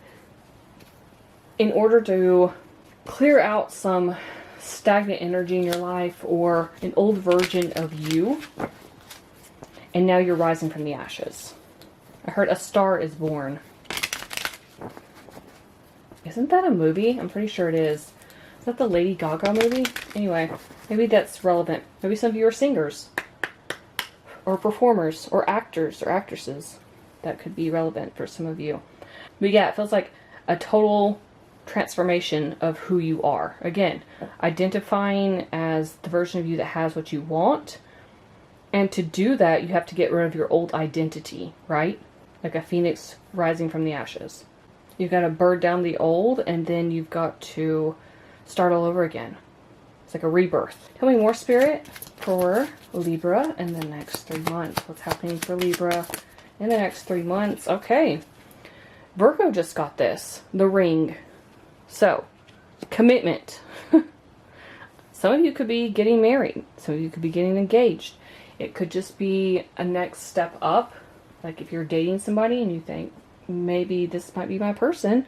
In order to clear out some stagnant energy in your life or an old version of you. And now you're rising from the ashes. I heard A Star is Born. Isn't that a movie? I'm pretty sure it is. Is that the Lady Gaga movie? Anyway, maybe that's relevant. Maybe some of you are singers. Or performers. Or actors. Or actresses. That could be relevant for some of you. But yeah, it feels like a total transformation of who you are. Again, identifying as the version of you that has what you want. And to do that, you have to get rid of your old identity, right? Like a phoenix rising from the ashes. You've got to burn down the old, and then you've got to start all over again. It's like a rebirth. Tell me more, Spirit, for Libra in the next 3 months. What's happening for Libra in the next 3 months? Okay. Virgo just got this. The ring. So, commitment. Some of you could be getting married. Some of you could be getting engaged. It could just be a next step up. Like if you're dating somebody and you think, maybe this might be my person,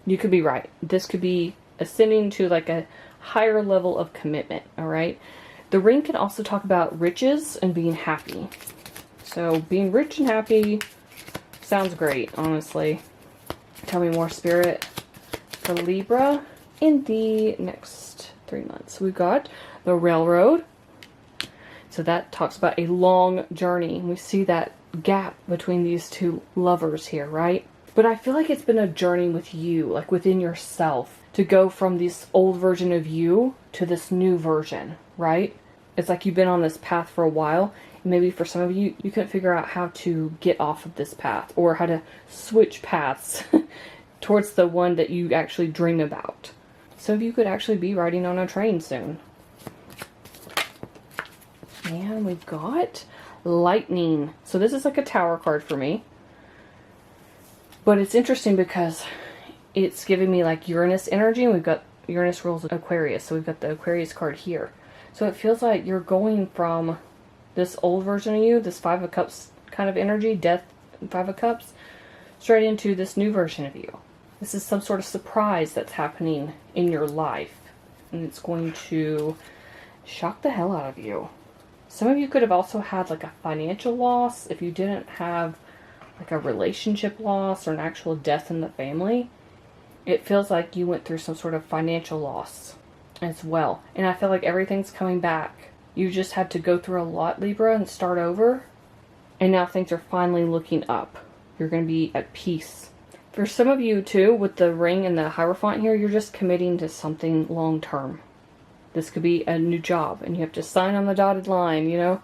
you could be right. This could be ascending to like a higher level of commitment, all right? The ring can also talk about riches and being happy. So being rich and happy sounds great, honestly. Tell me more, Spirit, for Libra in the next 3 months. We've got the Railroad. So that talks about a long journey. We see that gap between these 2 lovers here, right? But I feel like it's been a journey with you, like within yourself, to go from this old version of you to this new version, right? It's like you've been on this path for a while. And maybe for some of you, you couldn't figure out how to get off of this path or how to switch paths towards the one that you actually dream about. Some of you could actually be riding on a train soon. And we've got Lightning. So this is like a tower card for me. But it's interesting because it's giving me like Uranus energy. And we've got Uranus rules Aquarius. So we've got the Aquarius card here. So it feels like you're going from this old version of you, this 5 of Cups kind of energy, death, 5 of Cups, straight into this new version of you. This is some sort of surprise that's happening in your life. And it's going to shock the hell out of you. Some of you could have also had like a financial loss if you didn't have like a relationship loss or an actual death in the family. It feels like you went through some sort of financial loss as well. And I feel like everything's coming back. You just had to go through a lot, Libra, and start over. And now things are finally looking up. You're going to be at peace. For some of you too, with the ring and the Hierophant here, you're just committing to something long term. This could be a new job, and you have to sign on the dotted line, you know?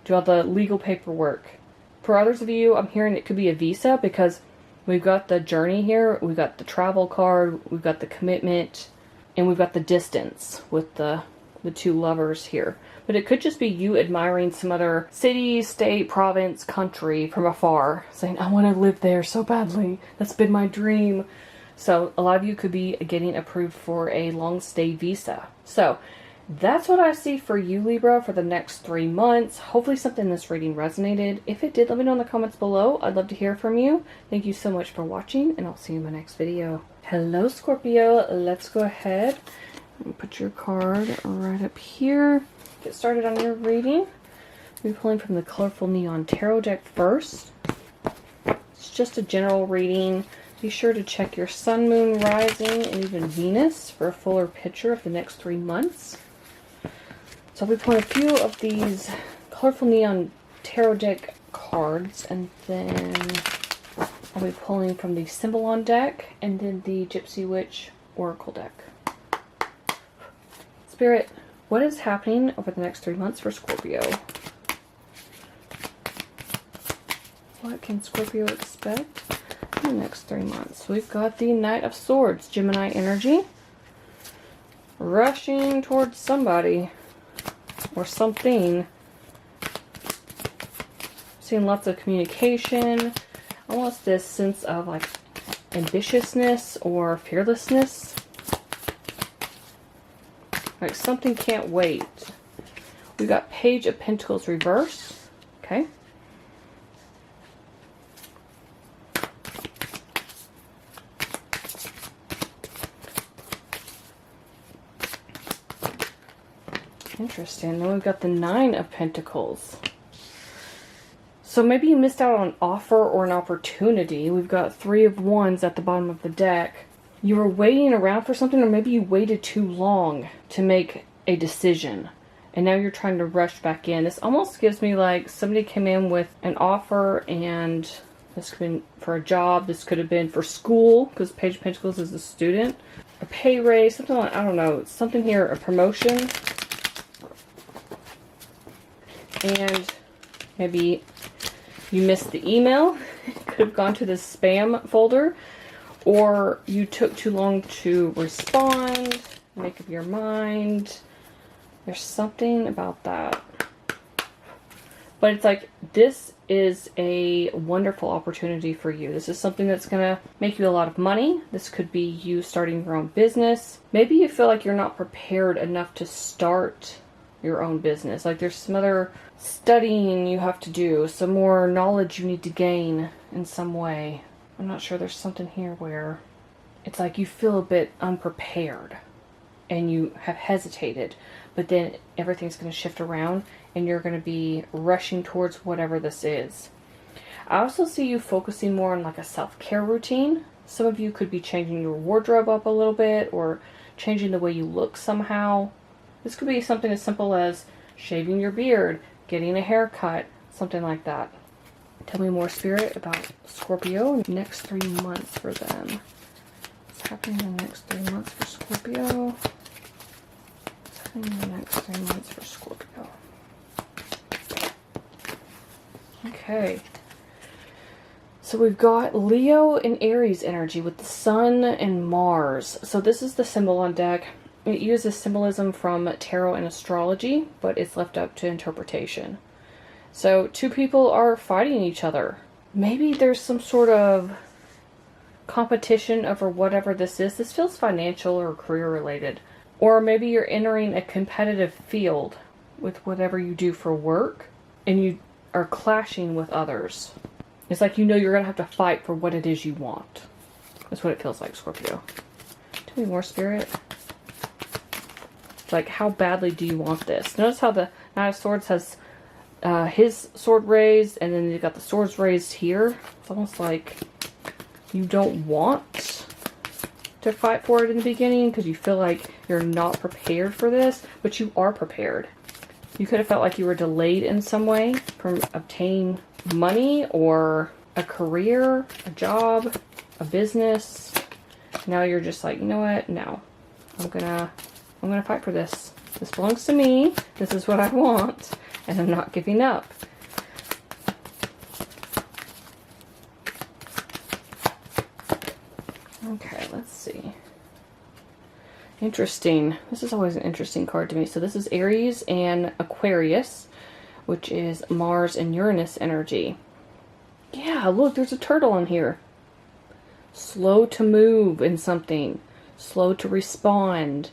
do all the legal paperwork. For others of you, I'm hearing it could be a visa because we've got the journey here, we've got the travel card, we've got the commitment, and we've got the distance with the two lovers here. But it could just be you admiring some other city, state, province, country from afar, saying, I want to live there so badly. That's been my dream. So a lot of you could be getting approved for a long stay visa. So that's what I see for you, Libra, for the next 3 months. Hopefully something in this reading resonated. If it did, let me know in the comments below. I'd love to hear from you. Thank you so much for watching, and I'll see you in my next video. Hello, Scorpio. Let's go ahead and put your card right up here. Get started on your reading. We're pulling from the Colorful Neon Tarot deck first. It's just a general reading. Be sure to check your sun, moon, rising, and even Venus for a fuller picture of the next 3 months. So I'll be pulling a few of these Colorful Neon Tarot deck cards, and then I'll be pulling from the Symbolon deck and then the Gypsy Witch Oracle deck. Spirit, what is happening over the next 3 months for Scorpio? What can Scorpio expect in the next 3 months? We've got the Knight of Swords, Gemini energy, rushing towards somebody or something. Seeing lots of communication, almost this sense of like ambitiousness or fearlessness. Like something can't wait. We got Page of Pentacles reverse. Okay. Interesting. Then we've got the Nine of Pentacles. So maybe you missed out on an offer or an opportunity. We've got Three of Wands at the bottom of the deck. You were waiting around for something, or maybe you waited too long to make a decision, and now you're trying to rush back in. This almost gives me like somebody came in with an offer, and this could have been for a job, this could have been for school, because Page of Pentacles is a student, a pay raise, something like, I don't know, something here, a promotion, and maybe you missed the email. It could have gone to the spam folder, or you took too long to respond, make up your mind. There's something about that. But it's like, this is a wonderful opportunity for you. This is something that's going to make you a lot of money. This could be you starting your own business. Maybe you feel like you're not prepared enough to start your own business. Like there's some other studying you have to do, some more knowledge you need to gain in some way. I'm not sure, there's something here where it's like you feel a bit unprepared and you have hesitated, but then everything's going to shift around and you're going to be rushing towards whatever this is. I also see you focusing more on like a self-care routine. Some of you could be changing your wardrobe up a little bit or changing the way you look somehow. This could be something as simple as shaving your beard, getting a haircut, something like that. Tell me more, Spirit, about Scorpio next 3 months for them. What's happening in the next 3 months for Scorpio? What's happening in the next 3 months for Scorpio? Okay. So we've got Leo and Aries energy with the Sun and Mars. So this is the Symbolon deck. It uses symbolism from tarot and astrology, but it's left up to interpretation. So two people are fighting each other. Maybe there's some sort of competition over whatever this is. This feels financial or career related. Or maybe you're entering a competitive field with whatever you do for work and you are clashing with others. It's like you know you're going to have to fight for what it is you want. That's what it feels like, Scorpio. Tell me more, Spirit. Like, how badly do you want this? Notice how the Knight of Swords has his sword raised, and then you've got the swords raised here. It's almost like you don't want to fight for it in the beginning because you feel like you're not prepared for this, but you are prepared. You could have felt like you were delayed in some way from obtaining money or a career, a job, a business. Now you're just like, you know what? No, I'm gonna fight for this. This belongs to me. This is what I want. and I'm not giving up. Okay, let's see. Interesting. This is always an interesting card to me. So this is Aries and Aquarius, which is Mars and Uranus energy. Yeah, look, there's a turtle in here. Slow to move in something. Slow to respond.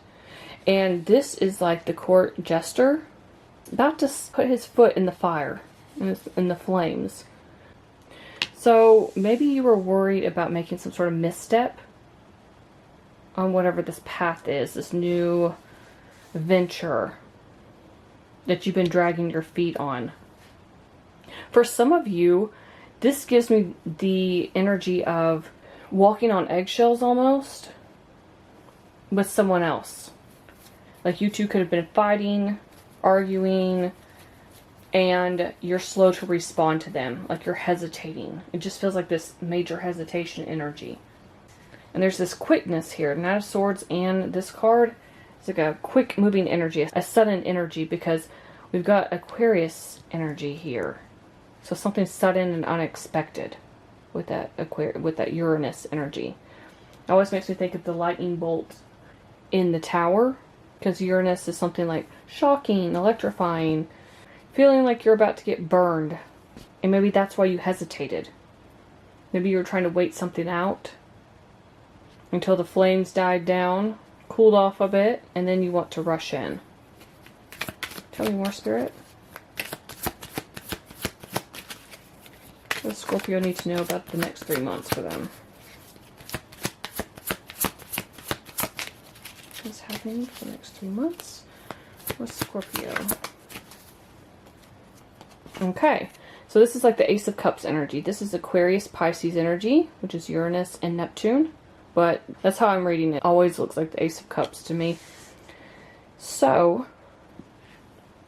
And this is like the court jester about to put his foot in the fire, in the flames. So maybe you were worried about making some sort of misstep on whatever this path is, this new venture that you've been dragging your feet on. For some of you, this gives me the energy of walking on eggshells almost with someone else. Like you two could have been fighting, arguing, and you're slow to respond to them. Like you're hesitating. It just feels like this major hesitation energy. And there's this quickness here. Knight of Swords and this card. It's like a quick moving energy, a sudden energy, because we've got Aquarius energy here. So something sudden and unexpected with that Uranus energy. It always makes me think of the lightning bolt in the tower, because Uranus is something like shocking, electrifying, feeling like you're about to get burned. And maybe that's why you hesitated. Maybe you were trying to wait something out until the flames died down, cooled off a bit, and then you want to rush in. Tell me more, Spirit. What does Scorpio need to know about the next 3 months for them? What's happening for the next 3 months with Scorpio? Okay, so this is like the Ace of Cups energy. This is Aquarius Pisces energy, which is Uranus and Neptune. But that's how I'm reading it. Always looks like the Ace of Cups to me. So,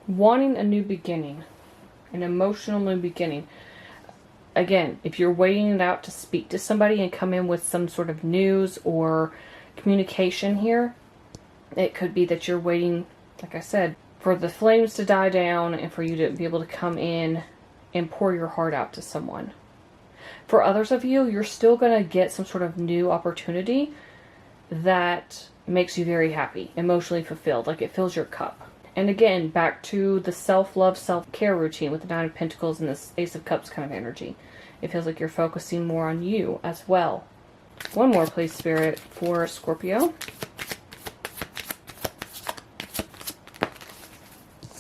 wanting a new beginning. An emotional new beginning. Again, if you're waiting it out to speak to somebody and come in with some sort of news or communication here, it could be that you're waiting, like I said, for the flames to die down and for you to be able to come in and pour your heart out to someone. For others of you, you're still going to get some sort of new opportunity that makes you very happy, emotionally fulfilled, like it fills your cup. And again, back to the self-love, self-care routine with the Nine of Pentacles and this Ace of Cups kind of energy. It feels like you're focusing more on you as well. One more, please, Spirit, for Scorpio.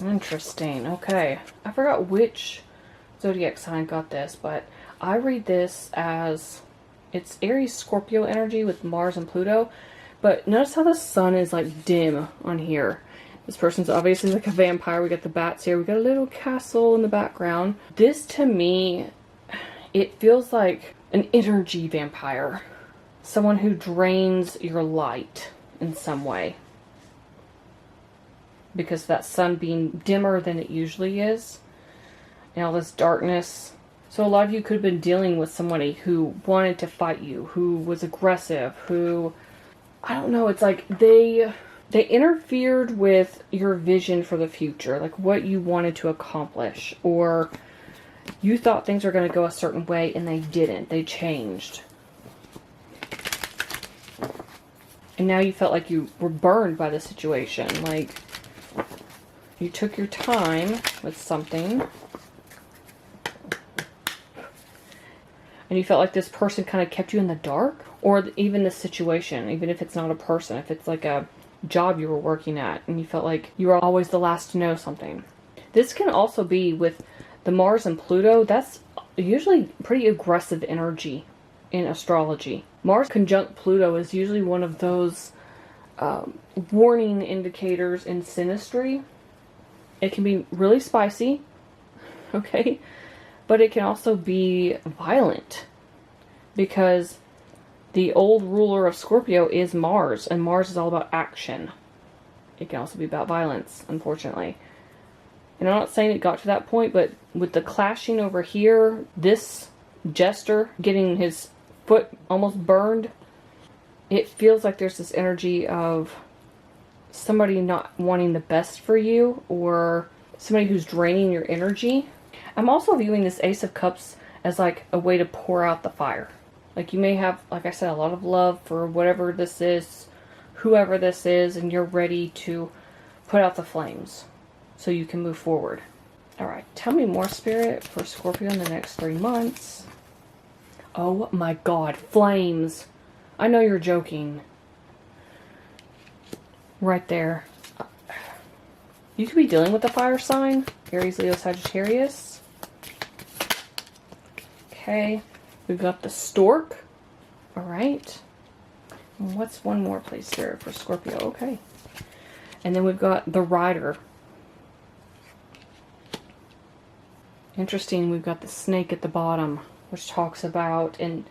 Interesting. Okay. I forgot which zodiac sign got this, but I read this as it's Aries Scorpio energy with Mars and Pluto. But notice how the sun is like dim on here. This person's obviously like a vampire. We got the bats here. We got a little castle in the background. This to me, it feels like an energy vampire. Someone who drains your light in some way. Because that sun being dimmer than it usually is. And all this darkness. So a lot of you could have been dealing with somebody who wanted to fight you, who was aggressive, who, I don't know, it's like they interfered with your vision for the future, like what you wanted to accomplish, or you thought things were going to go a certain way and they didn't, they changed. And now you felt like you were burned by the situation, like you took your time with something. And you felt like this person kind of kept you in the dark, or even the situation, even if it's not a person, if it's like a job you were working at and you felt like you were always the last to know something. This can also be with the Mars and Pluto. That's usually pretty aggressive energy in astrology. Mars conjunct Pluto is usually one of those warning indicators in synastry. It can be really spicy, okay? But it can also be violent, because the old ruler of Scorpio is Mars, and Mars is all about action. It can also be about violence, unfortunately. And I'm not saying it got to that point, but with the clashing over here, this jester getting his foot almost burned, it feels like there's this energy of somebody not wanting the best for you, or somebody who's draining your energy. I'm also viewing this Ace of Cups as like a way to pour out the fire. Like you may have, like I said, a lot of love for whatever this is, whoever this is, and you're ready to put out the flames so you can move forward. All right, tell me more, Spirit, for Scorpio in the next 3 months. Oh my God, flames. I know you're joking. Right there. You could be dealing with a fire sign. Aries, Leo, Sagittarius. Okay. We've got the stork. All right. And what's one more, please, Spirit, for Scorpio? Okay. And then we've got the rider. Interesting. We've got the snake at the bottom, which talks about an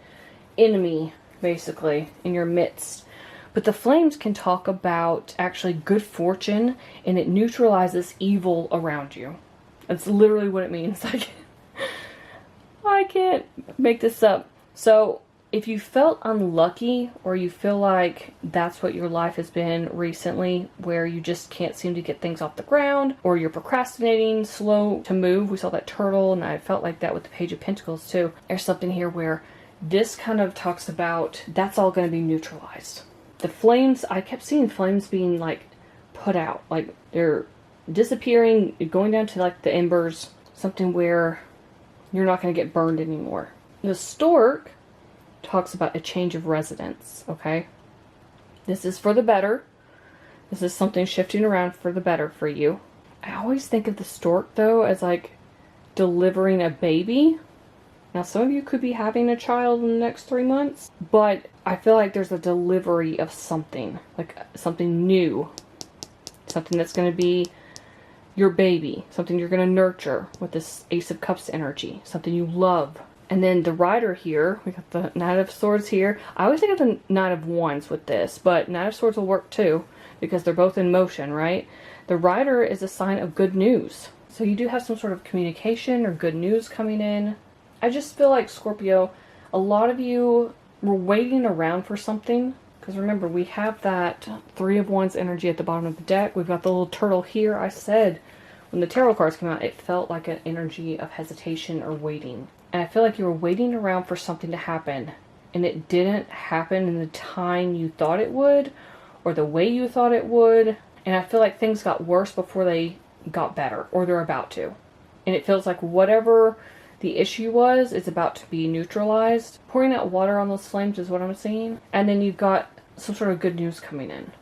enemy, basically, in your midst. But the flames can talk about actually good fortune, and it neutralizes evil around you. That's literally what it means. I can't make this up. So if you felt unlucky, or you feel like that's what your life has been recently, where you just can't seem to get things off the ground, or you're procrastinating, slow to move. We saw that turtle, and I felt like that with the Page of Pentacles too. There's something here where this kind of talks about that's all going to be neutralized. The flames, I kept seeing flames being like put out, like they're disappearing, going down to like the embers, something where you're not going to get burned anymore. The stork talks about a change of residence, okay? This is for the better. This is something shifting around for the better for you. I always think of the stork, though, as like delivering a baby. Now, some of you could be having a child in the next 3 months, but I feel like there's a delivery of something, like something new, something that's going to be your baby, something you're going to nurture with this Ace of Cups energy, something you love. And then the rider here, we got the Knight of Swords here. I always think of the Knight of Wands with this, but Knight of Swords will work too, because they're both in motion, right? The rider is a sign of good news. So you do have some sort of communication or good news coming in. I just feel like, Scorpio, a lot of you were waiting around for something. Because remember, we have that Three of Wands energy at the bottom of the deck. We've got the little turtle here. I said, when the tarot cards came out, it felt like an energy of hesitation or waiting. And I feel like you were waiting around for something to happen. And it didn't happen in the time you thought it would, or the way you thought it would. And I feel like things got worse before they got better, or they're about to. And it feels like whatever the issue was, it's about to be neutralized. Pouring out water on those flames is what I'm seeing. And then you've got some sort of good news coming in.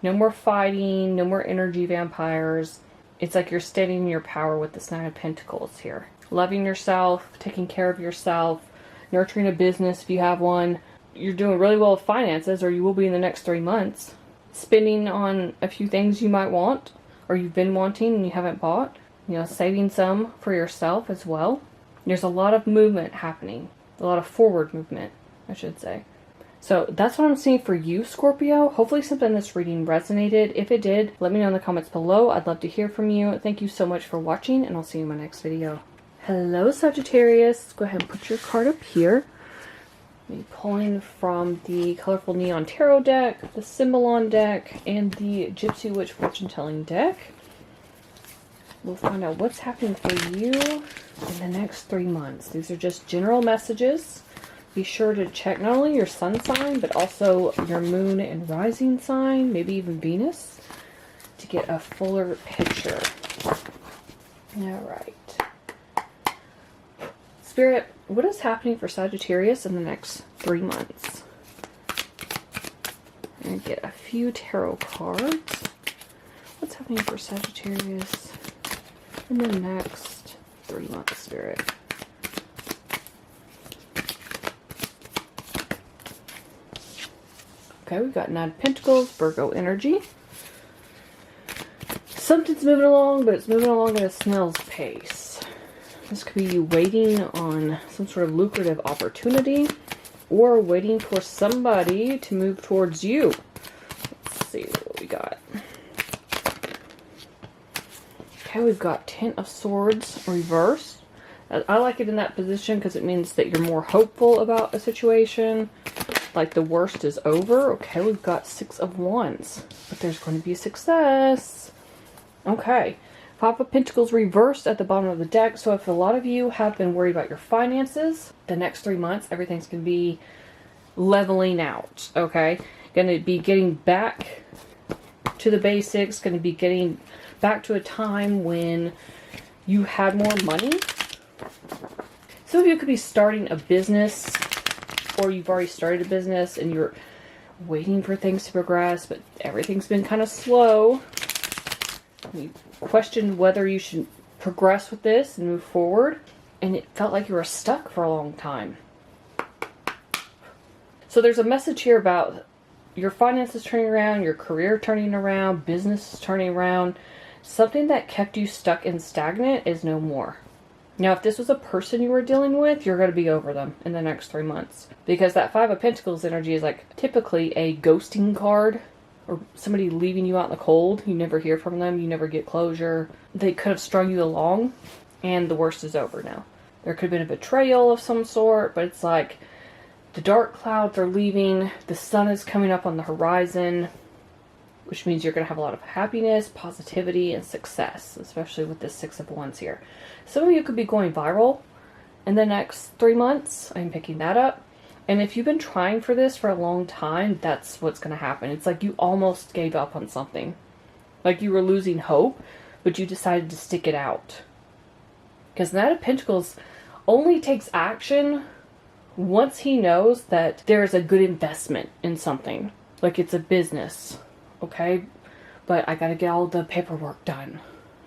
No more fighting, no more energy vampires. It's like you're standing in your power with this Nine of Pentacles here. Loving yourself, taking care of yourself, nurturing a business if you have one. You're doing really well with finances, or you will be in the next 3 months. Spending on a few things you might want, or you've been wanting and you haven't bought. You know, saving some for yourself as well. There's a lot of movement happening. A lot of forward movement, I should say. So that's what I'm seeing for you, Scorpio. Hopefully something in this reading resonated. If it did, let me know in the comments below. I'd love to hear from you. Thank you so much for watching, and I'll see you in my next video. Hello, Sagittarius. Go ahead and put your card up here. I'm pulling from the Colorful Neon Tarot deck, the Symbolon deck, and the Gypsy Witch Fortune Telling deck. We'll find out what's happening for you in the next 3 months. These are just general messages. Be sure to check not only your sun sign, but also your moon and rising sign, maybe even Venus, to get a fuller picture. Alright. Spirit, what is happening for Sagittarius in the next 3 months? I'm going to get a few tarot cards. What's happening for Sagittarius in the next 3 months, Spirit? Okay, we've got Nine of Pentacles, Virgo energy. Something's moving along, but it's moving along at a snail's pace. This could be you waiting on some sort of lucrative opportunity, or waiting for somebody to move towards you. Let's see what we got. Okay, we've got Ten of Swords reversed. I like it in that position because it means that you're more hopeful about a situation. Like the worst is over. Okay, we've got Six of Wands. But there's going to be success. Okay. Five of Pentacles reversed at the bottom of the deck. So if a lot of you have been worried about your finances, the next 3 months, everything's going to be leveling out, okay? Going to be getting back to the basics, going to be getting back to a time when you had more money. Some of you could be starting a business, or you've already started a business and you're waiting for things to progress, but everything's been kind of slow. You questioned whether you should progress with this and move forward, and it felt like you were stuck for a long time. So there's a message here about your finances turning around, your career turning around, business turning around. Something that kept you stuck and stagnant is no more. Now, if this was a person you were dealing with, you're going to be over them in the next 3 months. Because that Five of Pentacles energy is like typically a ghosting card, or somebody leaving you out in the cold. You never hear from them. You never get closure. They could have strung you along, and the worst is over now. There could have been a betrayal of some sort, but it's like the dark clouds are leaving. The sun is coming up on the horizon, which means you're going to have a lot of happiness, positivity, and success, especially with this Six of Wands here. Some of you could be going viral in the next 3 months. I'm picking that up. And if you've been trying for this for a long time, that's what's going to happen. It's like you almost gave up on something. Like you were losing hope, but you decided to stick it out. Because the Knight of Pentacles only takes action once he knows that there is a good investment in something. Like it's a business, okay? But I got to get all the paperwork done.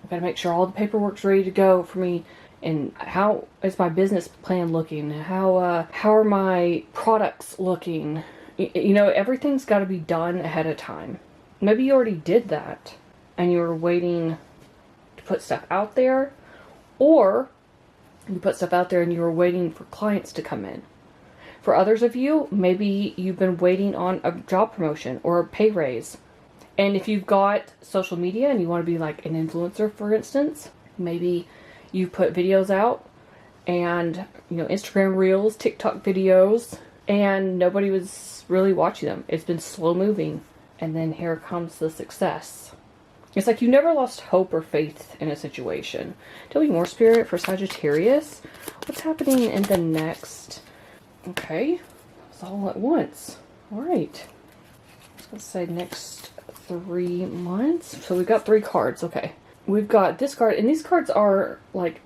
I got to make sure all the paperwork's ready to go for me. And how is my business plan looking? How are my products looking? You know, everything's got to be done ahead of time. Maybe you already did that and you were waiting to put stuff out there, or you put stuff out there and you were waiting for clients to come in. For others of you, maybe you've been waiting on a job promotion or a pay raise. And if you've got social media and you want to be like an influencer, for instance, maybe you put videos out and, you know, Instagram reels, TikTok videos, and nobody was really watching them. It's been slow moving. And then here comes the success. It's like you never lost hope or faith in a situation. Tell me more, Spirit, for Sagittarius. What's happening in the next... Okay, it's all at once. All right. Let's say next 3 months. So we've got 3 cards. Okay. We've got this card, and these cards are like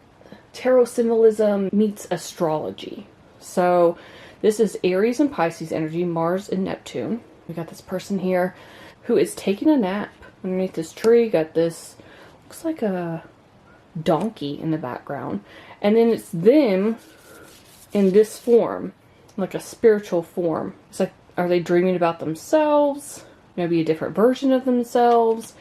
tarot symbolism meets astrology. So this is Aries and Pisces energy, Mars and Neptune. We got this person here who is taking a nap underneath this tree. Got this, looks like a donkey in the background. And then it's them in this form, like a spiritual form. It's like, are they dreaming about themselves? Maybe a different version of themselves?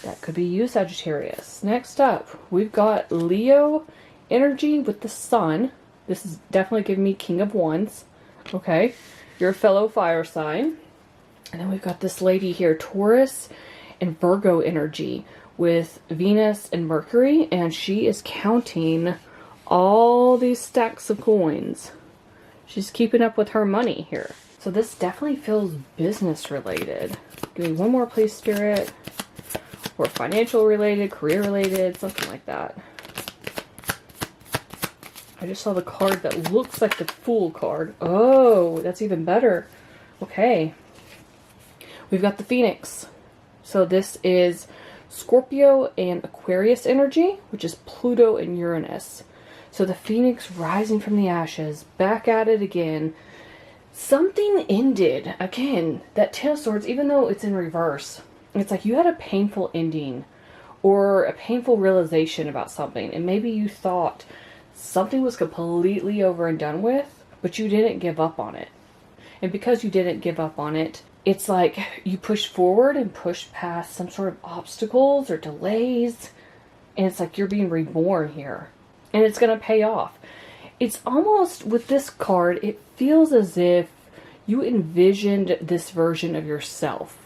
That could be you, Sagittarius. Next up, we've got Leo energy with the sun. This is definitely giving me King of Wands. Okay, you're a fellow fire sign. And then we've got this lady here, Taurus and Virgo energy with Venus and Mercury. And she is counting all these stacks of coins. She's keeping up with her money here. So this definitely feels business related. Give me one more, please, Spirit. Or financial related, career related, something like that. I just saw the card that looks like the Fool card. Oh, that's even better. Okay. We've got the Phoenix. So this is Scorpio and Aquarius energy, which is Pluto and Uranus. So the Phoenix rising from the ashes, back at it again. Something ended. Again, that Ten of Swords, even though it's in reverse, it's like you had a painful ending or a painful realization about something. And maybe you thought something was completely over and done with, but you didn't give up on it. And because you didn't give up on it, it's like you pushed forward and pushed past some sort of obstacles or delays. And it's like you're being reborn here. And it's going to pay off. It's almost, with this card, it feels as if you envisioned this version of yourself.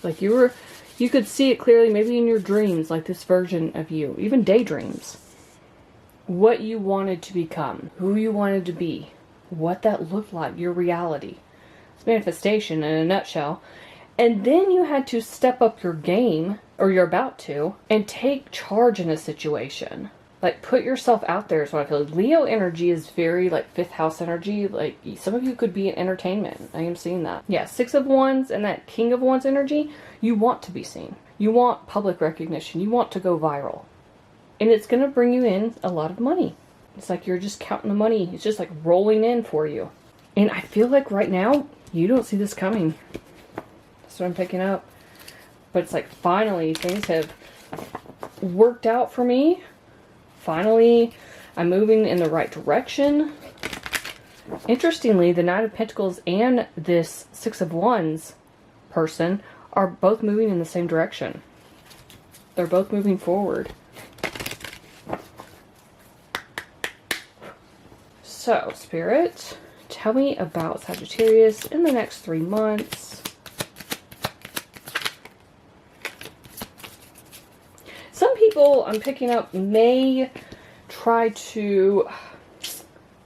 Like you could see it clearly, maybe in your dreams, like this version of you, even daydreams. What you wanted to become, who you wanted to be, what that looked like, your reality. It's manifestation in a nutshell. And then you had to step up your game or you're about to, and take charge in a situation. Like, put yourself out there is what I feel. Leo energy is very, like, 5th house energy. Like, some of you could be in entertainment. I am seeing that. Yeah, 6 of Wands and that King of Wands energy, you want to be seen. You want public recognition. You want to go viral. And it's going to bring you in a lot of money. It's like you're just counting the money. It's just, like, rolling in for you. And I feel like right now, you don't see this coming. That's what I'm picking up. But it's like, finally, things have worked out for me. Finally, I'm moving in the right direction. Interestingly, the Knight of Pentacles and this 6 of Wands person are both moving in the same direction. They're both moving forward. So, Spirit, tell me about Sagittarius in the next 3 months. Some people I'm picking up may try to,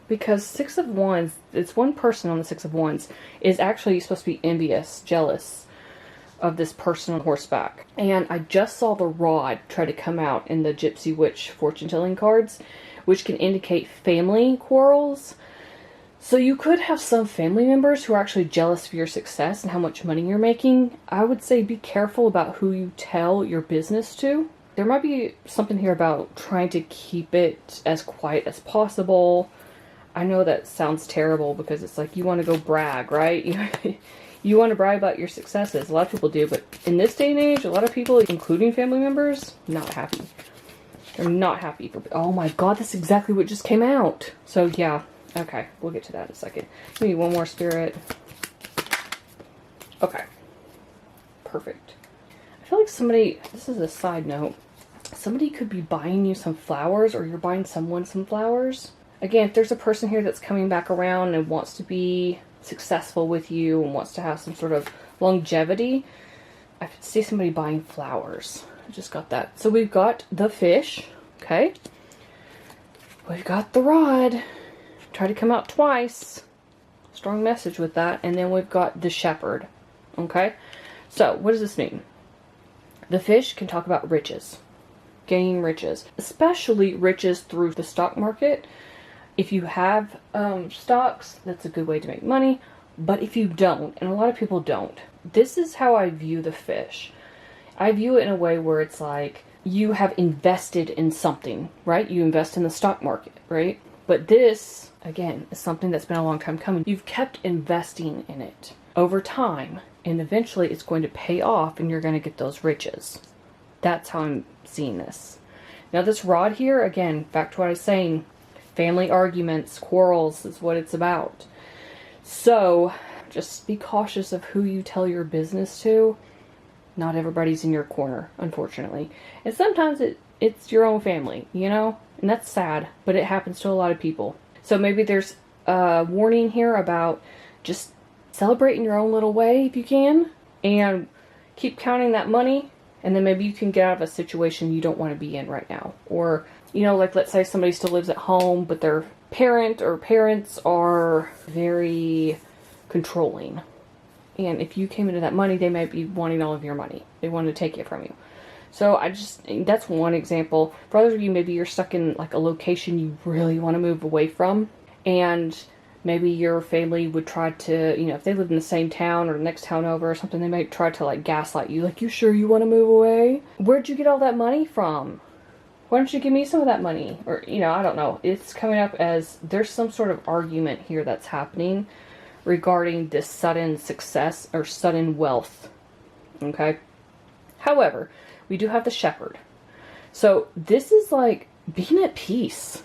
because 6 of Wands, it's one person on the 6 of Wands, is actually supposed to be envious, jealous of this person on horseback. And I just saw the rod try to come out in the Gypsy Witch fortune telling cards, which can indicate family quarrels. So you could have some family members who are actually jealous of your success and how much money you're making. I would say be careful about who you tell your business to. There might be something here about trying to keep it as quiet as possible. I know that sounds terrible because it's like you want to go brag, right? You want to brag about your successes. A lot of people do, but in this day and age, a lot of people, including family members, not happy. They're not happy. Oh my god, that's exactly what just came out. So yeah, okay, we'll get to that in a second. Give me one more, Spirit. Okay, perfect. I feel like somebody, this is a side note, somebody could be buying you some flowers, or you're buying someone some flowers. Again, if there's a person here that's coming back around and wants to be successful with you and wants to have some sort of longevity, I see somebody buying flowers. I just got that. So we've got the fish, okay? We've got the rod. Try to come out twice. Strong message with that. And then we've got the shepherd, okay? So what does this mean? The fish can talk about riches. Gaining riches. Especially riches through the stock market. If you have stocks, that's a good way to make money. But if you don't, and a lot of people don't, this is how I view the fish. I view it in a way where it's like you have invested in something, right? You invest in the stock market, right? But this, again, is something that's been a long time coming. You've kept investing in it over time, and eventually it's going to pay off and you're going to get those riches. That's how I'm seeing this. Now this rod here, again, back to what I was saying, family arguments, quarrels is what it's about. So just be cautious of who you tell your business to. Not everybody's in your corner, unfortunately. And sometimes it's your own family, you know? And that's sad, but it happens to a lot of people. So maybe there's a warning here about just celebrate in your own little way if you can. And keep counting that money. And then maybe you can get out of a situation you don't want to be in right now. Or, you know, like let's say somebody still lives at home, but their parent or parents are very controlling. And if you came into that money, they might be wanting all of your money. They want to take it from you. So that's one example. For others of you, maybe you're stuck in like a location you really want to move away from. And maybe your family would try to, you know, if they live in the same town or the next town over or something, they might try to like gaslight you. Like, you sure you want to move away? Where'd you get all that money from? Why don't you give me some of that money? Or, you know, I don't know. It's coming up as there's some sort of argument here that's happening regarding this sudden success or sudden wealth. Okay? However, we do have the shepherd. So this is like being at peace.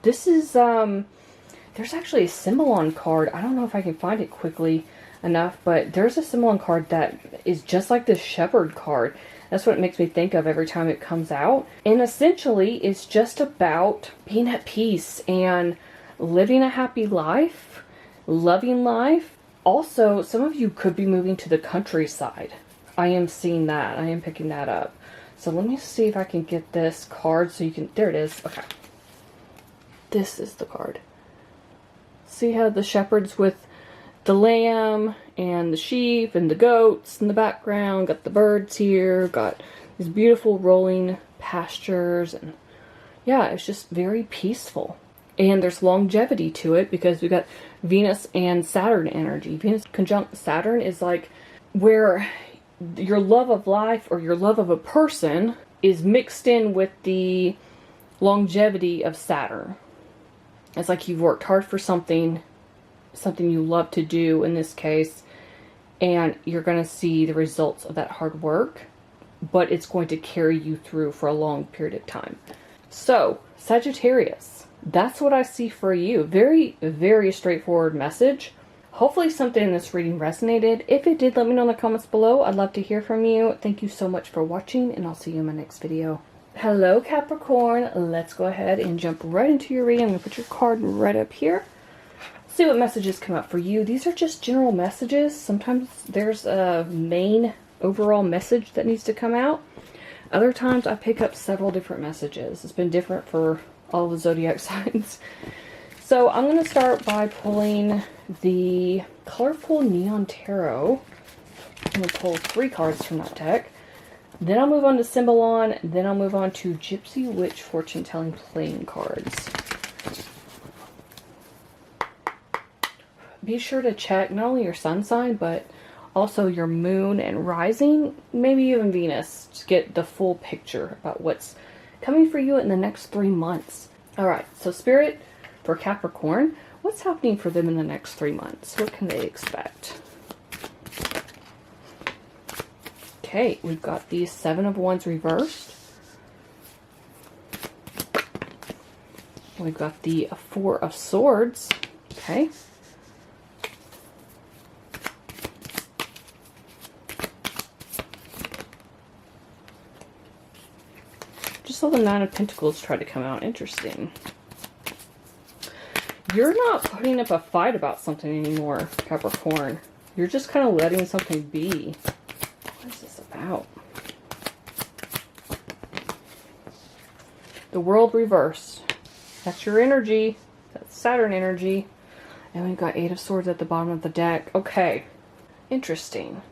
This is, there's actually a Symbolon card. I don't know if I can find it quickly enough, but there's a Symbolon card that is just like this shepherd card. That's what it makes me think of every time it comes out. And essentially, it's just about being at peace and living a happy life, loving life. Also, some of you could be moving to the countryside. I am seeing that. I am picking that up. So let me see if I can get this card so you can... There it is. Okay. This is the card. See how the shepherd's with the lamb and the sheep and the goats in the background. Got the birds here. Got these beautiful rolling pastures, and yeah, it's just very peaceful. And there's longevity to it because we got Venus and Saturn energy. Venus conjunct Saturn is like where your love of life or your love of a person is mixed in with the longevity of Saturn. It's like you've worked hard for something you love to do in this case, and you're going to see the results of that hard work, but it's going to carry you through for a long period of time. So, Sagittarius, that's what I see for you. Very, very straightforward message. Hopefully something in this reading resonated. If it did, let me know in the comments below. I'd love to hear from you. Thank you so much for watching, and I'll see you in my next video. Hello, Capricorn. Let's go ahead and jump right into your reading. I'm going to put your card right up here. See what messages come up for you. These are just general messages. Sometimes there's a main overall message that needs to come out. Other times I pick up several different messages. It's been different for all the zodiac signs. So I'm going to start by pulling the Colorful Neon Tarot. I'm going to pull 3 cards from that deck. Then I'll move on to Symbolon. Then I'll move on to Gypsy Witch Fortune Telling playing cards. Be sure to check not only your sun sign, but also your moon and rising, maybe even Venus, to get the full picture about what's coming for you in the next 3 months. Alright, so Spirit, for Capricorn, what's happening for them in the next 3 months? What can they expect? Okay, we've got the 7 of Wands reversed. We've got the 4 of Swords. Okay. Just saw the 9 of Pentacles try to come out. Interesting. You're not putting up a fight about something anymore, Capricorn. You're just kind of letting something be. What is this about? The World reversed. That's your energy. That's Saturn energy. And we've got 8 of Swords at the bottom of the deck. Okay. Interesting.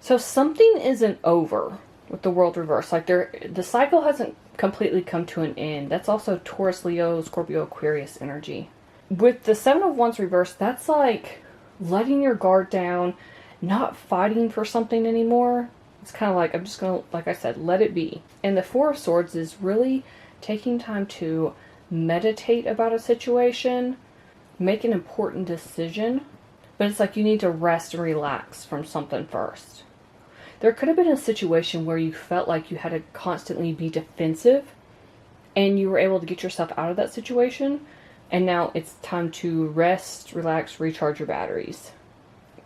So something isn't over with the World reverse. Like the cycle hasn't completely come to an end. That's also Taurus, Leo, Scorpio, Aquarius energy. With the 7 of Wands reverse, that's like letting your guard down, not fighting for something anymore. It's kind of like, I'm just going to, like I said, let it be. And the 4 of Swords is really taking time to meditate about a situation, make an important decision, but it's like you need to rest and relax from something first. There could have been a situation where you felt like you had to constantly be defensive, and you were able to get yourself out of that situation, and now it's time to rest, relax, recharge your batteries.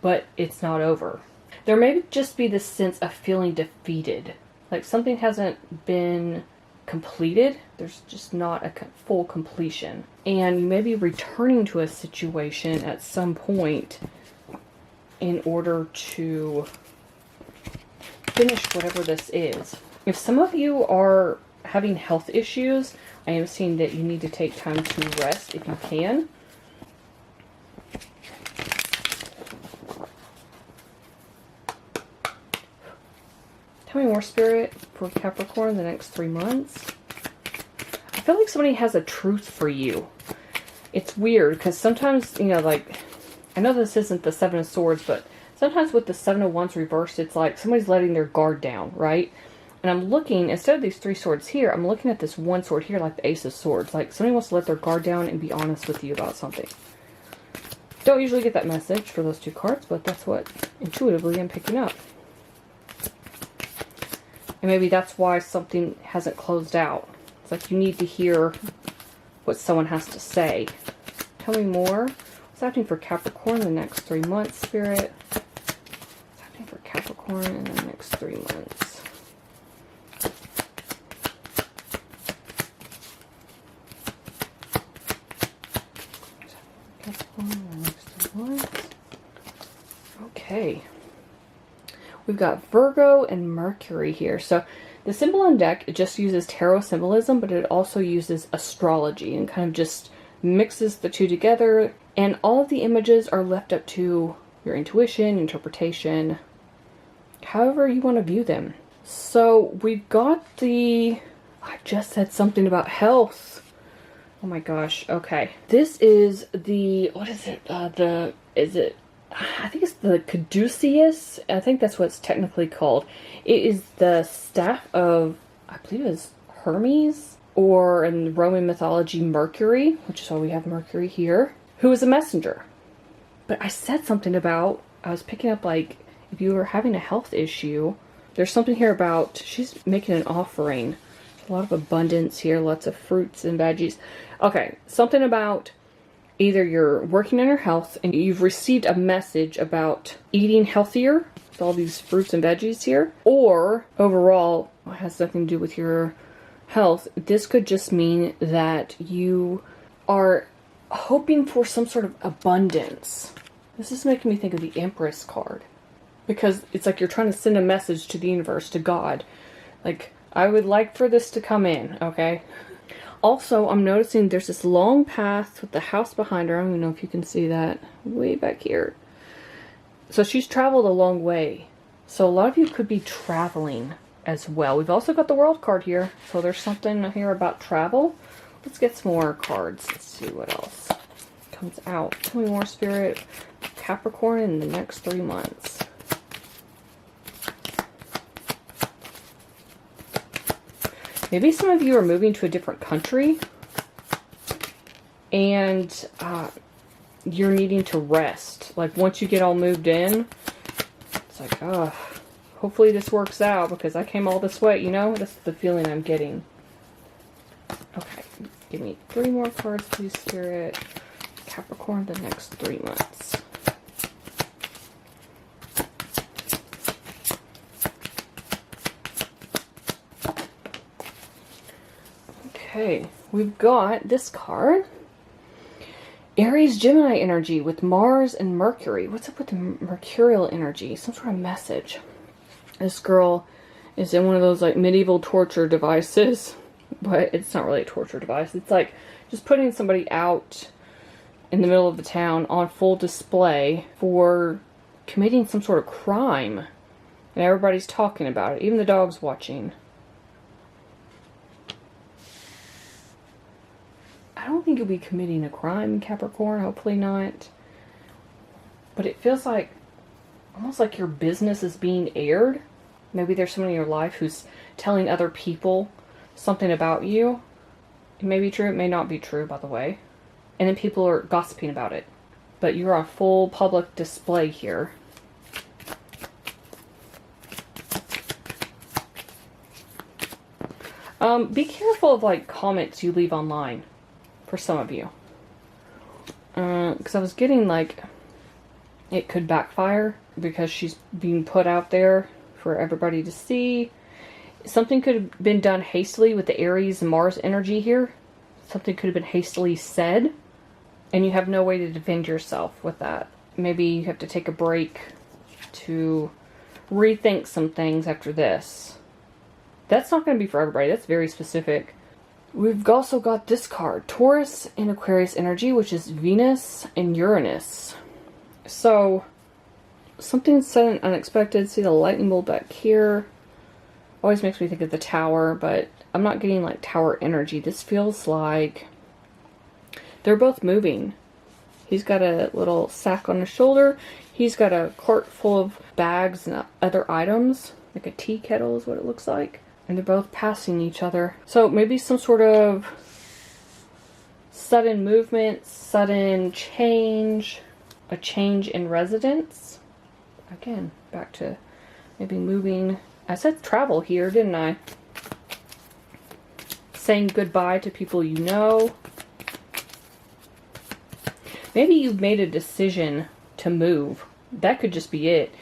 But it's not over. There may just be this sense of feeling defeated, like something hasn't been completed. There's just not a full completion, and you may be returning to a situation at some point in order to finish whatever this is. If some of you are having health issues, I am seeing that you need to take time to rest if you can. Tell me more, Spirit, for Capricorn the next 3 months. I feel like somebody has a truth for you. It's weird because sometimes, you know, like, I know this isn't the 7 of Swords, but sometimes with the 7 of Wands reversed, it's like somebody's letting their guard down, right? And I'm looking, instead of these 3 swords here, I'm looking at this 1 sword here, like the Ace of Swords. Like somebody wants to let their guard down and be honest with you about something. Don't usually get that message for those 2 cards, but that's what intuitively I'm picking up. And maybe that's why something hasn't closed out. It's like you need to hear what someone has to say. Tell me more. What's happening for Capricorn in the next 3 months, Spirit? What's happening for Capricorn in the next 3 months? Capricorn in the next 3 months. Okay. We've got Virgo and Mercury here. So the Symbolon deck, it just uses tarot symbolism, but it also uses astrology and kind of just mixes the two together. And all of the images are left up to your intuition, interpretation, however you want to view them. So we've got I just said something about health. Oh my gosh. Okay. This is what is it? I think it's the caduceus. I think that's what it's technically called. It is the staff of, I believe it's Hermes, or in Roman mythology, Mercury, which is why we have Mercury here, who is a messenger. But I said something about, I was picking up, like, if you were having a health issue, there's something here about, she's making an offering. A lot of abundance here, lots of fruits and veggies. Okay, something about either you're working on your health and you've received a message about eating healthier with all these fruits and veggies here, or overall, it has nothing to do with your health. This could just mean that you are hoping for some sort of abundance. This is making me think of the Empress card, because it's like you're trying to send a message to the universe, to God. Like, I would like for this to come in, okay? Also, I'm noticing there's this long path with the house behind her. I don't even know if you can see that. Way back here. So she's traveled a long way. So a lot of you could be traveling as well. We've also got the World card here. So there's something here about travel. Let's get some more cards. Let's see what else comes out. Tell me more, Spirit. Capricorn in the next 3 months. Maybe some of you are moving to a different country and you're needing to rest. Like, once you get all moved in, it's like, oh, hopefully this works out because I came all this way, you know? That's the feeling I'm getting. Okay, give me 3 more cards, please, Spirit. Capricorn, the next 3 months. Okay, we've got this card. Aries, Gemini energy with Mars and Mercury. What's up with the mercurial energy? Some sort of message. This girl is in one of those like medieval torture devices, but it's not really a torture device. It's like just putting somebody out in the middle of the town on full display for committing some sort of crime. And everybody's talking about it. Even the dog's watching. I don't think you'll be committing a crime, Capricorn. Hopefully not. But it feels like, almost like your business is being aired. Maybe there's someone in your life who's telling other people something about you. It may be true, it may not be true, by the way. And then people are gossiping about it. But you're on full public display here. Be careful of like comments you leave online. For some of you. Because I was getting like, it could backfire because she's being put out there for everybody to see. Something could have been done hastily with the Aries and Mars energy here. Something could have been hastily said. And you have no way to defend yourself with that. Maybe you have to take a break to rethink some things after this. That's not going to be for everybody. That's very specific. We've also got this card, Taurus and Aquarius energy, which is Venus and Uranus. So, something sudden, unexpected. See the lightning bolt back here. Always makes me think of the tower, but I'm not getting like tower energy. This feels like they're both moving. He's got a little sack on his shoulder. He's got a cart full of bags and other items. Like a tea kettle is what it looks like. And they're both passing each other. So maybe some sort of sudden movement, sudden change, a change in residence. Again, back to maybe moving. I said travel here, didn't I? Saying goodbye to people you know. Maybe you've made a decision to move. That could just be it.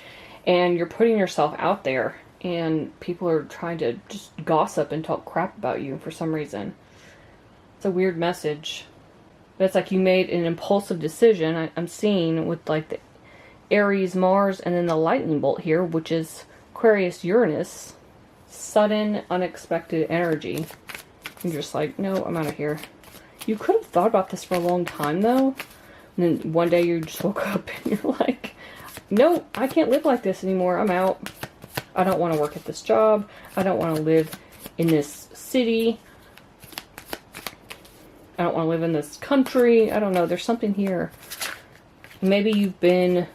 And you're putting yourself out there. And people are trying to just gossip and talk crap about you for some reason. It's a weird message. But it's like you made an impulsive decision. I'm seeing with like the Aries, Mars, and then the lightning bolt here, which is Aquarius, Uranus. Sudden, unexpected energy. You're just like, no, I'm out of here. You could have thought about this for a long time, though. And then one day you just woke up and you're like, no, I can't live like this anymore. I'm out. I don't want to work at this job. I don't want to live in this city. I don't want to live in this country. I don't know. There's something here. Maybe you've been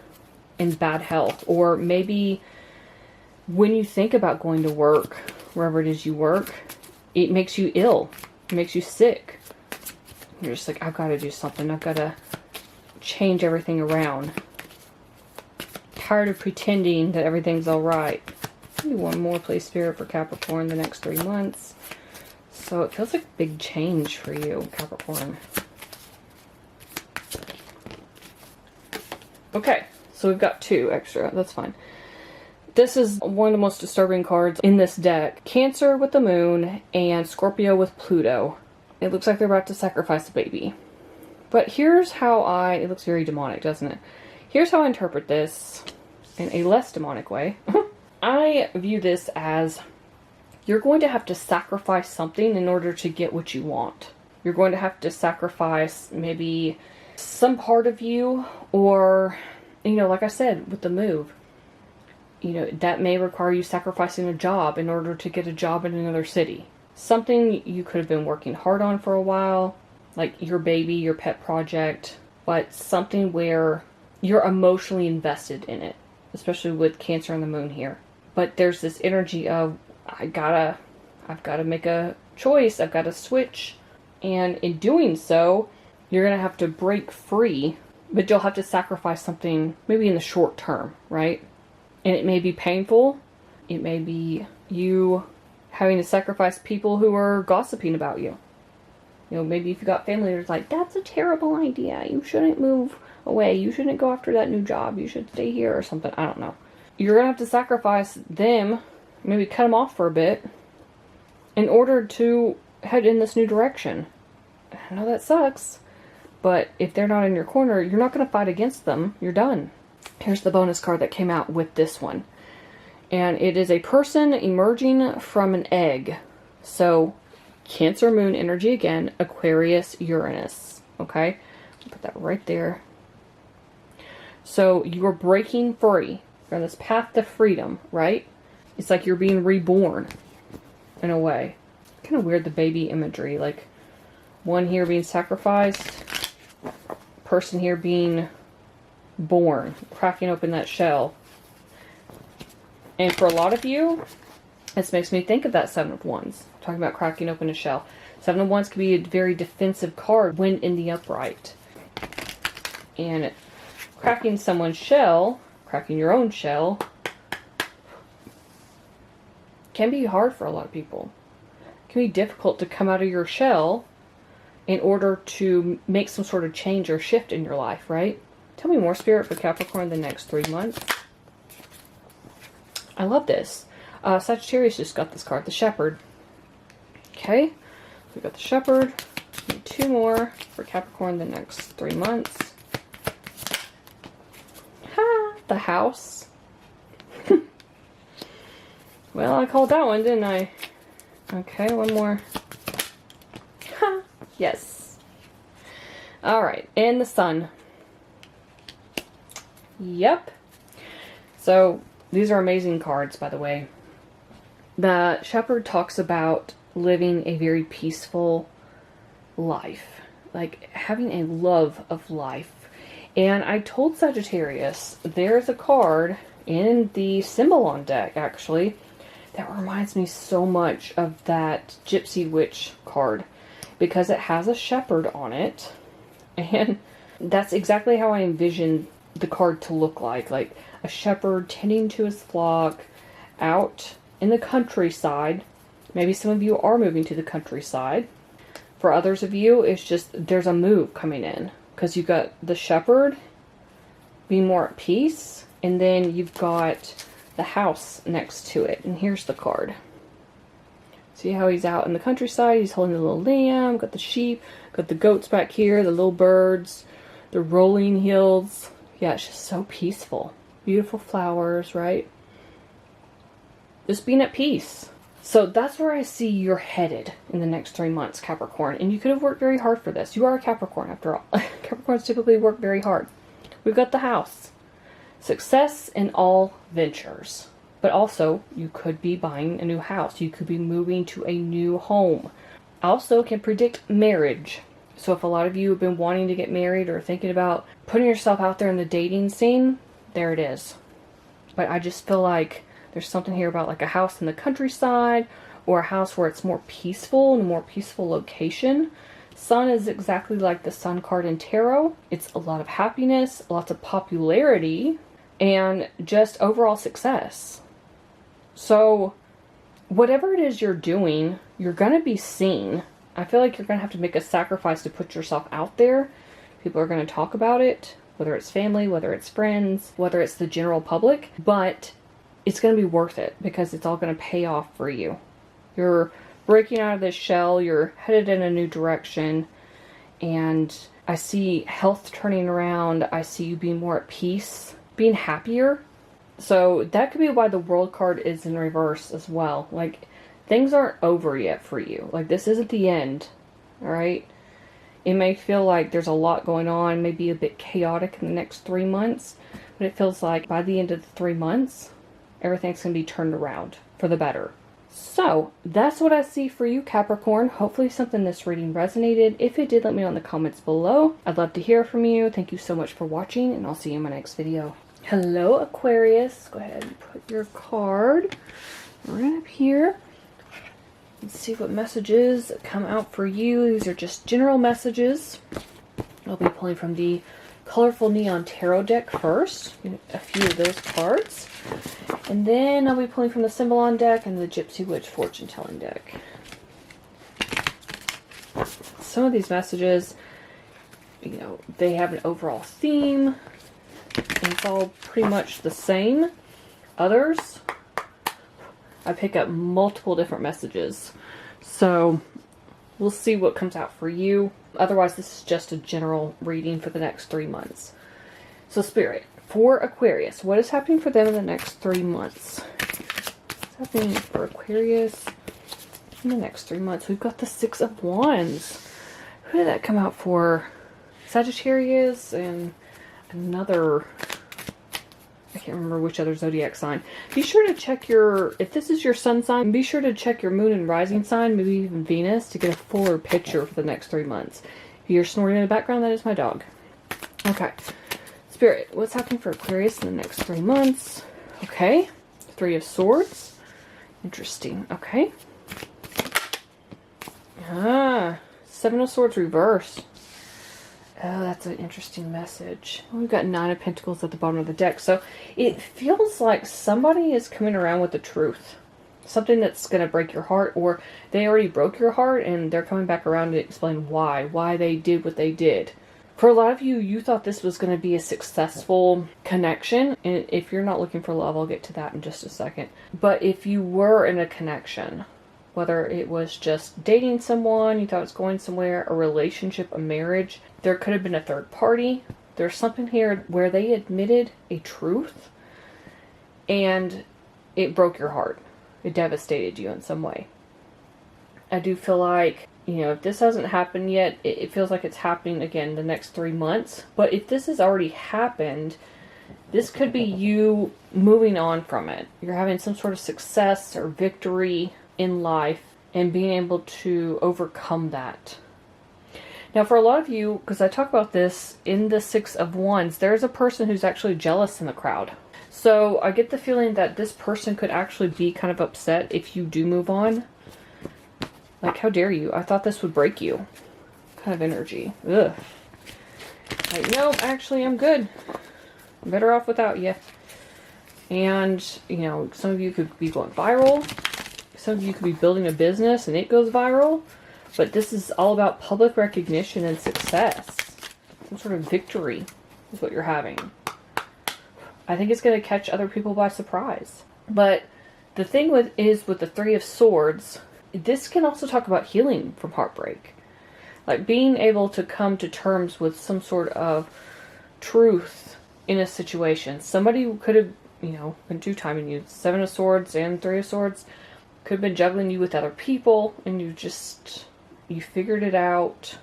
in bad health, or maybe when you think about going to work, wherever it is you work, it makes you ill. It makes you sick. You're just like, I've got to do something. I've got to change everything around. Tired of pretending that everything's all right. Maybe one more, please, Spirit, for Capricorn the next 3 months. So it feels like a big change for you, Capricorn. Okay, so we've got 2 extra. That's fine. This is one of the most disturbing cards in this deck. Cancer with the Moon and Scorpio with Pluto. It looks like they're about to sacrifice a baby. But here's how it looks very demonic, doesn't it? Here's how I interpret this in a less demonic way. I view this as you're going to have to sacrifice something in order to get what you want. You're going to have to sacrifice maybe some part of you, or, you know, like I said, with the move. You know, that may require you sacrificing a job in order to get a job in another city. Something you could have been working hard on for a while, like your baby, your pet project, but something where you're emotionally invested in it, especially with Cancer and the Moon here. But there's this energy of, I've got to make a choice, I've got to switch, and in doing so, you're going to have to break free, but you'll have to sacrifice something maybe in the short term, right? And it may be painful. It may be you having to sacrifice people who are gossiping about you. You know, maybe if you got family that's like, that's a terrible idea. You shouldn't move away. You shouldn't go after that new job. You should stay here or something. I don't know. You're going to have to sacrifice them, maybe cut them off for a bit, in order to head in this new direction. I know that sucks, but if they're not in your corner, you're not going to fight against them. You're done. Here's the bonus card that came out with this one. And it is a person emerging from an egg. So, Cancer Moon energy again, Aquarius, Uranus. Okay? Put that right there. So, you are breaking free. You're on this path to freedom, right? It's like you're being reborn, in a way. Kind of weird, the baby imagery. Like, one here being sacrificed, person here being born, cracking open that shell. And for a lot of you, this makes me think of that Seven of Wands. Talking about cracking open a shell. Seven of Wands can be a very defensive card when in the upright. And cracking someone's shell, cracking your own shell, can be hard for a lot of people. It can be difficult to come out of your shell in order to make some sort of change or shift in your life, right? Tell me more, Spirit, for Capricorn the next 3 months. I love this. Sagittarius just got this card, the Shepherd. Okay, we got the Shepherd. Need 2 more for Capricorn the next 3 months. Ha! The House. Well, I called that one, didn't I? Okay, 1 more. Ha! Yes. Alright, and the Sun. Yep. So, these are amazing cards, by the way. The Shepherd talks about living a very peaceful life. Like, having a love of life. And I told Sagittarius, there's a card in the Symbolon deck, actually, that reminds me so much of that Gypsy Witch card. Because it has a shepherd on it. And that's exactly how I envision the card to look like. Like a shepherd tending to his flock out in the countryside. Maybe some of you are moving to the countryside. For others of you, it's just there's a move coming in. Because you've got the shepherd being more at peace. And then you've got the house next to it. And here's the card. See how he's out in the countryside? He's holding the little lamb, got the sheep, got the goats back here, the little birds, the rolling hills. Yeah, it's just so peaceful. Beautiful flowers, right? Just being at peace. So that's where I see you're headed in the next 3 months, Capricorn. And you could have worked very hard for this. You are a Capricorn, after all. Capricorns typically work very hard. We've got the house. Success in all ventures. But also, you could be buying a new house. You could be moving to a new home. Also can predict marriage. So if a lot of you have been wanting to get married or thinking about putting yourself out there in the dating scene, there it is. But I just feel like there's something here about like a house in the countryside or a house where it's more peaceful, in a more peaceful location. Sun is exactly like the Sun card in tarot. It's a lot of happiness, lots of popularity, and just overall success. So whatever it is you're doing, you're going to be seen. I feel like you're going to have to make a sacrifice to put yourself out there. People are going to talk about it, whether it's family, whether it's friends, whether it's the general public, but it's going to be worth it because it's all going to pay off for you. You're breaking out of this shell, you're headed in a new direction, and I see health turning around. I see you being more at peace, being happier. So that could be why the World card is in reverse as well. Like, things aren't over yet for you. Like, this isn't the end, alright? It may feel like there's a lot going on, maybe a bit chaotic in the next 3 months, but it feels like by the end of the 3 months, everything's going to be turned around for the better. So, that's what I see for you, Capricorn. Hopefully something in this reading resonated. If it did, let me know in the comments below. I'd love to hear from you. Thank you so much for watching, and I'll see you in my next video. Hello, Aquarius. Go ahead and put your card right up here. Let's see what messages come out for you. These are just general messages. I'll be pulling from the Colorful Neon Tarot deck first. A few of those cards. And then I'll be pulling from the Symbolon deck and the Gypsy Witch Fortune Telling deck. Some of these messages, you know, they have an overall theme. And it's all pretty much the same. Others, I pick up multiple different messages. So we'll see what comes out for you. Otherwise, this is just a general reading for the next 3 months. So Spirit, for Aquarius, what is happening for them in the next 3 months? What's happening for Aquarius in the next 3 months? We've got the Six of Wands. Who did that come out for? Sagittarius and another, I can't remember which other zodiac sign. Be sure to check your, if this is your sun sign, be sure to check your moon and rising sign, maybe even Venus, to get a fuller picture for the next 3 months. If you're snoring in the background, that is my dog. Okay. Spirit, what's happening for Aquarius in the next 3 months? Okay. Three of Swords. Interesting. Okay. Seven of Swords reverse. Oh, that's an interesting message. We've got Nine of Pentacles at the bottom of the deck. So it feels like somebody is coming around with the truth. Something that's going to break your heart, or they already broke your heart and they're coming back around to explain why they did what they did. For a lot of you, you thought this was going to be a successful connection. And if you're not looking for love, I'll get to that in just a second. But if you were in a connection, whether it was just dating someone, you thought it was going somewhere, a relationship, a marriage, there could have been a third party. There's something here where they admitted a truth and it broke your heart. It devastated you in some way. I do feel like, you know, if this hasn't happened yet, it feels like it's happening again the next 3 months. But if this has already happened, this could be you moving on from it. You're having some sort of success or victory in life and being able to overcome that. Now, for a lot of you, because I talk about this in the Six of Wands, there's a person who's actually jealous in the crowd. So I get the feeling that this person could actually be kind of upset if you do move on. Like, how dare you? I thought this would break you. Kind of energy. Ugh. Like, no, actually, I'm good. I'm better off without you. And, you know, some of you could be going viral. Some of you could be building a business and it goes viral. But this is all about public recognition and success. Some sort of victory is what you're having. I think it's going to catch other people by surprise. But the thing with the Three of Swords, this can also talk about healing from heartbreak. Like being able to come to terms with some sort of truth in a situation. Somebody could have, you know, been two-timing you. Seven of Swords and Three of Swords could have been juggling you with other people and you figured it out,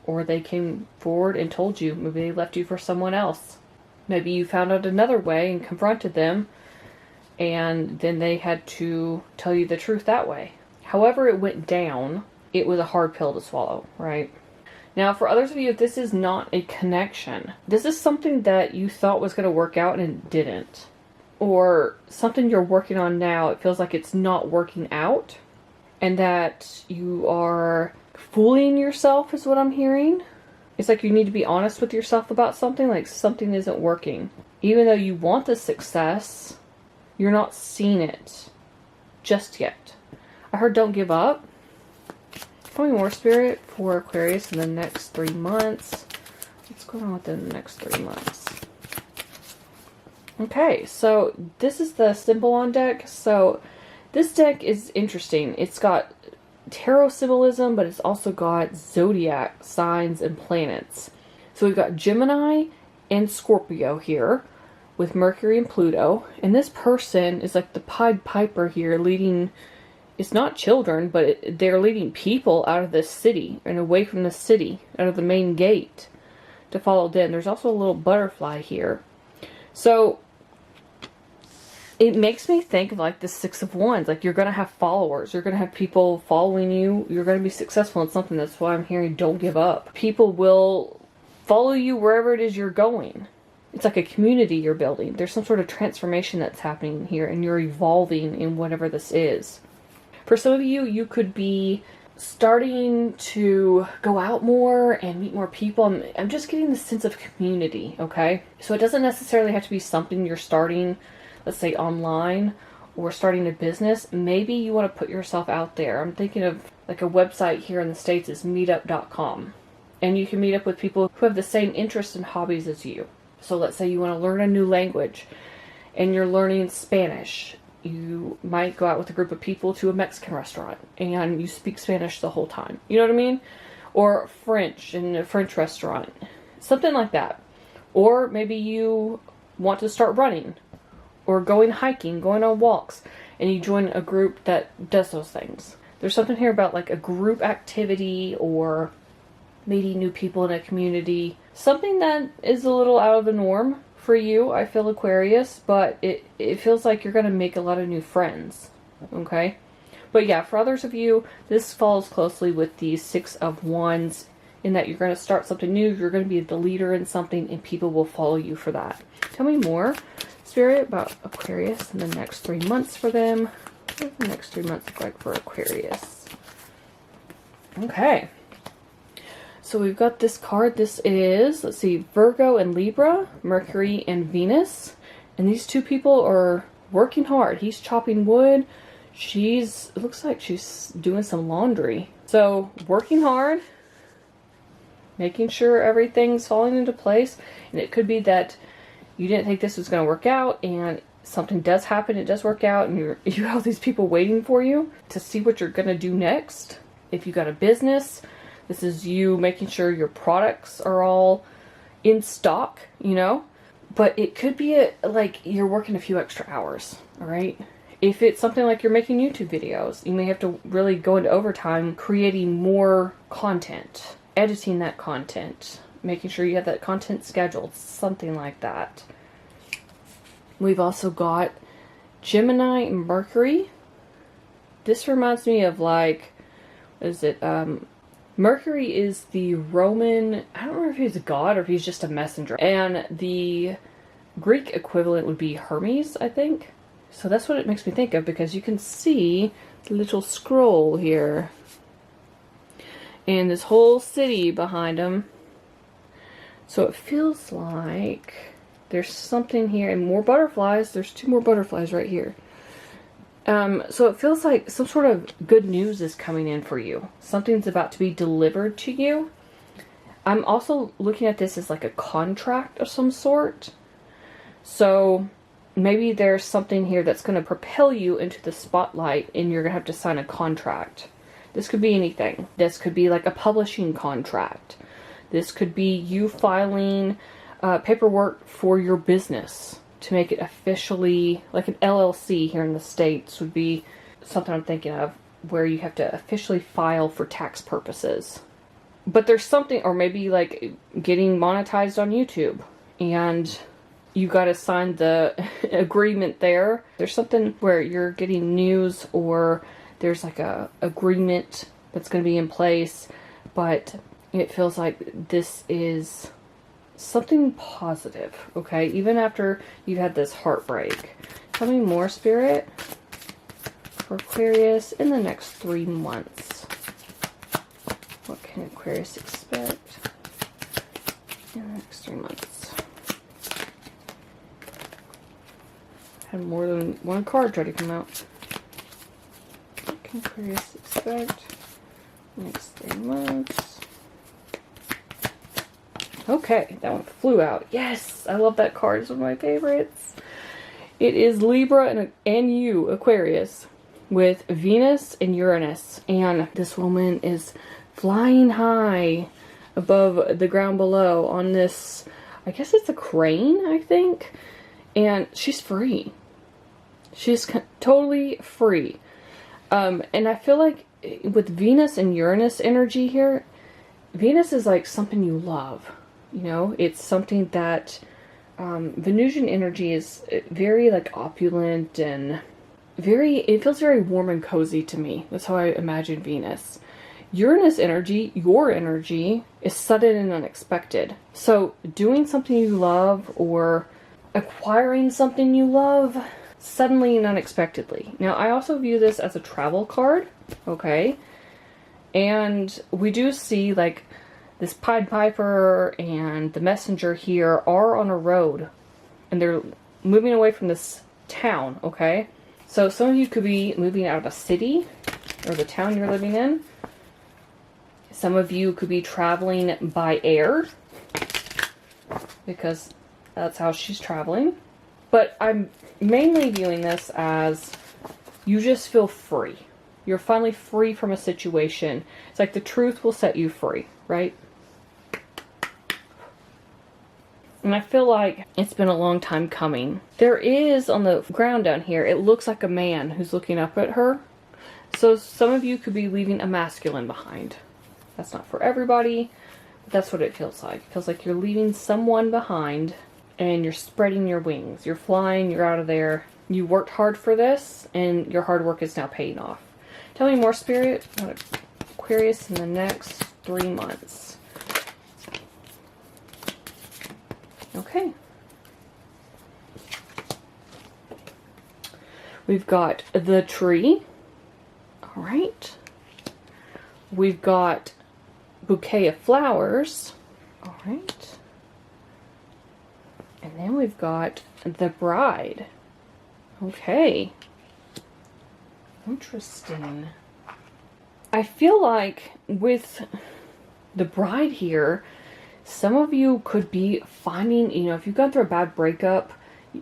or they came forward and told you. Maybe they left you for someone else. Maybe you found out another way and confronted them, and then they had to tell you the truth that way. However it went down, it was a hard pill to swallow, right? Now, for others of you, if this is not a connection, this is something that you thought was going to work out and it didn't. Or something you're working on now, it feels like it's not working out, and that you are fooling yourself is what I'm hearing. It's like you need to be honest with yourself about something, like something isn't working. Even though you want the success, you're not seeing it just yet. I heard don't give up. Tell me more, Spirit, for Aquarius in the next 3 months. What's going on within the next 3 months? Okay, so this is the Symbolon deck. So this deck is interesting. It's got tarot symbolism, but it's also got zodiac signs and planets. So we've got Gemini and Scorpio here with Mercury and Pluto. And this person is like the Pied Piper here, leading, it's not children, but they're leading people out of this city and away from the city, out of the main gate to follow them. There's also a little butterfly here. So it makes me think of like the Six of Wands. Like you're going to have followers. You're going to have people following you. You're going to be successful in something. That's why I'm hearing don't give up. People will follow you wherever it is you're going. It's like a community you're building. There's some sort of transformation that's happening here, and you're evolving in whatever this is. For some of you, you could be starting to go out more and meet more people. I'm just getting the sense of community, okay? So it doesn't necessarily have to be something you're starting, let's say online, or starting a business. Maybe you want to put yourself out there. I'm thinking of like a website here in the States is meetup.com. And you can meet up with people who have the same interests and hobbies as you. So let's say you want to learn a new language and you're learning Spanish. You might go out with a group of people to a Mexican restaurant and you speak Spanish the whole time. You know what I mean? Or French in a French restaurant. Something like that. Or maybe you want to start running or going hiking, going on walks, and you join a group that does those things. There's something here about like a group activity or meeting new people in a community. Something that is a little out of the norm for you, I feel, Aquarius, but it feels like you're going to make a lot of new friends, okay? But yeah, for others of you, this falls closely with the Six of Wands in that you're going to start something new, you're going to be the leader in something, and people will follow you for that. Tell me more, Spirit, about Aquarius in the next 3 months for them. What does the next 3 months look like for Aquarius? Okay. So we've got this card. This is, let's see, Virgo and Libra, Mercury and Venus. And these two people are working hard. He's chopping wood. It looks like she's doing some laundry. So working hard, making sure everything's falling into place. And it could be that you didn't think this was going to work out, and something does happen, it does work out, and you have these people waiting for you to see what you're going to do next. If you got a business, this is you making sure your products are all in stock, you know? But it could be like you're working a few extra hours, all right? If it's something like you're making YouTube videos, you may have to really go into overtime creating more content, editing that content, making sure you have that content scheduled, something like that. We've also got Gemini and Mercury. This reminds me of like, what is it? Mercury is the Roman, I don't remember if he's a god or if he's just a messenger. And the Greek equivalent would be Hermes, I think. So that's what it makes me think of, because you can see the little scroll here. And this whole city behind him. So it feels like there's something here, and more butterflies. There's 2 more butterflies right here. So it feels like some sort of good news is coming in for you. Something's about to be delivered to you. I'm also looking at this as like a contract of some sort. So maybe there's something here that's going to propel you into the spotlight, and you're going to have to sign a contract. This could be anything. This could be like a publishing contract. This could be you filing paperwork for your business to make it officially, like an LLC here in the States would be something I'm thinking of, where you have to officially file for tax purposes. But there's something, or maybe like getting monetized on YouTube and you got to sign the agreement there. There's something where you're getting news, or there's like a agreement that's going to be in place, but it feels like this is something positive, okay? Even after you've had this heartbreak. Tell me more, Spirit, for Aquarius in the next 3 months. What can Aquarius expect in the next 3 months? Had more than one card try to come out. What can Aquarius expect next 3 months? Okay, that one flew out. Yes, I love that card. It's one of my favorites. It is Libra and you, Aquarius, with Venus and Uranus. And this woman is flying high above the ground below on this, I guess it's a crane, I think. And she's free. She's totally free. And I feel like with Venus and Uranus energy here, Venus is like something you love. You know, it's something that Venusian energy is very like opulent and it feels very warm and cozy to me. That's how I imagine Venus. Uranus energy, your energy, is sudden and unexpected. So doing something you love or acquiring something you love suddenly and unexpectedly. Now, I also view this as a travel card, okay? And we do see like this Pied Piper and the messenger here are on a road, and they're moving away from this town, okay? So some of you could be moving out of a city or the town you're living in. Some of you could be traveling by air because that's how she's traveling. But I'm mainly viewing this as you just feel free. You're finally free from a situation. It's like the truth will set you free, right? And I feel like it's been a long time coming. There is on the ground down here, it looks like a man who's looking up at her. So some of you could be leaving a masculine behind. That's not for everybody, but that's what it feels like. It feels like you're leaving someone behind and you're spreading your wings. You're flying, you're out of there. You worked hard for this and your hard work is now paying off. Tell me more, Spirit, what Aquarius in the next 3 months. Okay. We've got the tree. All right. We've got bouquet of flowers. All right. And then we've got the bride. Okay. Interesting. I feel like with the bride here, some of you could be finding, you know, if you've gone through a bad breakup,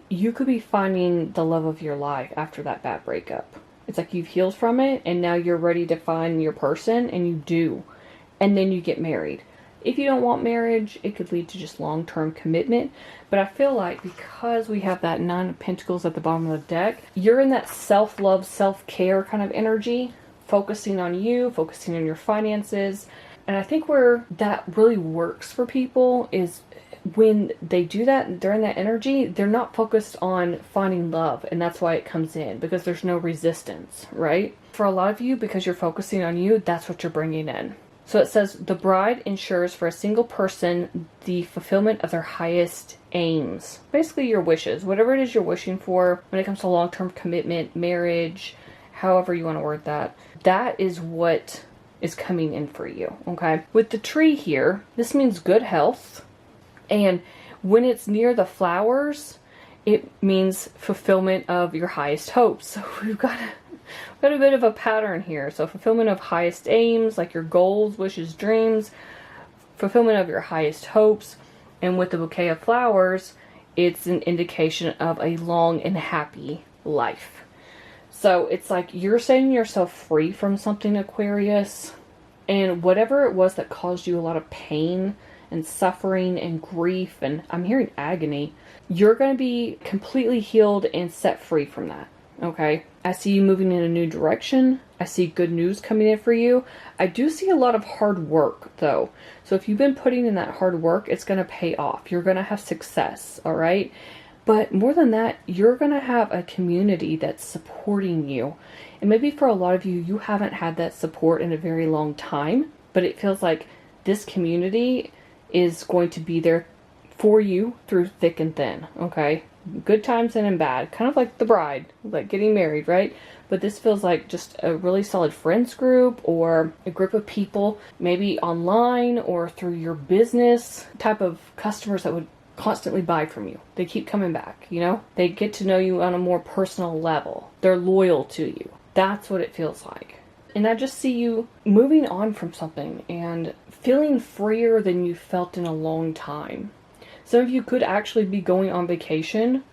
you could be finding the love of your life after that bad breakup. It's like you've healed from it and now you're ready to find your person, and you do. And then you get married. If you don't want marriage, it could lead to just long-term commitment. But I feel like because we have that 9 of Pentacles at the bottom of the deck, you're in that self-love, self-care kind of energy, focusing on you, focusing on your finances. And I think where that really works for people is when they do that during that energy, they're not focused on finding love. And that's why it comes in, because there's no resistance, right? For a lot of you, because you're focusing on you, that's what you're bringing in. So it says, the bride ensures for a single person the fulfillment of their highest aims. Basically your wishes, whatever it is you're wishing for when it comes to long-term commitment, marriage, however you want to word that. That is what is coming in for you, okay? With the tree here, this means good health. And when it's near the flowers, it means fulfillment of your highest hopes. So we've got a bit of a pattern here. So fulfillment of highest aims, like your goals, wishes, dreams, fulfillment of your highest hopes. And with the bouquet of flowers, it's an indication of a long and happy life. So it's like you're setting yourself free from something, Aquarius, and whatever it was that caused you a lot of pain and suffering and grief, and I'm hearing agony, you're going to be completely healed and set free from that, okay? I see you moving in a new direction. I see good news coming in for you. I do see a lot of hard work, though. So if you've been putting in that hard work, it's going to pay off. You're going to have success, all right? But more than that, you're going to have a community that's supporting you. And maybe for a lot of you, you haven't had that support in a very long time, but it feels like this community is going to be there for you through thick and thin, okay? Good times and in bad. Kind of like the bride, like getting married, right? But this feels like just a really solid friends group or a group of people, maybe online or through your business, type of customers that would constantly buy from you. They keep coming back, you know? They get to know you on a more personal level. They're loyal to you. That's what it feels like. And I just see you moving on from something and feeling freer than you felt in a long time. Some of you could actually be going on vacation,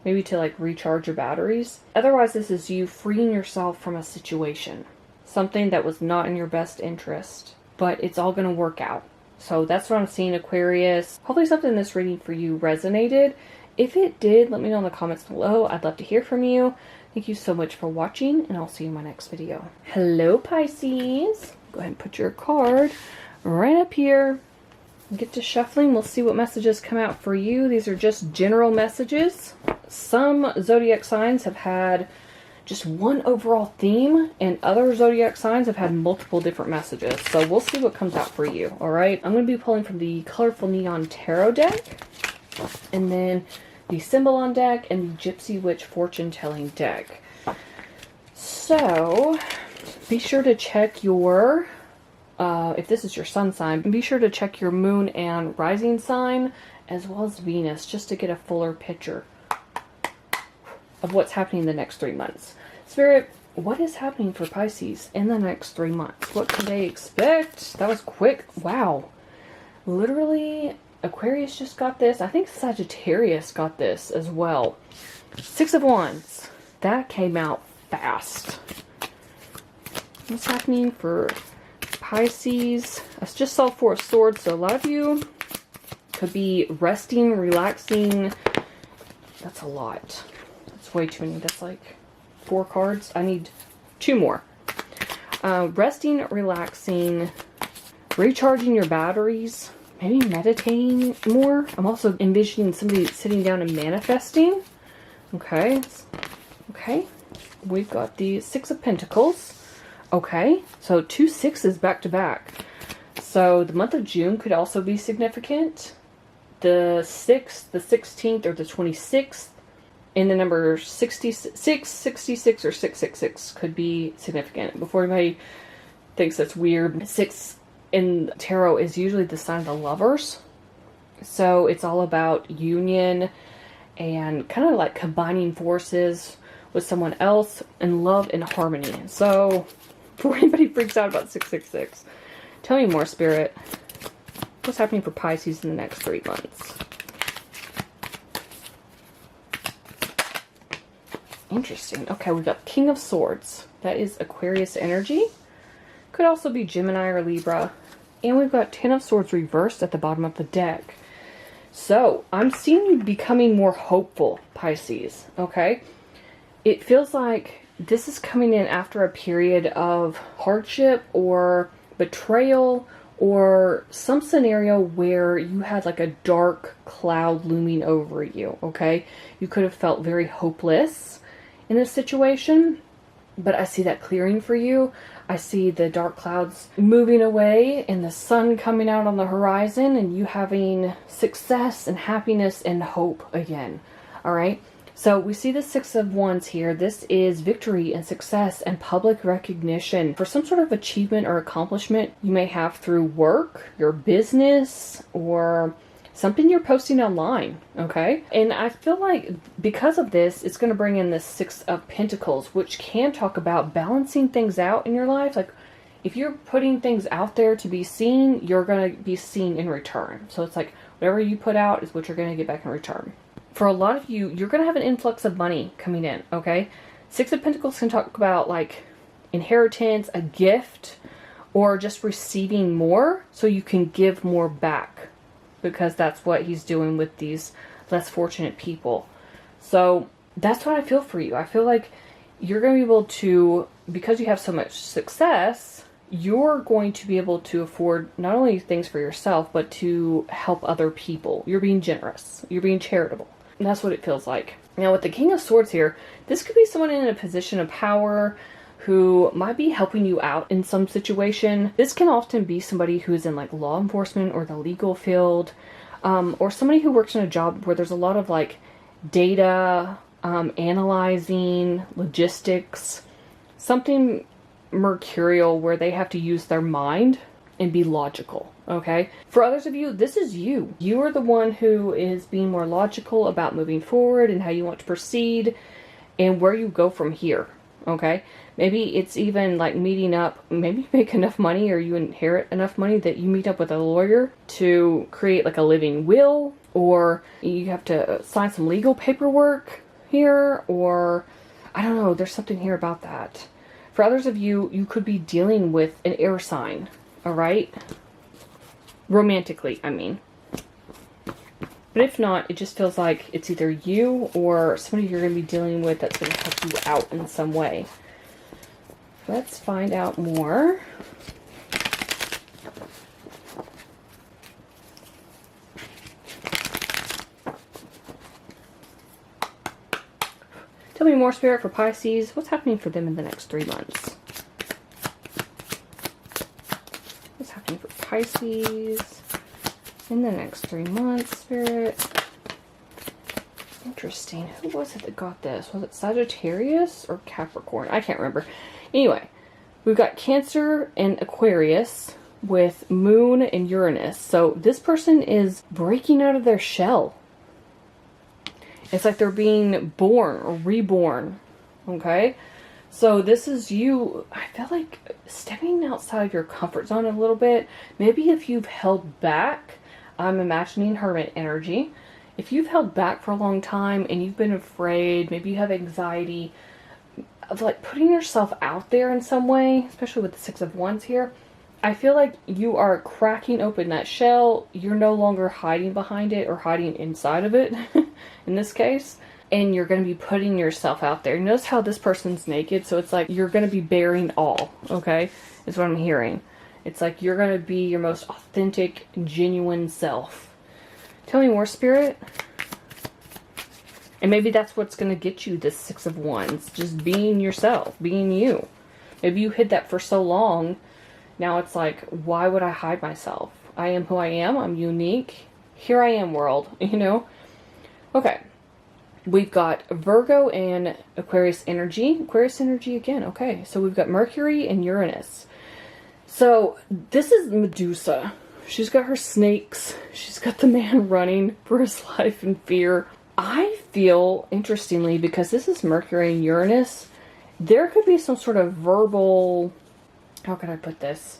maybe to like recharge your batteries. Otherwise, this is you freeing yourself from a situation, something that was not in your best interest, but it's all going to work out. So that's what I'm seeing, Aquarius. Hopefully something in this reading for you resonated. If it did, let me know in the comments below. I'd love to hear from you. Thank you so much for watching, and I'll see you in my next video. Hello, Pisces. Go ahead and put your card right up here. Get to shuffling. We'll see what messages come out for you. These are just general messages. Some zodiac signs have had just one overall theme, and other zodiac signs have had multiple different messages. So we'll see what comes out for you, all right? I'm going to be pulling from the Colorful Neon Tarot deck, and then the Symbolon deck, and the Gypsy Witch Fortune Telling deck. So be sure to check your, if this is your sun sign, be sure to check your moon and rising sign, as well as Venus, just to get a fuller picture of what's happening in the next 3 months. Spirit, what is happening for Pisces in the next 3 months? What can they expect? That was quick. Wow. Literally, Aquarius just got this. I think Sagittarius got this as well. 6 of Wands. That came out fast. What's happening for Pisces? I just saw 4 of Swords, so a lot of you could be resting, relaxing. That's a lot. That's way too many. That's like 4 cards. I need 2 more. Resting, relaxing, recharging your batteries, maybe meditating more. I'm also envisioning somebody sitting down and manifesting. Okay. Okay. We've got the 6 of Pentacles. Okay. So 2 6s back to back. So the month of June could also be significant. The 6th, the 16th, or the 26th in the number 66, 66, or 666 could be significant. Before anybody thinks that's weird, 6 in tarot is usually the sign of the Lovers. So it's all about union and kind of like combining forces with someone else and love and harmony. So before anybody freaks out about 666, tell me more, Spirit. What's happening for Pisces in the next 3 months? Interesting. Okay, we've got King of Swords. That is Aquarius energy. Could also be Gemini or Libra. And we've got 10 of Swords reversed at the bottom of the deck. So, I'm seeing you becoming more hopeful, Pisces. Okay? It feels like this is coming in after a period of hardship or betrayal, or some scenario where you had like a dark cloud looming over you, okay? You could have felt very hopeless in this situation, but I see that clearing for you. I see the dark clouds moving away and the sun coming out on the horizon and you having success and happiness and hope again, all right? So we see the 6 of Wands here. This is victory and success and public recognition for some sort of achievement or accomplishment you may have through work, your business, or something you're posting online, okay? And I feel like because of this, it's going to bring in the 6 of Pentacles, which can talk about balancing things out in your life. Like if you're putting things out there to be seen, you're going to be seen in return. So it's like whatever you put out is what you're going to get back in return. For a lot of you, you're going to have an influx of money coming in, okay? 6 of Pentacles can talk about like inheritance, a gift, or just receiving more so you can give more back, because that's what he's doing with these less fortunate people. So that's what I feel for you. I feel like you're going to be able to, because you have so much success, you're going to be able to afford not only things for yourself, but to help other people. You're being generous. You're being charitable. That's what it feels like. Now with the King of Swords here, this could be someone in a position of power who might be helping you out in some situation. This can often be somebody who's in like law enforcement or the legal field, or somebody who works in a job where there's a lot of like data, analyzing, logistics, something mercurial where they have to use their mind and be logical. Okay. For others of you, this is you. You are the one who is being more logical about moving forward and how you want to proceed and where you go from here. Okay. Maybe it's even like meeting up, maybe you make enough money or you inherit enough money that you meet up with a lawyer to create like a living will, or you have to sign some legal paperwork here, or I don't know, there's something here about that. For others of you, you could be dealing with an air sign, all right? Romantically, I mean. But if not, it just feels like it's either you or somebody you're going to be dealing with that's going to help you out in some way. Let's find out more. Tell me more, Spirit, for Pisces. What's happening for them in the next 3 months? What's happening for Pisces in the next 3 months, Spirit? Interesting. Who was it that got this? Was it Sagittarius or Capricorn? I can't remember. Anyway, we've got Cancer and Aquarius with Moon and Uranus. So this person is breaking out of their shell. It's like they're being born or reborn. Okay? So this is you, I feel like, stepping outside of your comfort zone a little bit. Maybe if you've held back, I'm imagining hermit energy. If you've held back for a long time and you've been afraid, maybe you have anxiety of like putting yourself out there in some way, especially with the Six of Wands here, I feel like you are cracking open that shell. You're no longer hiding behind it or hiding inside of it in this case. And you're going to be putting yourself out there. Notice how this person's naked. So it's like you're going to be bearing all, okay? Is what I'm hearing. It's like you're going to be your most authentic, genuine self. Tell me more, Spirit. And maybe that's what's going to get you this Six of Wands. Just being yourself, being you. Maybe you hid that for so long. Now it's like, why would I hide myself? I am who I am. I'm unique. Here I am, world. You know? Okay. We've got Virgo and Aquarius energy. Aquarius energy again. Okay. So we've got Mercury and Uranus. So this is Medusa. She's got her snakes. She's got the man running for his life in fear. I feel, interestingly, because this is Mercury and Uranus, there could be some sort of verbal, how can I put this?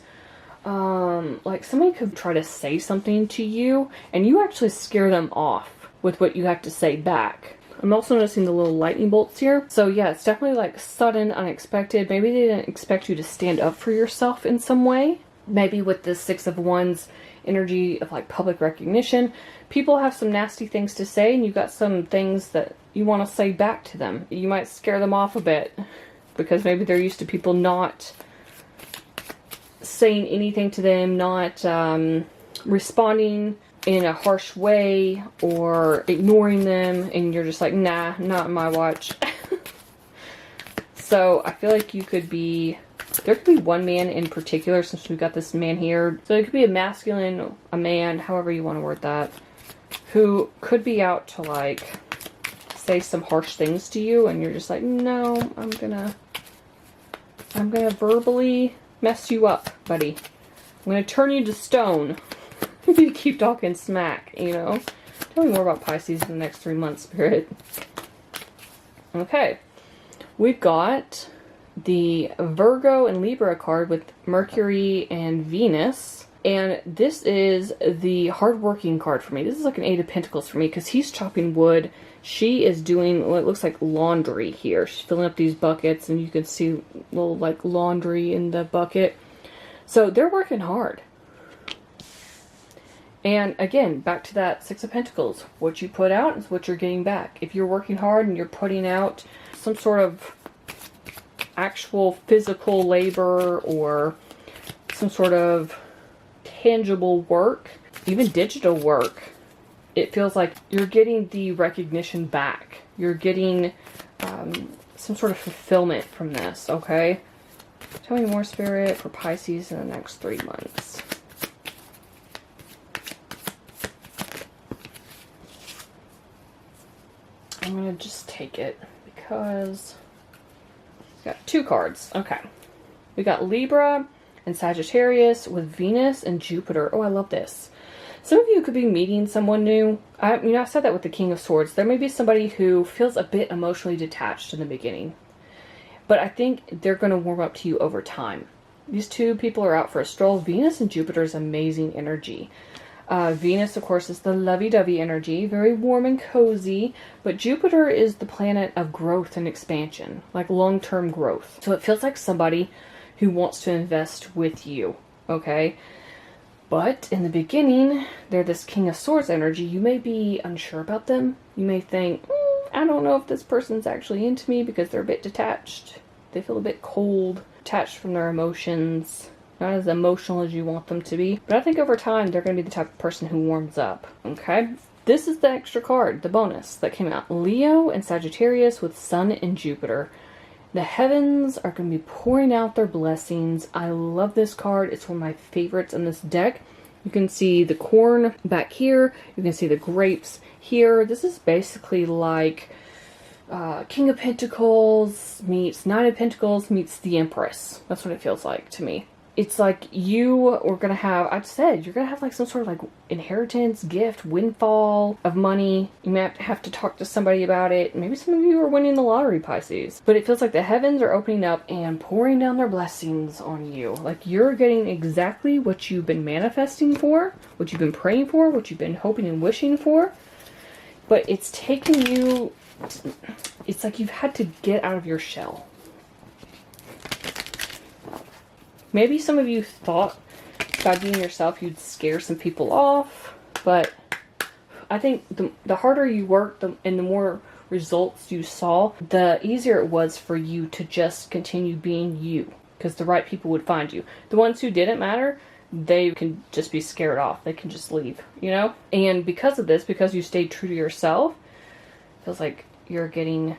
Like somebody could try to say something to you and you actually scare them off with what you have to say back. I'm also noticing the little lightning bolts here. So yeah, it's definitely like sudden, unexpected. Maybe they didn't expect you to stand up for yourself in some way. Maybe with this Six of Wands energy of like public recognition, people have some nasty things to say and you got some things that you want to say back to them. You might scare them off a bit because maybe they're used to people not saying anything to them, not responding in a harsh way or ignoring them, and you're just like, nah, not in my watch. So I feel like you could be, there could be one man in particular, since we've got this man here. So it could be a masculine, a man, however you want to word that, who could be out to like say some harsh things to you, and you're just like, no, I'm gonna verbally mess you up, buddy. I'm gonna turn you to stone if you keep talking smack, you know? Tell me more about Pisces in the next 3 months, Spirit. Okay. We've got the Virgo and Libra card with Mercury and Venus. And this is the hardworking card for me. This is like an Eight of Pentacles for me because he's chopping wood. She is doing what looks like laundry here. She's filling up these buckets and you can see little like laundry in the bucket. So they're working hard. And again, back to that Six of Pentacles. What you put out is what you're getting back. If you're working hard and you're putting out some sort of actual physical labor or some sort of tangible work, even digital work, it feels like you're getting the recognition back. You're getting some sort of fulfillment from this, okay? Tell me more, Spirit, for Pisces in the next 3 months. I'm going to just take it because we got 2 cards. Okay. We got Libra and Sagittarius with Venus and Jupiter. Oh, I love this. Some of you could be meeting someone new. I said that with the King of Swords. There may be somebody who feels a bit emotionally detached in the beginning. But I think they're going to warm up to you over time. These 2 people are out for a stroll. Venus and Jupiter's amazing energy. Venus, of course, is the lovey-dovey energy, very warm and cozy, but Jupiter is the planet of growth and expansion, like long-term growth. So it feels like somebody who wants to invest with you, okay? But in the beginning, they're this King of Swords energy. You may be unsure about them. You may think, I don't know if this person's actually into me because they're a bit detached. They feel a bit cold, detached from their emotions. Not as emotional as you want them to be. But I think over time, they're going to be the type of person who warms up. Okay? This is the extra card, the bonus that came out. Leo and Sagittarius with Sun and Jupiter. The heavens are going to be pouring out their blessings. I love this card. It's one of my favorites in this deck. You can see the corn back here. You can see the grapes here. This is basically like King of Pentacles meets Knight of Pentacles meets the Empress. That's what it feels like to me. It's like you are going to have, I've said, you're going to have like some sort of like inheritance, gift, windfall of money. You may have to talk to somebody about it. Maybe some of you are winning the lottery, Pisces. But it feels like the heavens are opening up and pouring down their blessings on you. Like you're getting exactly what you've been manifesting for, what you've been praying for, what you've been hoping and wishing for. But it's taken you, it's like you've had to get out of your shell. Maybe some of you thought by being yourself you'd scare some people off, but I think the harder you worked and the more results you saw, the easier it was for you to just continue being you, because the right people would find you. The ones who didn't matter, they can just be scared off. They can just leave, you know? And because of this, because you stayed true to yourself, it feels like you're getting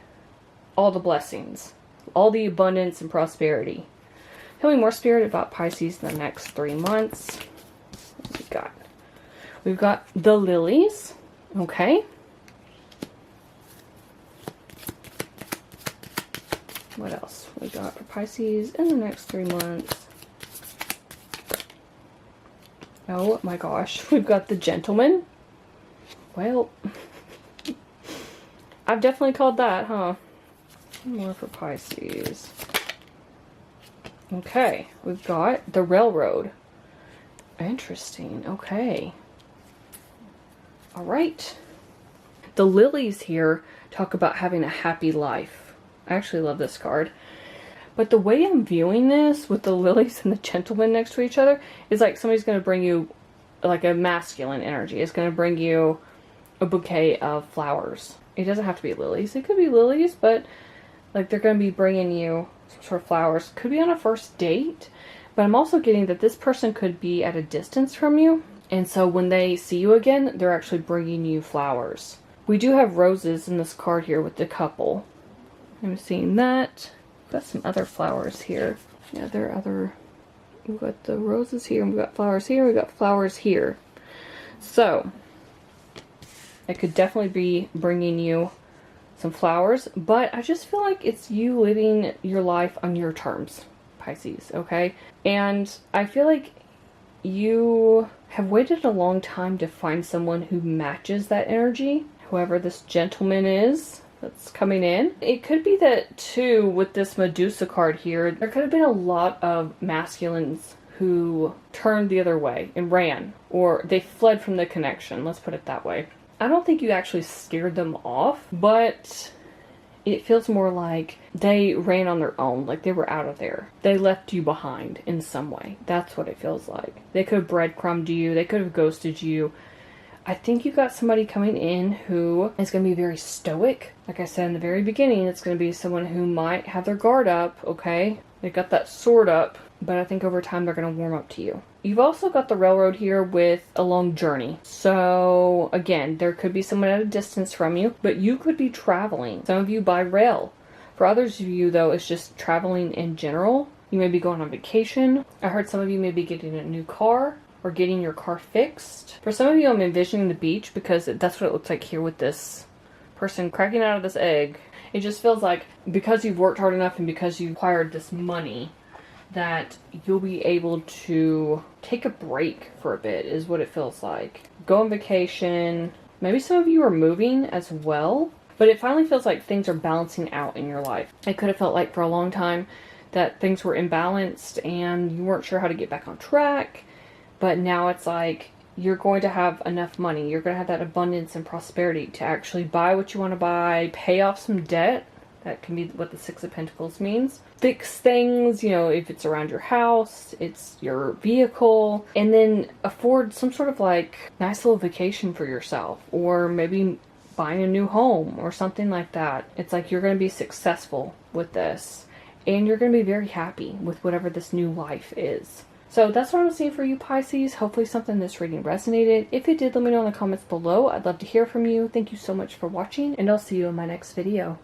all the blessings, all the abundance and prosperity. Tell me more, Spirit, about Pisces in the next 3 months. What we got? We've got the lilies. Okay. What else we got for Pisces in the next 3 months? Oh my gosh. We've got the gentleman. Well, I've definitely called that, huh? More for Pisces. Okay, we've got the railroad. Interesting, okay. All right. The lilies here talk about having a happy life. I actually love this card. But the way I'm viewing this with the lilies and the gentleman next to each other is like somebody's going to bring you like a masculine energy. It's going to bring you a bouquet of flowers. It doesn't have to be lilies. It could be lilies, but like they're going to be bringing you some sort of flowers. Could be on a first date, but I'm also getting that this person could be at a distance from you. And so when they see you again, they're actually bringing you flowers. We do have roses in this card here with the couple. I'm seeing that. Got some other flowers here. Yeah, there are other... We've got the roses here, and we've got flowers here, we've got flowers here. So, it could definitely be bringing you some flowers, but I just feel like it's you living your life on your terms, Pisces, okay? And I feel like you have waited a long time to find someone who matches that energy, whoever this gentleman is that's coming in. It could be that, too, with this Medusa card here, there could have been a lot of masculines who turned the other way and ran, or they fled from the connection, let's put it that way. I don't think you actually scared them off, but it feels more like they ran on their own, like they were out of there. They left you behind in some way. That's what it feels like. They could have breadcrumbed you, they could have ghosted you. I think you got somebody coming in who is going to be very stoic. Like I said in the very beginning, it's going to be someone who might have their guard up, okay? They got that sword up, but I think over time they're going to warm up to you. You've also got the Railroad here with a long journey. So again, there could be someone at a distance from you, but you could be traveling. Some of you by rail. For others of you, though, it's just traveling in general. You may be going on vacation. I heard some of you may be getting a new car or getting your car fixed. For some of you, I'm envisioning the beach because that's what it looks like here with this person cracking out of this egg. It just feels like because you've worked hard enough and because you acquired this money, that you'll be able to take a break for a bit, is what it feels like. Go on vacation. Maybe some of you are moving as well, but it finally feels like things are balancing out in your life. It could have felt like for a long time that things were imbalanced and you weren't sure how to get back on track, but now it's like you're going to have enough money. You're going to have that abundance and prosperity to actually buy what you want to buy, pay off some debt. That can be what the Six of Pentacles means. Fix things, you know, if it's around your house, it's your vehicle, and then afford some sort of like nice little vacation for yourself, or maybe buying a new home or something like that. It's like you're going to be successful with this, and you're going to be very happy with whatever this new life is. So that's what I'm seeing for you, Pisces. Hopefully something in this reading resonated. If it did, let me know in the comments below. I'd love to hear from you. Thank you so much for watching, and I'll see you in my next video.